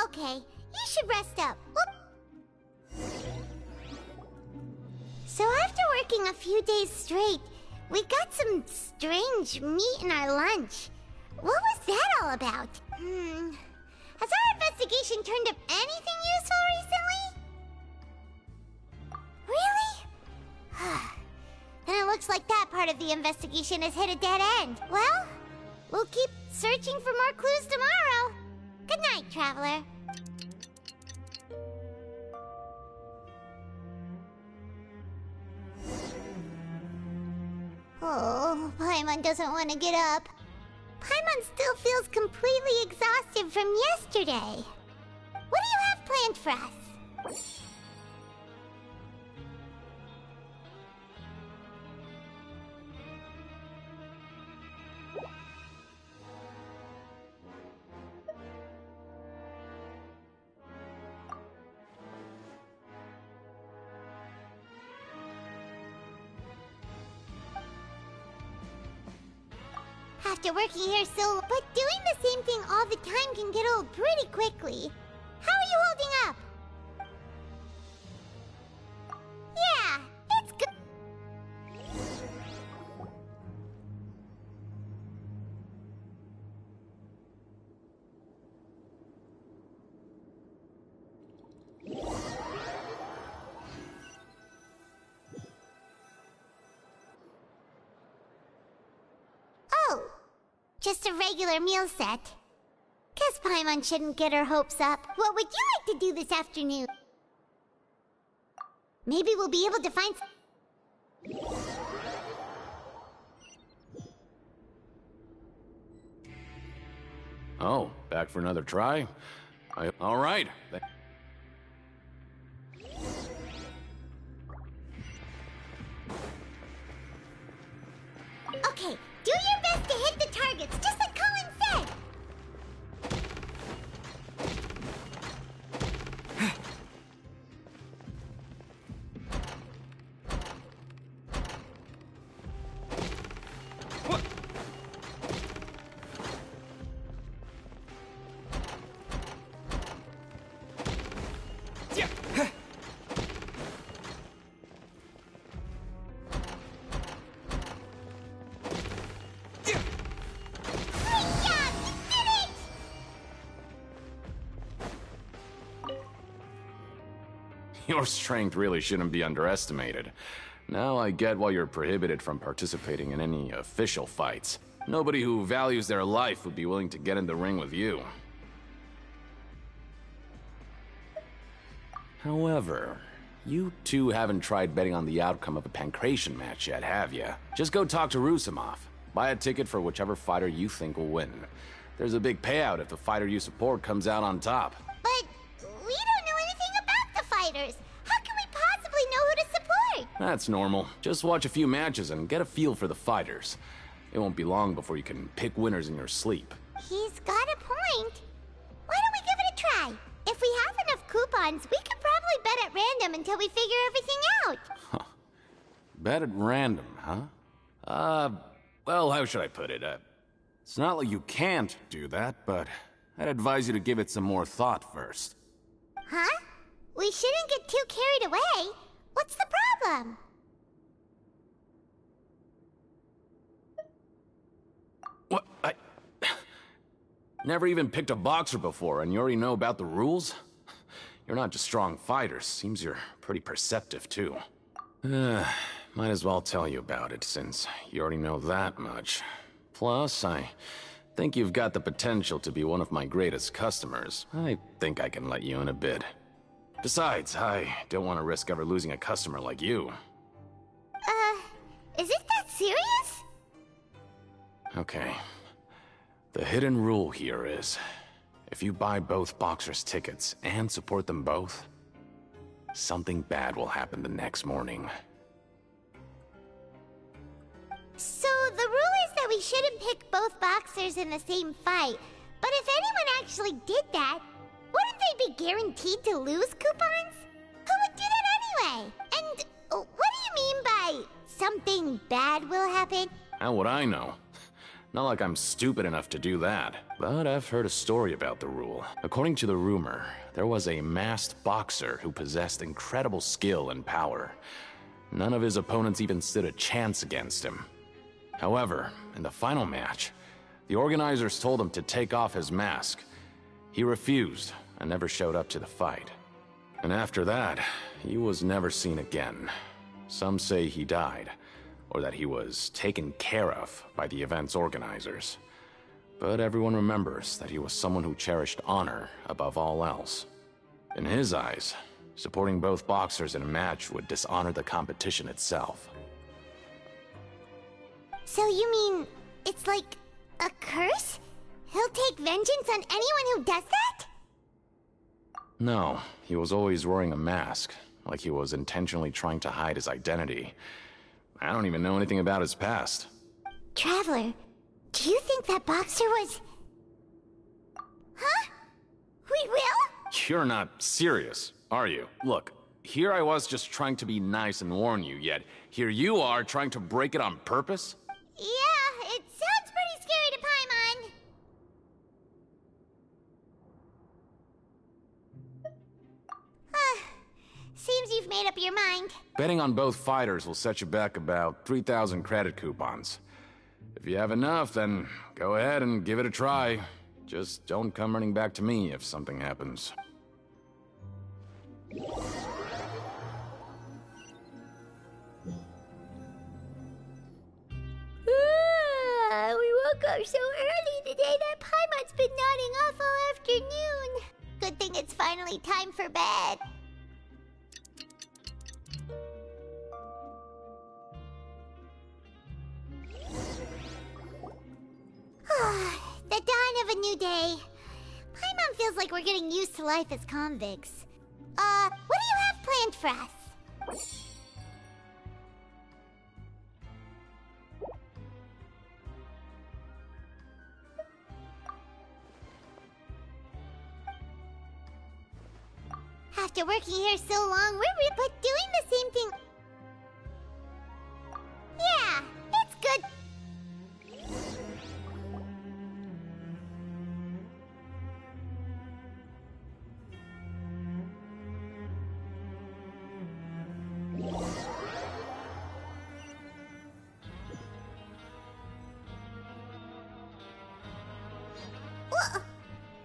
Okay, you should rest up. Whoop. So after working a few days straight, we got some strange meat in our lunch. What was that all about? Has our investigation turned up anything useful recently? Really? Then it looks like that part of the investigation has hit a dead end. Well, we'll keep searching for more clues tomorrow. Good night, Traveler. Oh, Paimon doesn't want to get up. Paimon still feels completely exhausted from yesterday. What do you have planned for us? After working here so... But doing the same thing all the time can get old pretty quickly. How are you holding up? Yeah, it's good. Oh, just a regular meal set. Guess Paimon shouldn't get her hopes up. What would you like to do this afternoon? Maybe we'll be able to find Oh, back for another try? All right. Okay, do your best to hit the targets, just like Colin said! Your strength really shouldn't be underestimated. Now I get why you're prohibited from participating in any official fights. Nobody who values their life would be willing to get in the ring with you. However, you two haven't tried betting on the outcome of a Pancration match yet, have you? Just go talk to Rusimov. Buy a ticket for whichever fighter you think will win. There's a big payout if the fighter you support comes out on top. But we don't know anything about the fighters. How can we possibly know who to support? That's normal. Just watch a few matches and get a feel for the fighters. It won't be long before you can pick winners in your sleep. He's got a point. Why don't we give it a try? If we have enough coupons, we could probably bet at random until we figure everything out. Bet at random, huh? Well, how should I put it? It's not like you can't do that, but I'd advise you to give it some more thought first. Huh? We shouldn't get too carried away. What's the problem? What? I never even picked a boxer before, and you already know about the rules? You're not just strong fighters. Seems you're pretty perceptive, too. Might as well tell you about it, since you already know that much. Plus, I think you've got the potential to be one of my greatest customers. I think I can let you in a bid. Besides, I don't want to risk ever losing a customer like you. Is it that serious? Okay. The hidden rule here is, if you buy both boxers' tickets and support them both, something bad will happen the next morning. So the rule is that we shouldn't pick both boxers in the same fight. But if anyone actually did that, wouldn't they be guaranteed to lose coupons? Who would do that anyway? And what do you mean by something bad will happen? How would I know? Not like I'm stupid enough to do that, but I've heard a story about the rule. According to the rumor, there was a masked boxer who possessed incredible skill and power. None of his opponents even stood a chance against him. However, in the final match, the organizers told him to take off his mask. He refused and never showed up to the fight. And after that, he was never seen again. Some say he died, or that he was taken care of by the event's organizers. But everyone remembers that he was someone who cherished honor above all else. In his eyes, supporting both boxers in a match would dishonor the competition itself. So you mean it's like a curse? He'll take vengeance on anyone who does that? No, he was always wearing a mask, like he was intentionally trying to hide his identity. I don't even know anything about his past. Traveler, do you think that boxer was... Huh? We will? You're not serious, are you? Look, here I was just trying to be nice and warn you, yet here you are trying to break it on purpose? Yeah, it sounds pretty scary to Paimon. Seems you've made up your mind. Betting on both fighters will set you back about 3,000 credit coupons. If you have enough, then go ahead and give it a try. Just don't come running back to me if something happens. We woke up so early today that Paimon's been nodding off all afternoon. Good thing it's finally time for bed. The dawn of a new day. Paimon feels like we're getting used to life as convicts. What do you have planned for us? After working here so long, we're but doing the same thing. Yeah, it's good.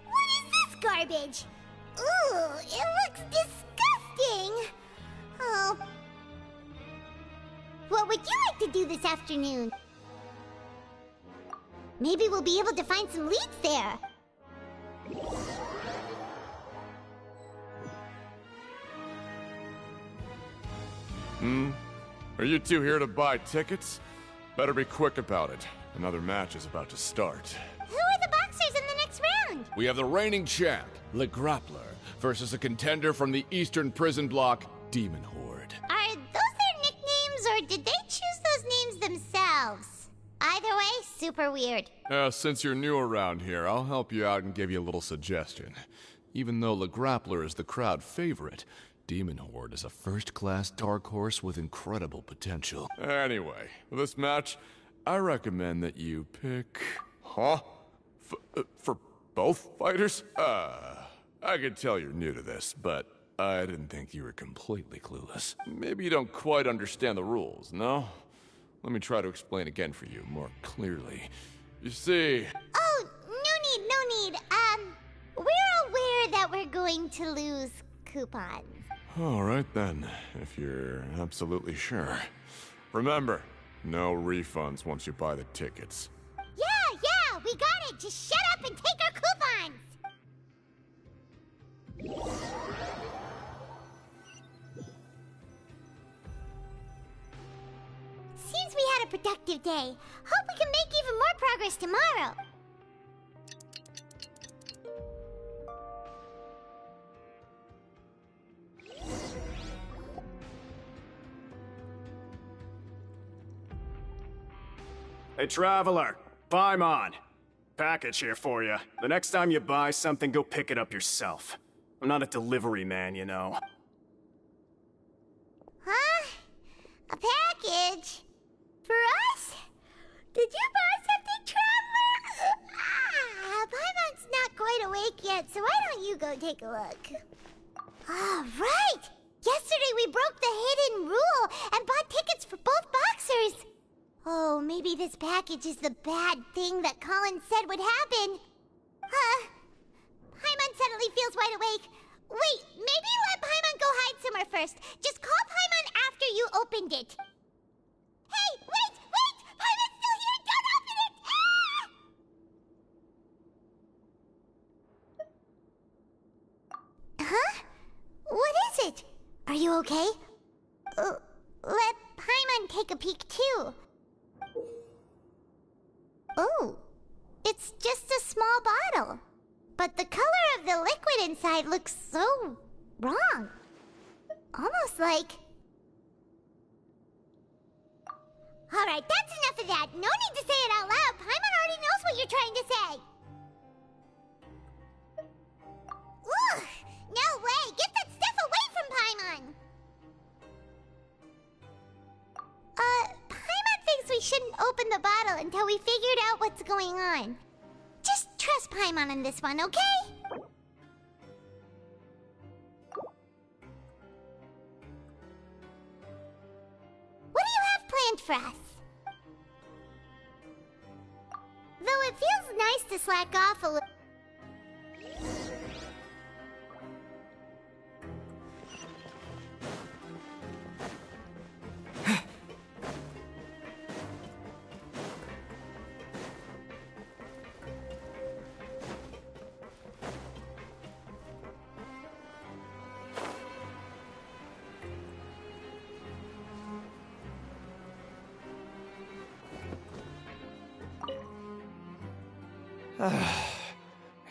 What is this garbage? Ooh, it looks disgusting! Oh. What would you like to do this afternoon? Maybe we'll be able to find some leads there. Are you two here to buy tickets? Better be quick about it. Another match is about to start. Who are the boxers in the next round? We have the reigning champ, Le Grappler, versus a contender from the Eastern Prison Block, Demon Horde. Are those their nicknames, or did they choose those names themselves? Either way, super weird. Since you're new around here, I'll help you out and give you a little suggestion. Even though Le Grappler is the crowd favorite, Demon Horde is a first-class dark horse with incredible potential. Anyway, for this match, I recommend that you pick... Huh? For both fighters? I can tell you're new to this, but I didn't think you were completely clueless. Maybe you don't quite understand the rules, no? Let me try to explain again for you more clearly. You see... Oh, no need. We're aware that we're going to lose coupons. All right then, if you're absolutely sure. Remember, no refunds once you buy the tickets. Yeah, we got it! Just shut up and take our coupons! Seems we had a productive day. Hope we can make even more progress tomorrow. Hey, Traveler, Paimon. Package here for you. The next time you buy something, go pick it up yourself. I'm not a delivery man, you know. Huh? A package? For us? Did you buy something, Traveler? go take a look. Ah, right! Yesterday we broke the hidden rule and bought tickets for both boxers. Oh, maybe this package is the bad thing that Colin said would happen. Paimon suddenly feels wide awake. Wait, maybe let Paimon go hide somewhere first. Just call Paimon after you opened it. Hey, wait! Paimon's still here! Don't open it! Ah! Huh? What is it? Are you okay? Let Paimon take a peek too. Oh, it's just a small bottle. But the color of the liquid inside looks so wrong. Almost like... Alright, that's enough of that. No need to say it out loud. Paimon already knows what you're trying to say. Ugh! No way! Get that stuff away from Paimon! Paimon thinks we shouldn't open the bottle until we figured out what's going on. Just trust Paimon on this one, okay? What do you have planned for us? Though it feels nice to slack off a little.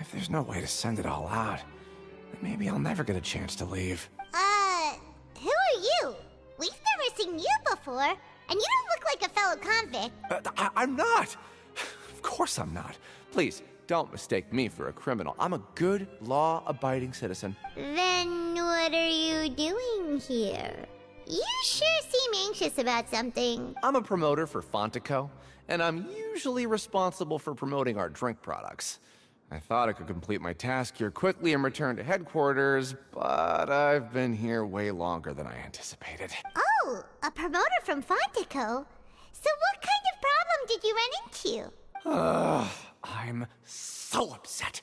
If there's no way to send it all out, then maybe I'll never get a chance to leave. Who are you? We've never seen you before, and you don't look like a fellow convict. I'm not! Of course I'm not. Please, don't mistake me for a criminal. I'm a good, law-abiding citizen. Then what are you doing here? You sure seem anxious about something. I'm a promoter for Fontico, and I'm usually responsible for promoting our drink products. I thought I could complete my task here quickly and return to headquarters, but I've been here way longer than I anticipated. Oh, a promoter from Fontico? So what kind of problem did you run into? I'm so upset.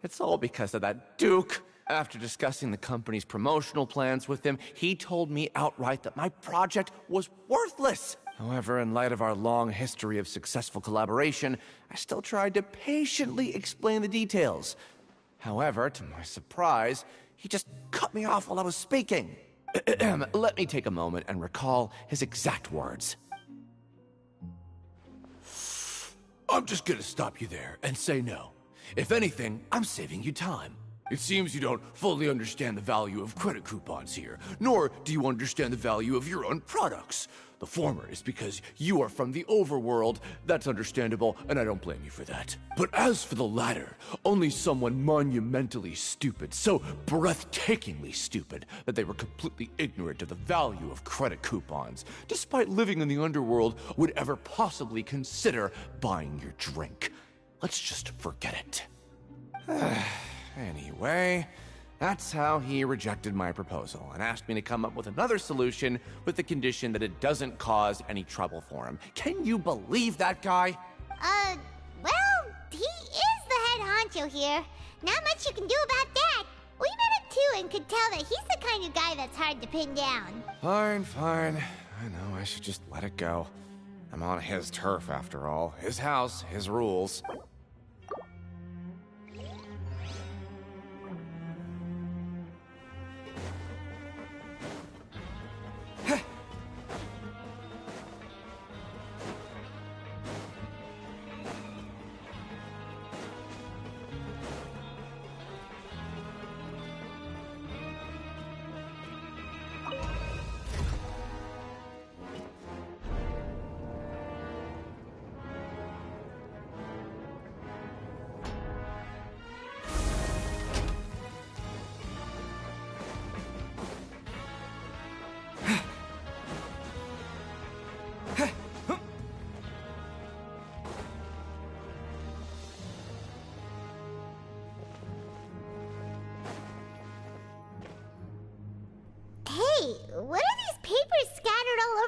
It's all because of that Duke. After discussing the company's promotional plans with him, he told me outright that my project was worthless. However, in light of our long history of successful collaboration, I still tried to patiently explain the details. However, to my surprise, he just cut me off while I was speaking. Let me take a moment and recall his exact words. I'm just gonna stop you there and say no. If anything, I'm saving you time. It seems you don't fully understand the value of credit coupons here, nor do you understand the value of your own products. The former is because you are from the overworld. That's understandable, and I don't blame you for that. But as for the latter, only someone monumentally stupid, so breathtakingly stupid that they were completely ignorant of the value of credit coupons, despite living in the underworld, would ever possibly consider buying your drink. Let's just forget it. Anyway, that's how he rejected my proposal and asked me to come up with another solution with the condition that it doesn't cause any trouble for him. Can you believe that guy? Well, he is the head honcho here. Not much you can do about that. We met him too and could tell that he's the kind of guy that's hard to pin down. Fine. I know I should just let it go. I'm on his turf after all. His house, his rules.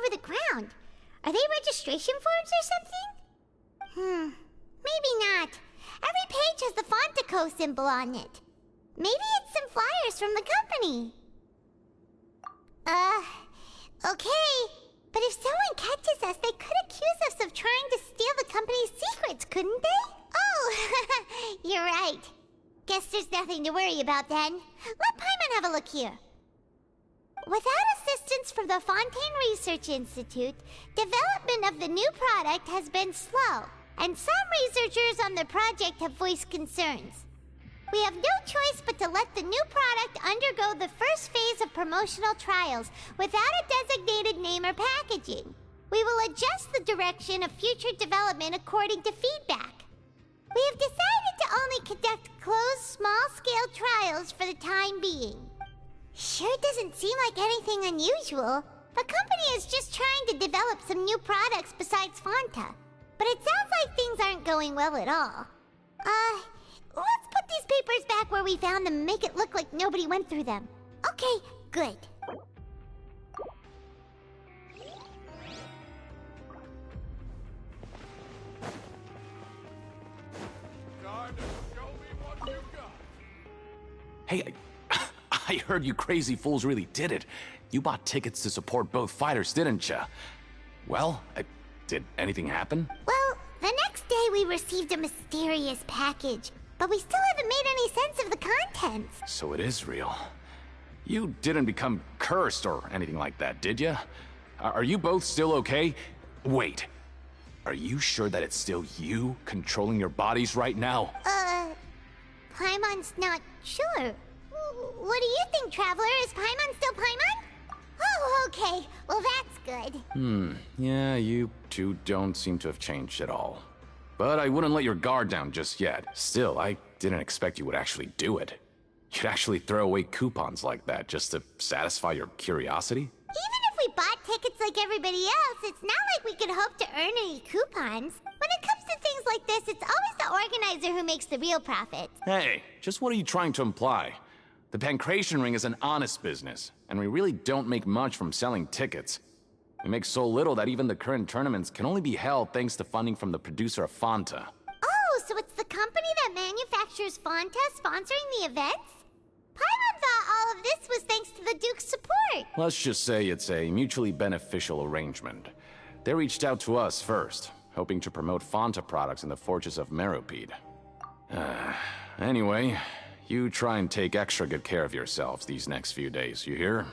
over the ground. Are they registration forms or something? Maybe not. Every page has the Fontico symbol on it. Maybe it's some flyers from the company. Okay. But if someone catches us, they could accuse us of trying to steal the company's secrets, couldn't they? Oh, you're right. Guess there's nothing to worry about then. Let Paimon have a look here. Without assistance from the Fontaine Research Institute, development of the new product has been slow, and some researchers on the project have voiced concerns. We have no choice but to let the new product undergo the first phase of promotional trials without a designated name or packaging. We will adjust the direction of future development according to feedback. We have decided to only conduct closed, small-scale trials for the time being. Sure doesn't seem like anything unusual. The company is just trying to develop some new products besides Fanta. But it sounds like things aren't going well at all. Let's put these papers back where we found them and make it look like nobody went through them. Okay, good. Hey, I heard you crazy fools really did it. You bought tickets to support both fighters, didn't ya? Well, did anything happen? Well, the next day we received a mysterious package, but we still haven't made any sense of the contents. So it is real. You didn't become cursed or anything like that, did ya? Are you both still okay? Wait. Are you sure that it's still you controlling your bodies right now? Paimon's not sure. What do you think, Traveler? Is Paimon still Paimon? Oh, okay. Well, that's good. Yeah, you two don't seem to have changed at all. But I wouldn't let your guard down just yet. Still, I didn't expect you would actually do it. You'd actually throw away coupons like that just to satisfy your curiosity? Even if we bought tickets like everybody else, it's not like we could hope to earn any coupons. When it comes to things like this, it's always the organizer who makes the real profit. Hey, just what are you trying to imply? The Pancration Ring is an honest business, and we really don't make much from selling tickets. We make so little that even the current tournaments can only be held thanks to funding from the producer of Fanta. Oh, so it's the company that manufactures Fanta sponsoring the events? Paimon thought all of this was thanks to the Duke's support. Let's just say it's a mutually beneficial arrangement. They reached out to us first, hoping to promote Fanta products in the Fortress of Meropide. Anyway, you try and take extra good care of yourselves these next few days, you hear?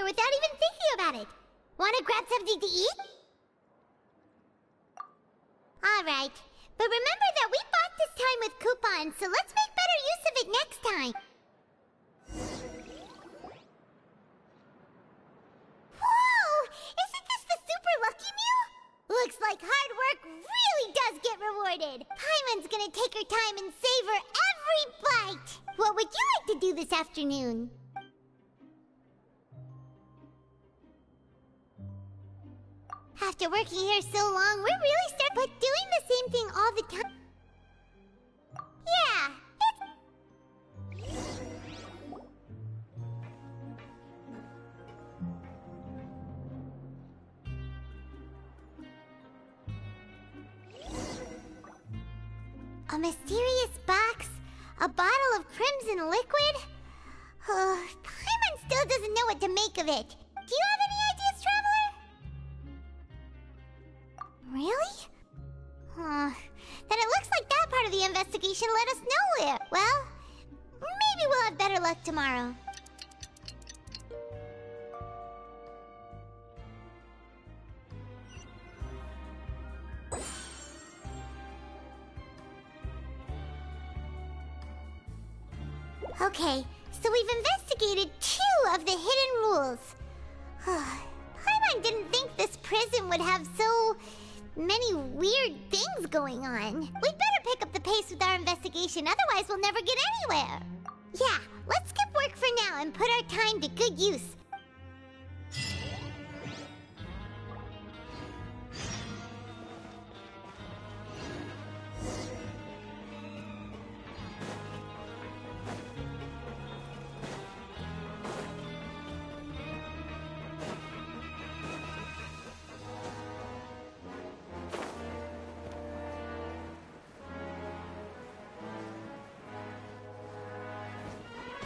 Without even thinking about it. Wanna grab something to eat? Alright, but remember that we bought this time with coupons, so let's make better use of it next time. Whoa! Isn't this the super lucky meal? Looks like hard work really does get rewarded. Paimon's gonna take her time and savor every bite. What would you like to do this afternoon? After working here so long, we're really but doing the same thing all the time. Yeah, a mysterious box? A bottle of crimson liquid? Paimon still doesn't know what to make of it. Do you have any ideas, Traveler? Really? Then it looks like that part of the investigation led us nowhere. Well, maybe we'll have better luck tomorrow. Okay, so we've investigated 2 of the hidden rules. Paimon didn't think this prison would have so many weird things going on. We'd better pick up the pace with our investigation, otherwise we'll never get anywhere. Yeah, let's skip work for now and put our time to good use.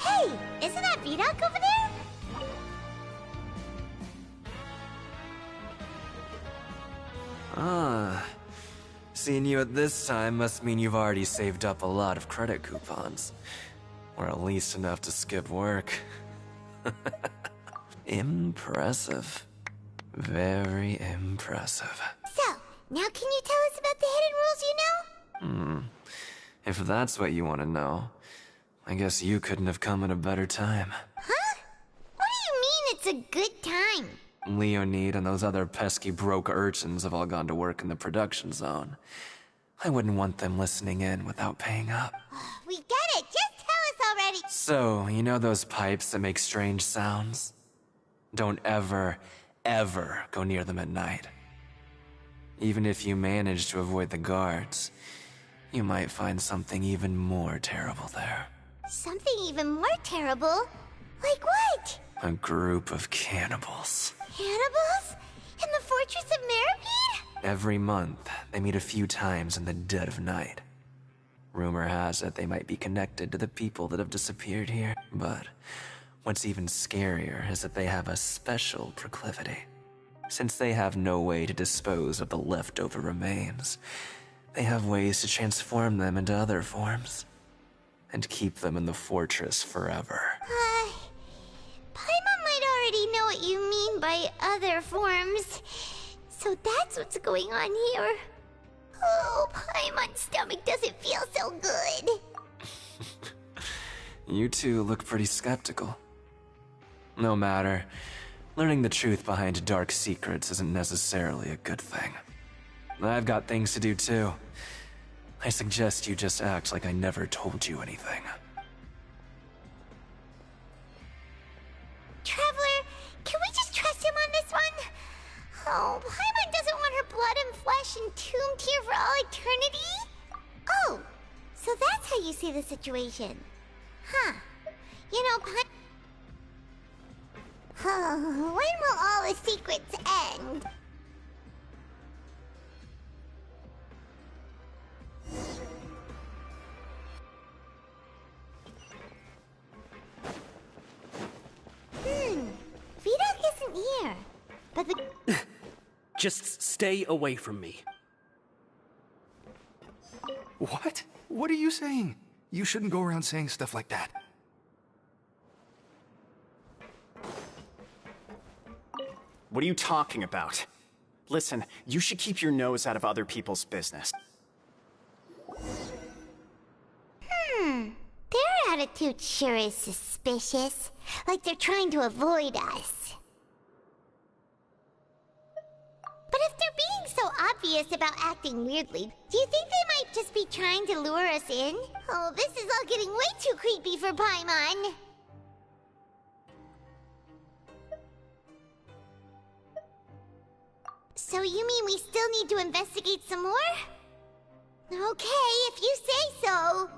Hey, isn't that Vidoc over there? Ah, seeing you at this time must mean you've already saved up a lot of credit coupons. Or at least enough to skip work. Impressive. Very impressive. So, now can you tell us about the hidden rules you know? If that's what you want to know, I guess you couldn't have come at a better time. Huh? What do you mean it's a good time? Leonid and those other pesky broke urchins have all gone to work in the production zone. I wouldn't want them listening in without paying up. We get it, just tell us already. So, you know those pipes that make strange sounds? Don't ever, ever go near them at night. Even if you manage to avoid the guards, you might find something even more terrible there. Something even more terrible? Like what? A group of cannibals. Cannibals? In the Fortress of Meropide? Every month, they meet a few times in the dead of night. Rumor has it they might be connected to the people that have disappeared here. But what's even scarier is that they have a special proclivity. Since they have no way to dispose of the leftover remains, they have ways to transform them into other forms. And keep them in the fortress forever. Paimon might already know what you mean by other forms. So that's what's going on here. Oh, Paimon's stomach doesn't feel so good. You two look pretty skeptical. No matter. Learning the truth behind dark secrets isn't necessarily a good thing. I've got things to do too. I suggest you just act like I never told you anything. Traveler, can we just trust him on this one? Oh, Paimon doesn't want her blood and flesh entombed here for all eternity? Oh, so that's how you see the situation. Huh. You know, when will all the secrets end? Vidoc isn't here. But the... Just stay away from me. What? What are you saying? You shouldn't go around saying stuff like that. What are you talking about? Listen, you should keep your nose out of other people's business. Their attitude sure is suspicious. Like they're trying to avoid us. But if they're being so obvious about acting weirdly, do you think they might just be trying to lure us in? Oh, this is all getting way too creepy for Paimon. So you mean we still need to investigate some more? Okay, if you say so.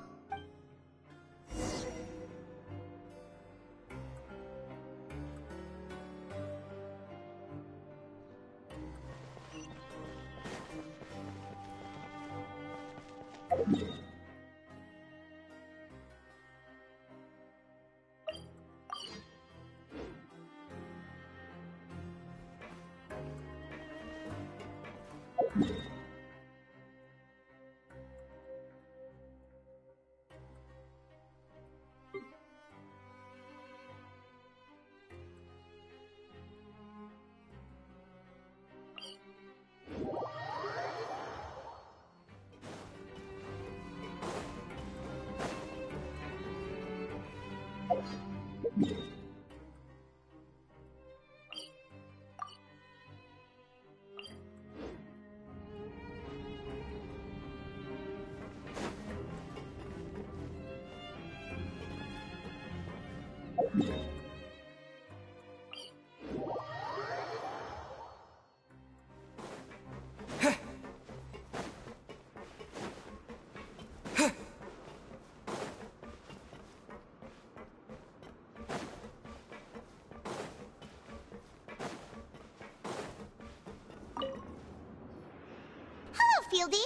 Hello, Fielding.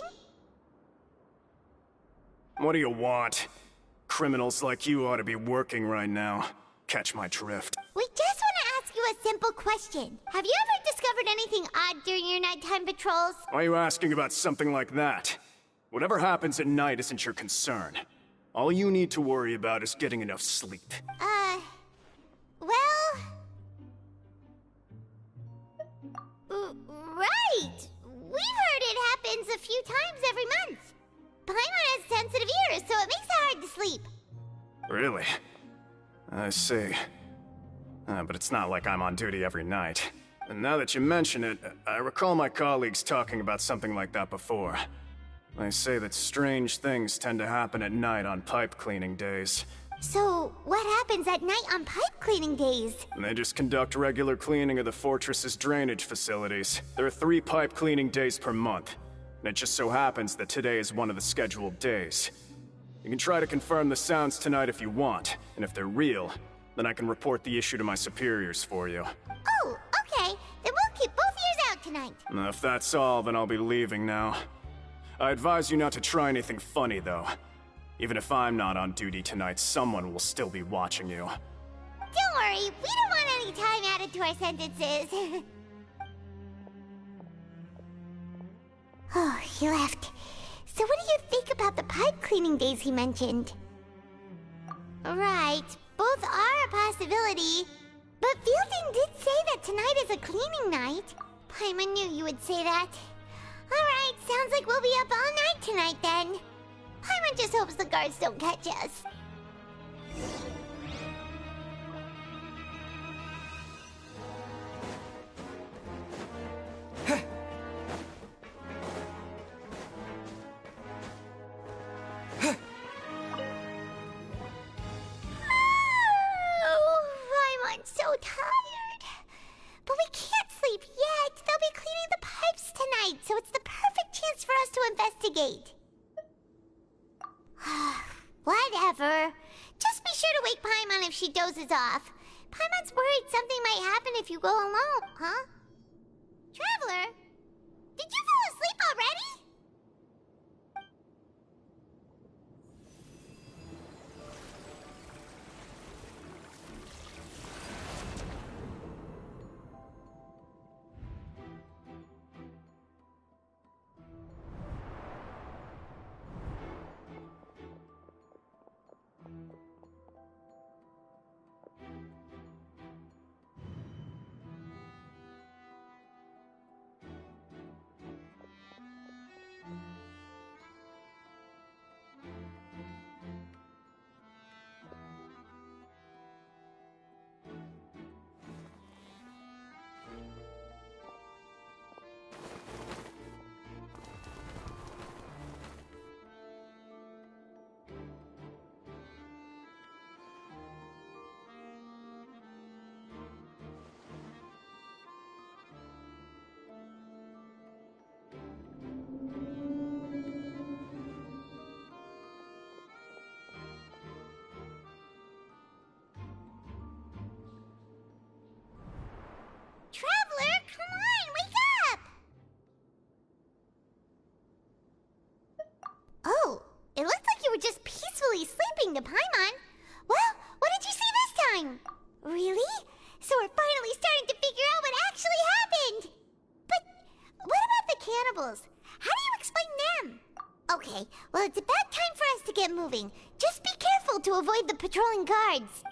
What do you want? Criminals like you ought to be working right now. Catch my drift. We just want to ask you a simple question. Have you ever discovered anything odd during your nighttime patrols? Why are you asking about something like that? Whatever happens at night isn't your concern. All you need to worry about is getting enough sleep. Well... right! We've heard it happens a few times every month. Paimon has sensitive ears, so it makes it hard to sleep. Really? I see. But it's not like I'm on duty every night. And now that you mention it, I recall my colleagues talking about something like that before. They say that strange things tend to happen at night on pipe cleaning days. So, what happens at night on pipe cleaning days? And they just conduct regular cleaning of the fortress's drainage facilities. There are 3 pipe cleaning days per month. And it just so happens that today is one of the scheduled days. You can try to confirm the sounds tonight if you want, and if they're real, then I can report the issue to my superiors for you. Oh, okay. Then we'll keep both ears out tonight. If that's all, then I'll be leaving now. I advise you not to try anything funny, though. Even if I'm not on duty tonight, someone will still be watching you. Don't worry, we don't want any time added to our sentences. Oh, he left. So what do you think about the pipe cleaning days he mentioned? Right, both are a possibility. But Fielding did say that tonight is a cleaning night. Paimon knew you would say that. Alright, sounds like we'll be up all night tonight then. Paimon just hopes the guards don't catch us. Paimon's so tired. But we can't sleep yet. They'll be cleaning the pipes tonight, so it's the perfect chance for us to investigate. Whatever. Just be sure to wake Paimon if she dozes off. Paimon's worried something might happen if you go alone, huh? Traveler, did you fall asleep already? Okay, well, it's about time for us to get moving. Just be careful to avoid the patrolling guards.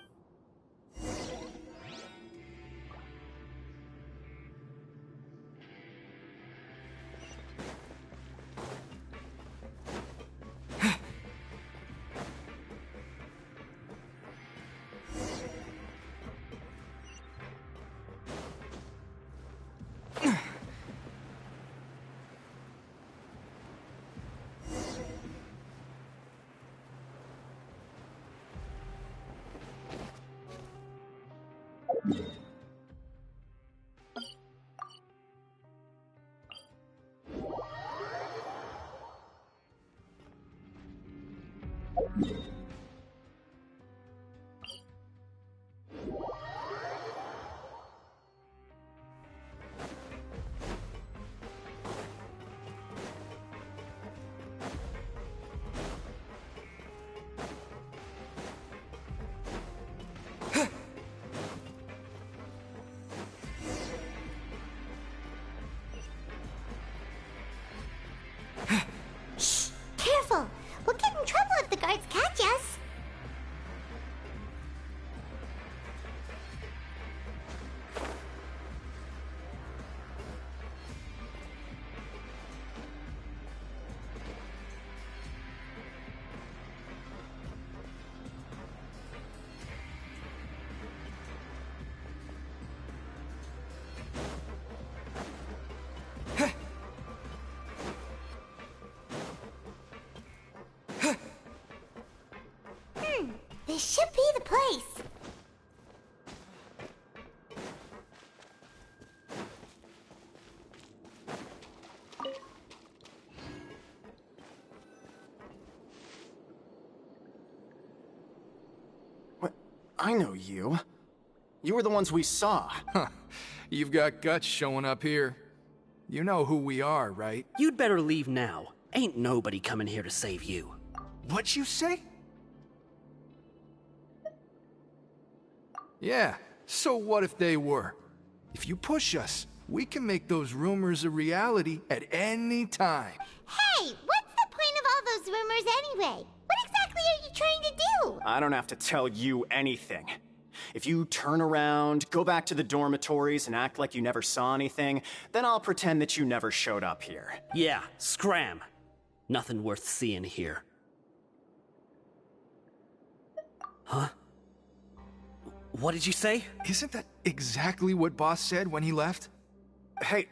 Careful! We'll get in trouble if the guards catch us. This should be the place. What? I know you. You were the ones we saw. Huh. You've got guts showing up here. You know who we are, right? You'd better leave now. Ain't nobody coming here to save you. What'd you say? Yeah, so what if they were? If you push us, we can make those rumors a reality at any time. Hey, what's the point of all those rumors anyway? What exactly are you trying to do? I don't have to tell you anything. If you turn around, go back to the dormitories, and act like you never saw anything, then I'll pretend that you never showed up here. Yeah, scram. Nothing worth seeing here. Huh? What did you say? Isn't that exactly what Boss said when he left? Hey,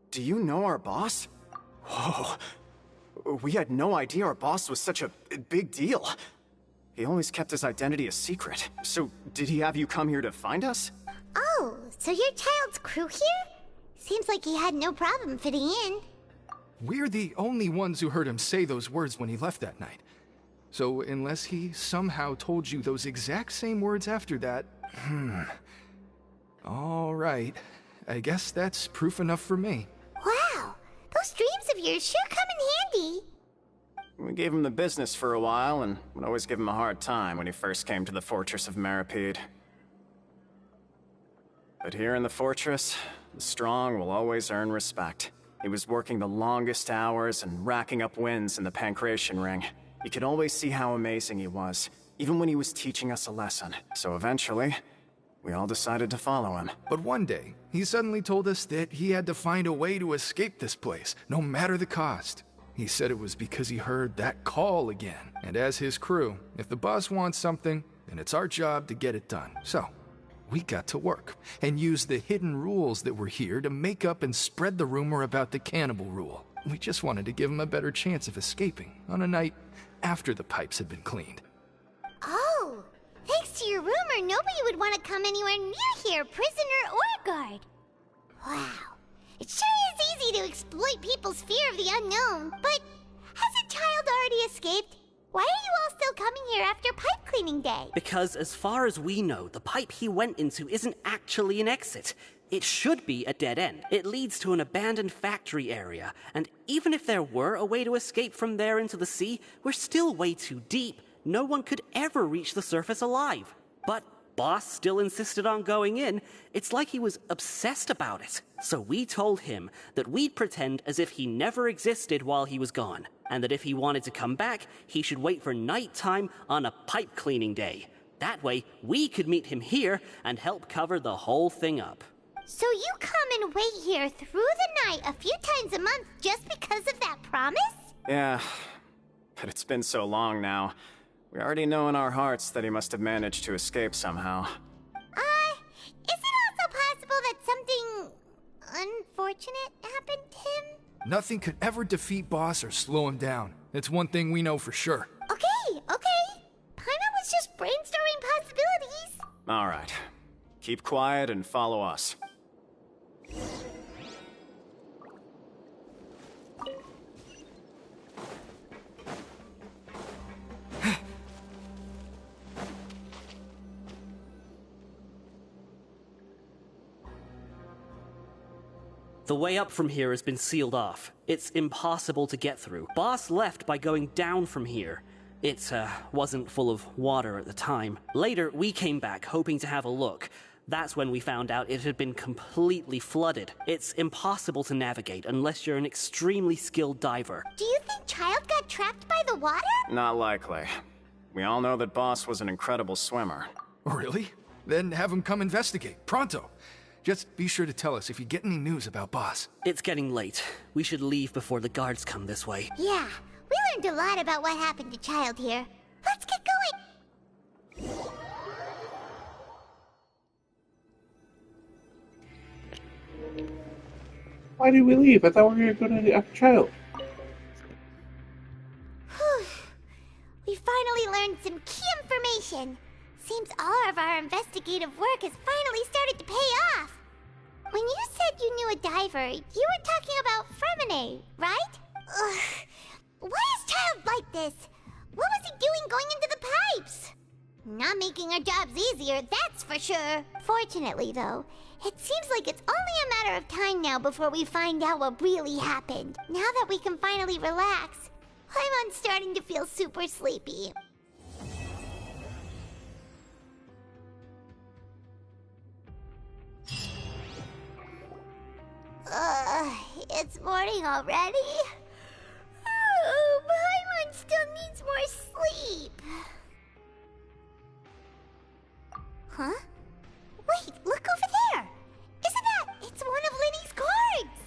do you know our boss? Whoa. We had no idea our boss was such a big deal. He always kept his identity a secret. So, did he have you come here to find us? Oh, so you're Childe's crew here? Seems like he had no problem fitting in. We're the only ones who heard him say those words when he left that night. So unless he somehow told you those exact same words after that, all right. I guess that's proof enough for me. Wow, those dreams of yours sure come in handy. We gave him the business for a while, and would always give him a hard time when he first came to the fortress of Meripede. But here in the fortress, the strong will always earn respect. He was working the longest hours and racking up wins in the Pancration Ring. You could always see how amazing he was, even when he was teaching us a lesson. So eventually, we all decided to follow him. But one day, he suddenly told us that he had to find a way to escape this place, no matter the cost. He said it was because he heard that call again. And as his crew, if the boss wants something, then it's our job to get it done. So, we got to work, and used the hidden rules that were here to make up and spread the rumor about the cannibal rule. We just wanted to give him a better chance of escaping on a night after the pipes had been cleaned. Oh, thanks to your rumor, nobody would want to come anywhere near here, prisoner or guard. Wow, it sure is easy to exploit people's fear of the unknown, but hasn't Childe already escaped? Why are you all still coming here after pipe cleaning day? Because as far as we know, the pipe he went into isn't actually an exit. It should be a dead end. It leads to an abandoned factory area, and even if there were a way to escape from there into the sea, we're still way too deep. No one could ever reach the surface alive. But Boss still insisted on going in. It's like he was obsessed about it. So we told him that we'd pretend as if he never existed while he was gone. and that if he wanted to come back, he should wait for nighttime on a pipe cleaning day. That way, we could meet him here and help cover the whole thing up. So you come and wait here through the night a few times a month just because of that promise? Yeah, but it's been so long now. We already know in our hearts that he must have managed to escape somehow. Is it also possible that something unfortunate happened to him? Nothing could ever defeat Boss or slow him down. It's one thing we know for sure. Okay. Paimon was just brainstorming possibilities. Alright. Keep quiet and follow us. The way up from here has been sealed off. It's impossible to get through. Boss left by going down from here. It wasn't full of water at the time. Later, we came back hoping to have a look. That's when we found out it had been completely flooded. It's impossible to navigate unless you're an extremely skilled diver. Do you think Childe got trapped by the water? Not likely. We all know that Boss was an incredible swimmer. Really? Then have him come investigate. Pronto. Just be sure to tell us if you get any news about Boss. It's getting late. We should leave before the guards come this way. Yeah, we learned a lot about what happened to Childe here. Let's get going! Why did we leave? I thought we were going to after Childe. We finally learned some key information. Seems all of our investigative work has finally started to pay off. When you said you knew a diver, you were talking about Fremine, right? Ugh. Why is Childe like this? What was he doing going into the pipes? Not making our jobs easier, that's for sure. Fortunately, though, it seems like it's only a matter of time now before we find out what really happened. Now that we can finally relax, I'm starting to feel super sleepy. It's morning already? Oh, Paimon still needs more sleep. Huh? Wait, look over there! Isn't that... It's one of Linny's cards!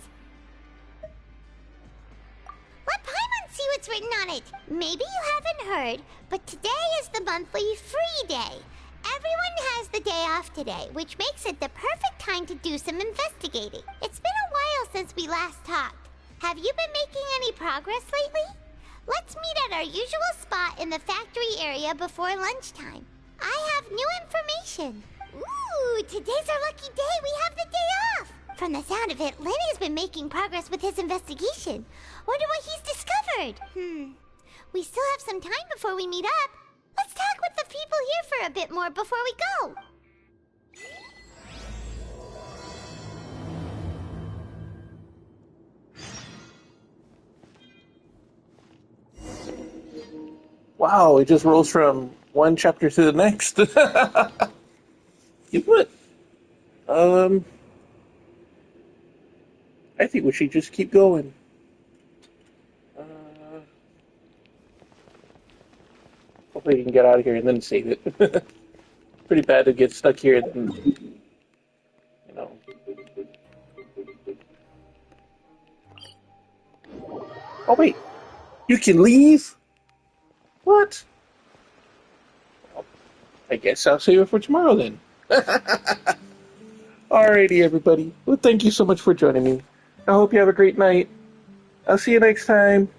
Let Paimon see what's written on it. Maybe you haven't heard, but today is the monthly free day. Everyone has the day off today, which makes it the perfect time to do some investigating. It's been a while since we last talked. Have you been making any progress lately? Let's meet at our usual spot in the factory area before lunchtime. I have new information. Ooh, today's our lucky day. We have the day off. From the sound of it, Lenny's been making progress with his investigation. Wonder what he's discovered. We still have some time before we meet up. Let's talk with the people here for a bit more before we go. Wow, it just rolls from one chapter to the next. You what? I think we should just keep going. Hopefully we can get out of here and then save it. Pretty bad to get stuck here and then, you know. Oh wait, you can leave? What? Well, I guess I'll save it for tomorrow then. Alrighty, everybody. Well, thank you so much for joining me. I hope you have a great night. I'll see you next time.